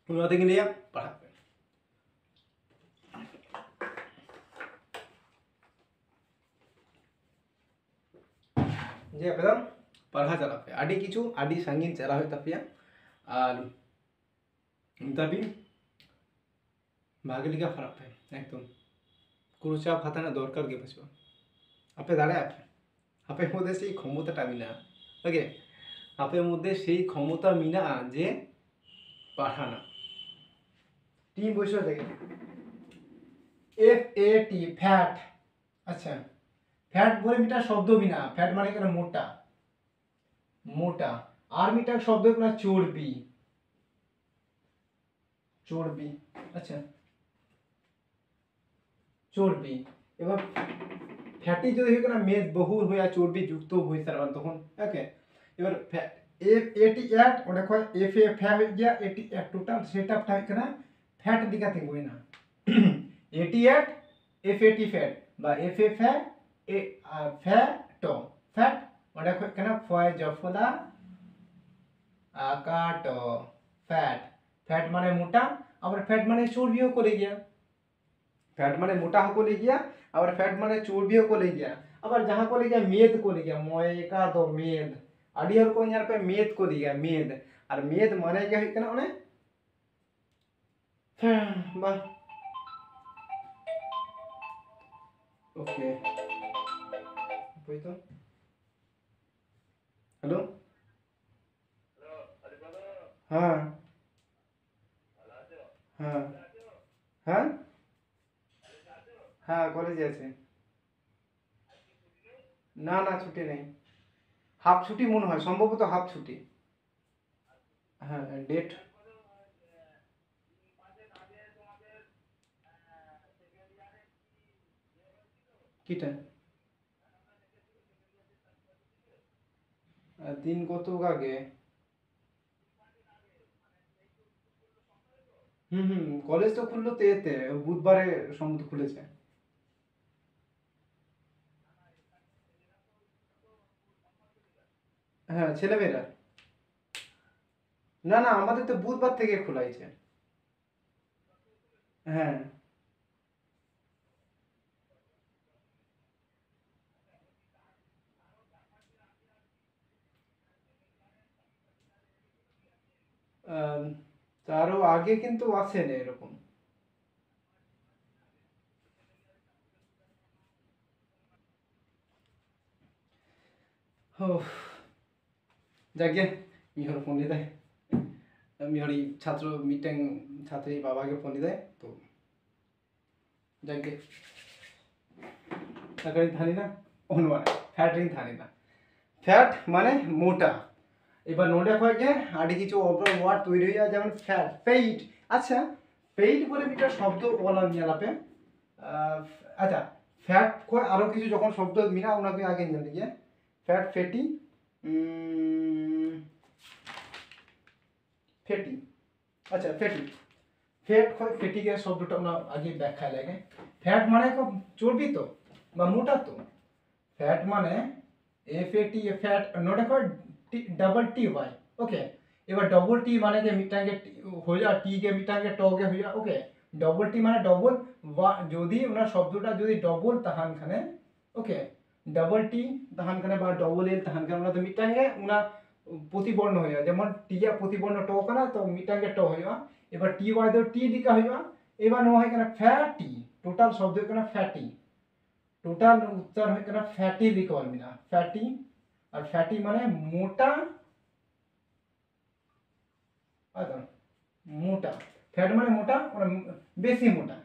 Speaker 1: ওনাতে কি নিয়ে পড়াবে যে আপে पढ़ा चला पे आड़ी किचु आड़ी संगीन चला हुई तपिया और तभी भागे लिखा फरक है एकदम कुरुचा फाताना दरकार गे बचबा आपे दाड़े आपे मध्य से क्षमताटा मिना ओके आपे मध्य से क्षमता मिना जे पढ़ाना टी बसो देखे एफ ए टी फैट अच्छा ফ্যাট বলে মিটা শব্দ বিনা, ফ্যাট মানে কেন মোটা, মোটা। আর মিটা শব্দ কেন চর্বি, চর্বি। আচ্ছা চর্বি। এবার ফ্যাটি যদি হয় না মেদ বহুল হয়ে চর্বি যুক্ত হয়ে সারবান তখন ওকে। এবার এফ এটি এক ওটা কয় এফ এ ফ্যা হয়ে গিয়া এটি এক টোটাল সেটআপটা হয় না ফ্যাট দিকাতে বই না এটি এক এফ এটি ফ্যাট বা এফ এ ফ্যা এ ফ্যাট ফ্যাট ওটা কয় কেন ফয় জফলা আকাট ফ্যাট। ফ্যাট মানে মোটা, আবার ফ্যাট মানে চর্বিও করে গিয়া, ফ্যাট মানে মোটা হকলে গিয়া, আবার ফ্যাট মানে চর্বিও করে গিয়া, আবার যাহা করে গিয়া মেদ করে গিয়া ময়কা তো মেদ আड़ी हर को यहाँ पे मेद को दिया मेद और मेद माने क्या है ना उन्हें वाह ओके तो हेलो हाँ हाँ हाँ हाँ कॉलेज আছে না না ছুটি নেই, হাফ ছুটি মনে হয়, সম্ভবত হাফ ছুটি। হ্যাঁ ডেট কিটা দিন কত আগে? কলেজ তো খুললো তো এতে বুধবারে সম্ভবত খুলেছে। হ্যাঁ ছেলেমেয়েরা, না না আমাদের তো বুধবার থেকে খোলাইছে। হ্যাঁ আম, তারও আগে কিন্তু আছে না এরকম। ও যাকে মিহর ফোন দিয়ে দেয়, মিহর এই ছাত্র মিটিং ছাত্রী বাবাকে ফোন দিয়ে দেয় তো যাকে তাকে থানি না অনুমান ফ্যাট রিং থানি না ফ্যাট মানে মোটা। এবার নোটে কয় গিয়ে আগে কিছু অপর ওয়ার্ড তৈরি হয়ে যায় যেমন ফ্যাট পেইট। আচ্ছা পেইট বলে একটা শব্দ বলা নিয়ে আলাপে আচ্ছা ফ্যাট কয় আরো কিছু যখন শব্দ মিনা ওনাকে আগে জানতে গিয়ে ফ্যাট ফ্যাটি ফ্যাটি আচ্ছা ফ্যাটি ফ্যাট কয় ফ্যাটি এর শব্দটা আমরা আগে ব্যাখ্যায় লাগে। ফ্যাট মানে চর্বি তো বা মোটা তো, ফ্যাট মানে এফ এ টি ফ্যাট নোটে কয় डबल टी वाई ओके। এবার ডবল টি মানে যে মিটাঙ্গে হয়ে যা টি কে মিটাঙ্গে টগে হয়ে যা ওকে। ডবল টি মানে ডবল যদি ওনার শব্দটা যদি ডবল তাহান খানে ওকে ডবল টি তাহান খানে বা ডবল এল তাহান খানে ওনা তো মিটাঙ্গে ওনা প্রতিবর্ণ হয়ে যায় যেমন টি এ প্রতিবর্ণ ট কানা তো মিটাঙ্গে ট হয়ে এবার টি ওয়াই তো টি দিকা হয়ে এবার নো হয় কেন ফ্যাটি টোটাল শব্দ কেন ফ্যাটি টোটাল উচ্চার হয় কেন ফ্যাটি লিখা পারবি না ফ্যাটি আর ফ্যাটি মানে মোটা আচ্ছা মোটা ফ্যাট মানে মোটা মানে বেশি মোটা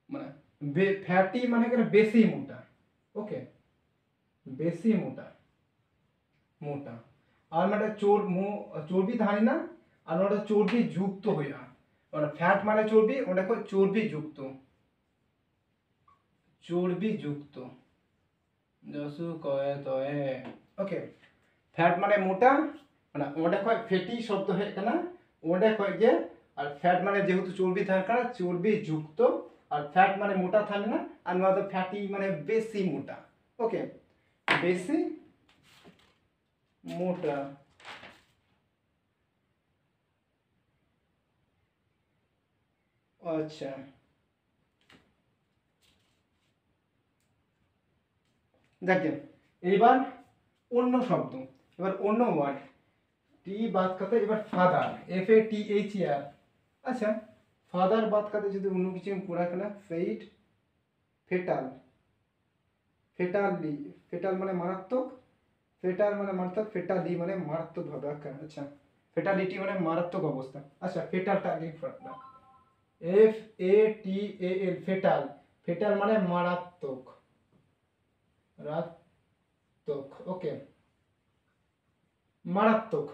Speaker 1: মানে ফ্যাটি মানে কেন বেশি মোটা ওকে বেশি মোটা মোটা আর মানে চর্বি ধানি না আর ওটা চর্বি যুক্ত হইয়া মানে ফ্যাট মানে চর্বি ওটা চর্বি যুক্ত চর্বি যুক্ত জসু কয়ে তয়ে ওকে। ফ্যাট মানে মোটা মানে ওটা কয় ফ্যাটি শব্দ হয়ে কেনা ওটা কয় যে আর ফ্যাট মানে যেহেতু চর্বি থাকে না চর্বি যুক্ত আর ফ্যাট মানে মোটা থাকে না আর নয়তো ফ্যাটি মানে বেশি মোটা ওকে বেশি মোটা। আচ্ছা দেখেন এবার অন্য শব্দ, এবার অন্য ওয়ার্ড টি বাদ করতে এবার father F A T H E R. আচ্ছা ফাদার বাদ করতে যদি অন্য কিছু পুরা কেনা ফেইট ফেটাল ফেটালি ফেটাল মানে মারাত্মক ফেটাল মানে মারাত্মক ফেটালি মানে মারাত্মক ভাবে আচ্ছা ফেটালিটি মানে মারাত্মক অবস্থা। আচ্ছা ফেটালটা আগে পড়া F A T A L fatal fatal মানে মারাত্মক মারাত্মক। ওকে, মারাত্মক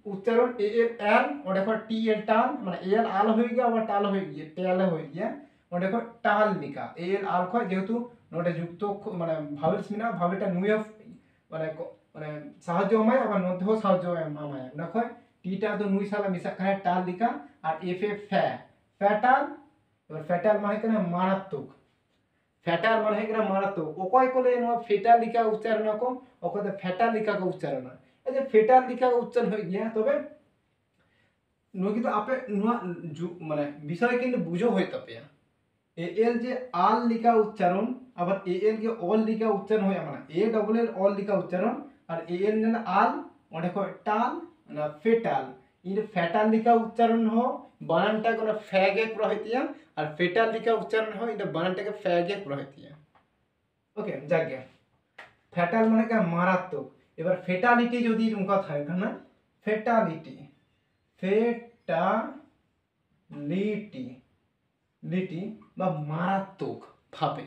Speaker 1: উচ্চারণ এ এল এল ওটা কো টি এল টাল মানে এ এল আল হয়ে গিয়া আবার টাল হয়ে গিয়ে টেল হয়ে গিয়া ওটা কো টাল লিখা এ এল আল কো যেহেতু ওটা যুক্ত মানে ভাওয়েলস মিনা ভাওয়েলটা নুয়ে মানে মানে সাহায্য আমায় আবার মধ্যেও সাহায্য আমায় না কয় টিটা তো নুই সালা মিশা খায় টাল লিখা আর এফ এ ফ্যা ফ্যাটাল এবার ফ্যাটাল মানে কেন মারাত্মক ফ্যাটাল মানে হয় কেন মারাত্মক অকয় কোলে নো ফেটাল লিখা উচ্চারণ কো অকয় ফ্যাটাল লিখা কো উচ্চারণ এই যে ফেটাল লিখা উচ্চারণ হয়ে গিয়া তবে নো কিন্তু আপে নোয়া মানে বিষয় কিন্তু বুঝো হইতে পারে এ এল যে আল লিখা উচ্চারণ আবার এ এল কে অল লিখা উচ্চারণ হয় মানে এ ডবল এল অল লিখা উচ্চারণ আর এ এল মানে আল ওটা কো টাল না ফেটাল ইন ফেটাল লিখা উচ্চারণ हो বানানটা কোনো ফ্যাগে পুরা হইতিয়া আর ফেটাল লিখা উচ্চারণ হয় এটা বানানটাকে ফ্যাগে পুরা হইতিয়া ওকে জায়গা ফ্যাটাল মানে কি মারাত্মক এবার ফেটালিটি যদি উনকা থাকে না ফেটালিটি ফেটালিটি লিটি বা মারাত্মক ভাবে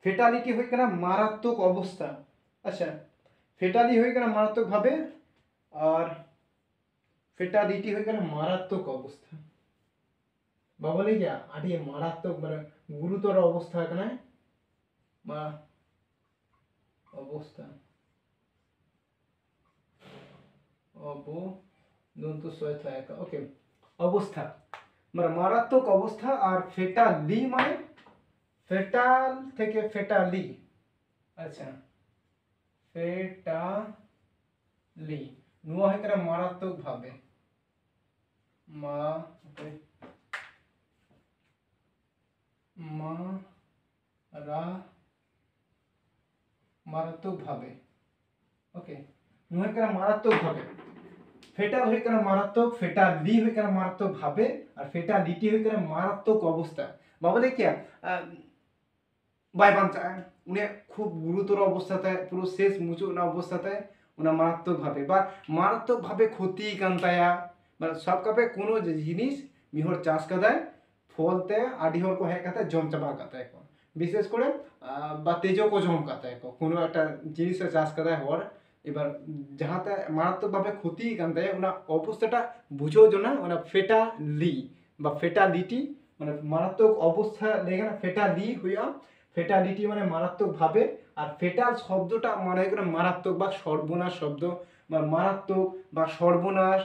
Speaker 1: ফেটালিটি হয়ে গেল মারাত্মক অবস্থা আচ্ছা ফেটালি হয়ে গেল মারাত্মক ভাবে আর ফেটালিটি হয়ে গেল মারাত্মক অবস্থা বাবলে গিয়া আটি মারাত্মক মানে গুরুতর অবস্থা এখানে বা অবস্থা দন্ত সহায়তা একা ওকে অবস্থা মানে মারাত্মক অবস্থা আর ফেটালি মানে ফেটাল থেকে ফেটালি আচ্ছা ফেটালি নুয়া হয় কেন মারাত্মক ভাবে মা ওকে মা রা মারাত্মক ভাবে ওকে নুয়া হয় কেন মারাত্মক ভাবে ফেটাল হয়ে কেন মারাত্মক ফেটালি হয়ে কেন মারাত্মক ভাবে আর ফেটালিটি হয়ে কেন মারাত্মক অবস্থা বাবা দেখিয়া বাই বাঞ্চা উনি খুব গুরুতর অবস্থাতে পুরো শেষ মুচো না অবস্থাতে উনা মারাত্মক ভাবে বা মারাত্মক ভাবে ক্ষতি কান্তায়া মানে সব কাপে কোনো জিনিস মিহর চাষ কাদায় ফলতে আডি হর কো হ্যাঁ কাতে জম চাবা কাতে কো বিশেষ করে বা তেজো কো জম কাতে কো কোনো একটা জিনিসের চাষ কাদায় হর এবার যাহাতে মারাত্মকভাবে ক্ষতি কান্তে ওনা অবস্থাটা বুঝো না ওনা ফেটালি বা ফেটালিটি মানে মারাত্মক অবস্থা লেগে না ফেটালি হইয়া ফেটালিটি মানে মারাত্মক ভাবে আর ফেটাল শব্দটা মানে হয় মারাত্মক বা সর্বনাশ শব্দ বা মারাত্মক বা সর্বনাশ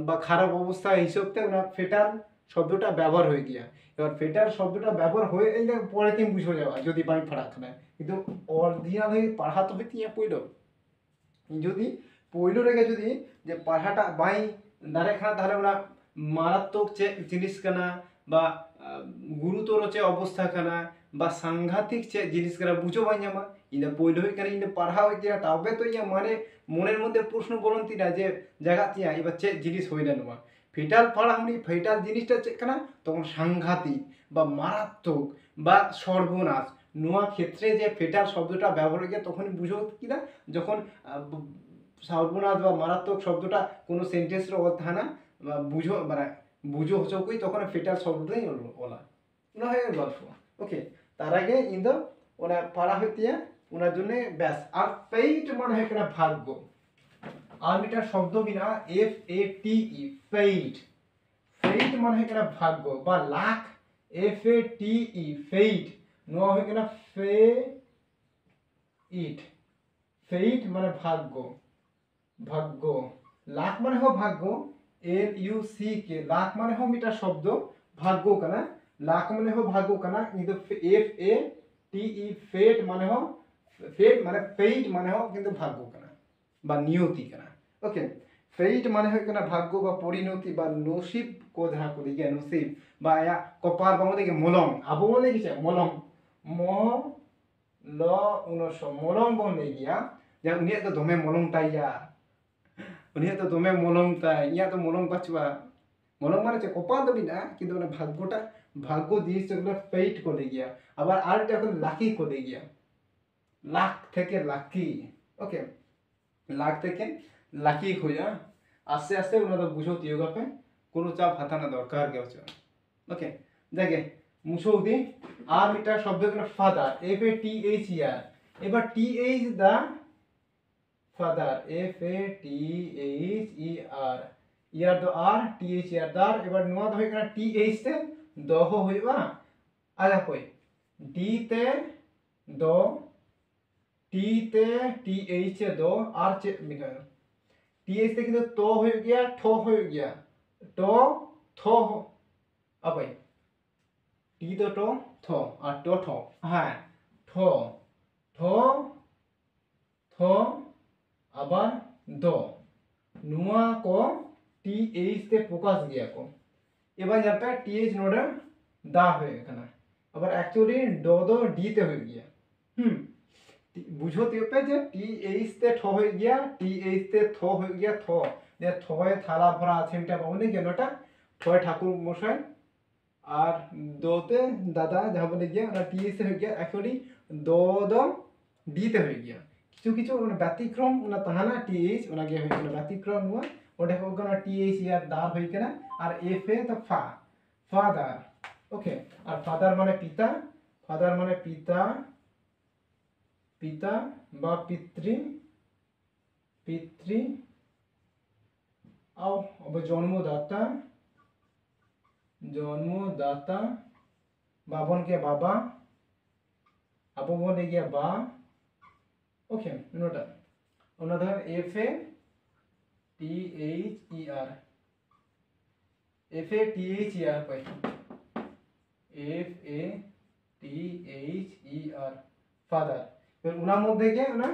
Speaker 1: বা খারাপ অবস্থা হিসেবতে ওনা ফেটাল শব্দটা ব্যবহার হয়ে গিয়া এবার ফেটাল শব্দটা ব্যবহার হয়ে এলে পরে তুমি বুঝে যাওয়া যদি বাই ফারাক না কিন্তু অরিজিনাল হয়ে পড়াতে হইতে ইয়া পড়ল যদি পইলো রেগে যদি যে পাড়াটা বাই দাঁড়ে খানা তাহলে ওরা মারাত্মক চে জিনিস কানা বা গুরুতর চে অবস্থা কানা বা সাংঘাতিক চে জিনিস কানা বুঝো বাই জামা ইন্দা পইলো হই কানা ইন্দা পাড়া হই কিনা তবে তো ইয়া মানে মনের মধ্যে প্রশ্ন বলন্তি না যে জায়গা তিয়া এবার চে জিনিস হইলে না ফেটাল পাড়া হনি ফেটাল জিনিসটা চে কানা তখন সাংঘাতিক বা মারাত্মক বা সর্বনাশ নোয়া ক্ষেত্রে যে ফেটাল শব্দটা ব্যবহার হয়ে তখন বুঝো কিনা যখন সর্বনাশ বা মারাত্মক শব্দটা কোনো সেন্টেন্সের অর্থ না বুঝো মানে বুঝো হচকুই তখন ফেটাল শব্দটাই ওলা ওনা হয় গল্প ওকে তার আগে কিন্তু ওনা পাড়া হইতে ওনার জন্য ব্যাস আর ফেইট মানে হয় কিনা ভাগ্য আর এটা শব্দ বিনা F A T E fate fate মানে হয় কিনা ভাগ্য বা luck F A T E fate নোয়া হয় কিনা ফেইট ফেইট মানে ভাগ্য ভাগ্য লাখ মানে हो ভাগ্য L U C K lakh মানে हो মিটা শব্দ ভাগ্য কানা লাখ মানে हो ভাগ্য কানা কিন্তু এফ এ টি ই ফেট মানে हो ফেট মানে ফেইট মানে हो কিন্তু ভাগ্য কানা বা নিয়তি কানা ওকে ফেইট মানে হয় কানা ভাগ্য বা পরিণতি বা নসিব কো ধারা করি গে নসিব বা या কপাল বা মধ্যে মলং আবো মনে কিছে মলং ম ল উনস মলং বনে গিয়া যে উনি তো দমে মলং তাইয়া উনি তো দমে মলং তাই ইয়া তো মলং পাচুয়া মলং মানে কপাল তো বিনা কিন্তু মানে ভাগ্যটা ভাগ্য জিনিসগুলো ফেইট করে গিয়া আবার আরেকটা এখন লাকি করে গিয়া লাখ থেকে লাকি ওকে লাখ থেকে লাকি হইয়া আস্তে আস্তে ওনারা বুঝো দিওগাপে কোনো চাপ হাতানা দরকার কেউ ওকে দেখে মুছো দি আর মিটার শব্দ father F A T H E R এবার T H the father, F A T H E R, ইয়ার দো আর টি এইচ ইয়ার দার। এবার নোয়া দো হয়ে টি এইচ তে দহ হইবা আলা কই ডি তে दो, टी ते टी एच से दो आर चे लिखा टी एच से किंतु तो हो गया ठो हो गया तो थो अब भाई टी तो टो थो और तो ठो हाँ ठो ठो थो আবার दो नुआ को टी एच से फोकस गया को এবার यहाँ पे टी एच नोड दा হয়ে এখানে আবার অ্যাকচুয়ালি দো দো ডি তে হয়ে গিয়া বুঝো তো যে টি এইচ তে ঠ হয়ে গিয়া টি এইচ তে থ হয়ে গিয়া থ যে থয়ে থালা ভরা আছে এটা বলে কেনটা থয়ে ঠাকুর মশাই আর দোতে দাদা যা বলে গিয়া আর টি এইচ হয়ে গিয়া অ্যাকচুয়ালি দো দো ডি তে হয়ে গিয়া কিছু কিছু মানে ব্যতিক্রম না তাহানা টি এইচ ওনাকে হয়ে গেল ব্যতিক্রম হুয়া ওটা হোক না টি এইচ ইয়ার দার হয়ে কেনা আর এফ এ তো ফা ফাদার ওকে আর ফাদার মানে পিতা, ফাদার মানে পিতা, পিতা বা পিতৃ, পিতৃ आओ अब जन्मदाता, जन्मदाता बाबन के बाबा आपो बोले गया बा ओके नोटा उन्होंने F A T H E R, F A T H E R pi F A T H E R father फिर उना मध्य के ना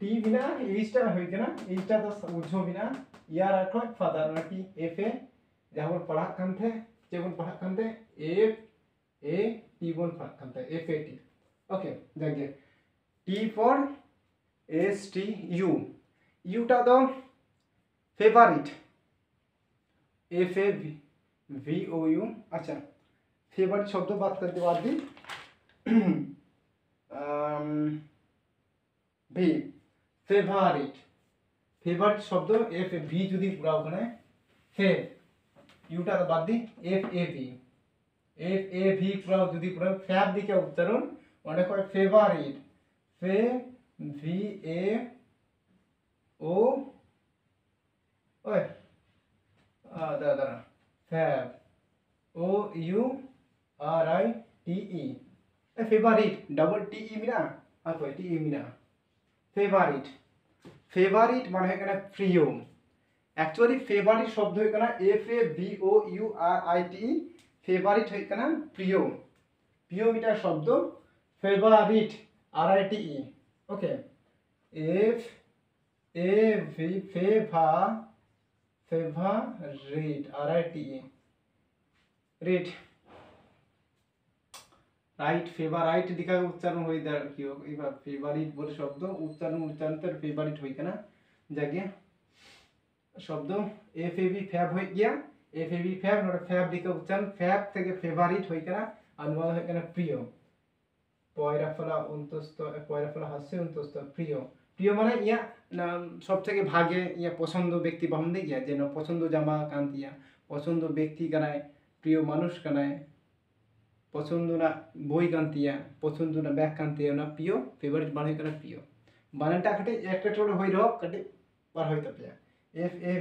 Speaker 1: टी बिना एचटा होई के ना एचटा तो उज्जो बिना यार आखो फादर ना टी एफ ए जहां बन पढ़ा कान थे जेबन पढ़ा कान थे एफ ए टी बन पढ़ा कान थे एफ ए टी ओके जागे T for S T U U टा दो favourite F A V O U अच्छा फेवरिट शब्द बात करते बाद दी ভি ফেভারিট ফেভারিট শব্দ এফ ভি যদি পুরা ওখানে ফে ইউটা বাদ দি এফ এ ভি পুরা যদি পুরা ফ্যাব দিকে উচ্চারণ ওটা কয় ফেভারিট ফে ভি এ ও ওই দাদা fab O U R I T E favourite double T E मिना आपको टी ई मिना फेवरिट फेवरिट मान है कना प्रिय एक्चुअली फेवरिट शब्द है कना F A B O U R I T favourite है कना प्रिय प्रिय मिटा शब्द favourite R I T E okay F A V favourite R I T E read write favourite दिखा उच्चारण हो इधर क्यों इबा फेवरिट बोले शब्द उच्चारण तर फेवरिट होई कना जागे शब्द एफ ए बी फैब हो गया F A B fab note fab दिखा उच्चारण फैब থেকে फेवरिट होई कना अनुवाद होई कना प्रिय পয়রা ফলা অন্তস্থ পয়রা ফলা হাস্য অন্তস্থ প্রিয় প্রিয় মানে ইয়া সবথেকে ভাগে ইয়া পছন্দ ব্যক্তি বামদে গিয়া যেন পছন্দ জামা কান্তিয়া পছন্দ ব্যক্তি কানায় প্রিয় মানুষ কানায় पसंद ना বই কান্তিয়া পছন্দ না ব্যাগ কান্তিয়া না প্রিয় ফেভারিট মানে কেন প্রিয় বানানটা কাটে একটা ছোট হই রক কাটে পার হইতে পারে F A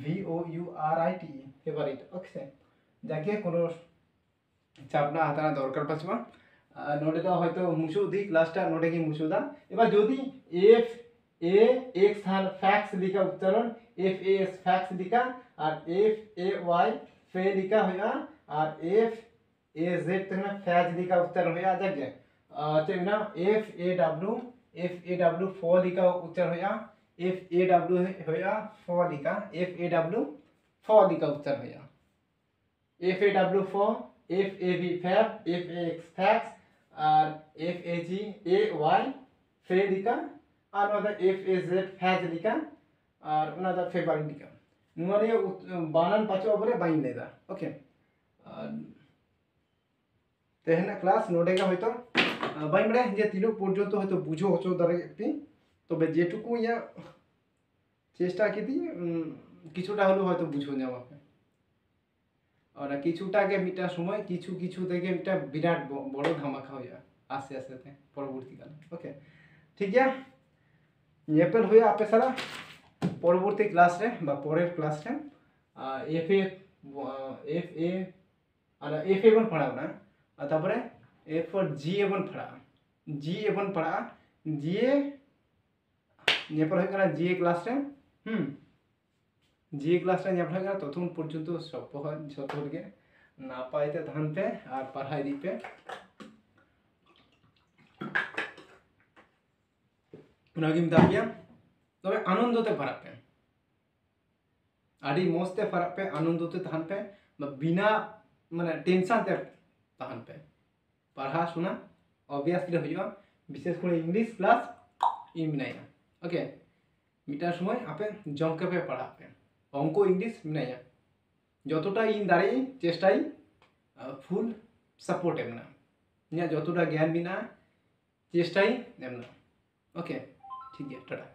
Speaker 1: V O U R I T favourite okay যাকে কোনো চাপ না হাতানা দরকার পাচ্ছিবা নোটে দাও হয়তো মুছো দি ক্লাসটা নোটে কি মুছো দা এবার যদি এফ এ এক্স স্থান ফ্যাক্স লিখা উচ্চারণ এফ এ এস ফ্যাক্স লিখা আর এফ এ ওয়াই ফে লিখা হইয়া আর এফ ए जेड तक ना फैज लिखा उच्चारण होया जागे ना एफ ए डब्ल्यू फो लिखा उच्चारण होया एफ ए डब्ल्यू होया फो लिखा एफ ए डब्ल्यू फो लिखा उच्चारण होया एफ ए डब्ल्यू फो F A B fab F A X fax और F A G A Y फे लिखा और ओदा एफ ए जेड फैज लिखा और ओना दा फेवरिट लिखा नुमारे बानान पाचो बरे बाइन लेदा ओके तेहना क्लास नोडेगा হয়তো বাই মানে যে তিনো পর্যন্ত হয়তো বুঝো হচো দাঁড়ায় একটি তবে যেটুকু ইয়া চেষ্টা কিদি কিছুটা হলো হয়তো বুঝো যাওয়াকে আর কিছুটাকে মিটা সময় কিছু কিছু থেকে একটা বিরাট বড় ধামাকা হইয়া आस्ते आस्ते परवर्ती काल ओके ठीक गया ñepel हुआ आपे साला परवर्ती क्लास रे बा परेर क्लास रे एफ ए बन पढ़ाव ना तारपरे एफ फॉर जी ए बन पढ़ा जी ए ñepel हुआ कना जी ए क्लास रे जी ए क्लास रे ñepel हुआ ततक्षण पर्यन्त सब गे नापायते तहन पे और पढ़ाई दी पे तब आनंदते फराक पे आदि मस्ते फराक पे आनंदते तहन पे बिना माने टेंशन ते तहन पे पढ़ा सुना ऑब्वियसली हुआ विशेष कर इंग्लिश क्लास मिनाया ओके मिटा समय आपे जमके पे पढ़ा पे अंक इंग्लिश मिनाया যতটা इन दाड़े चेष्टाई फुल सपोर्ट एमना इन যতটা ज्ञान बिना चेष्टाई एमना ओके ठीक है टाटा।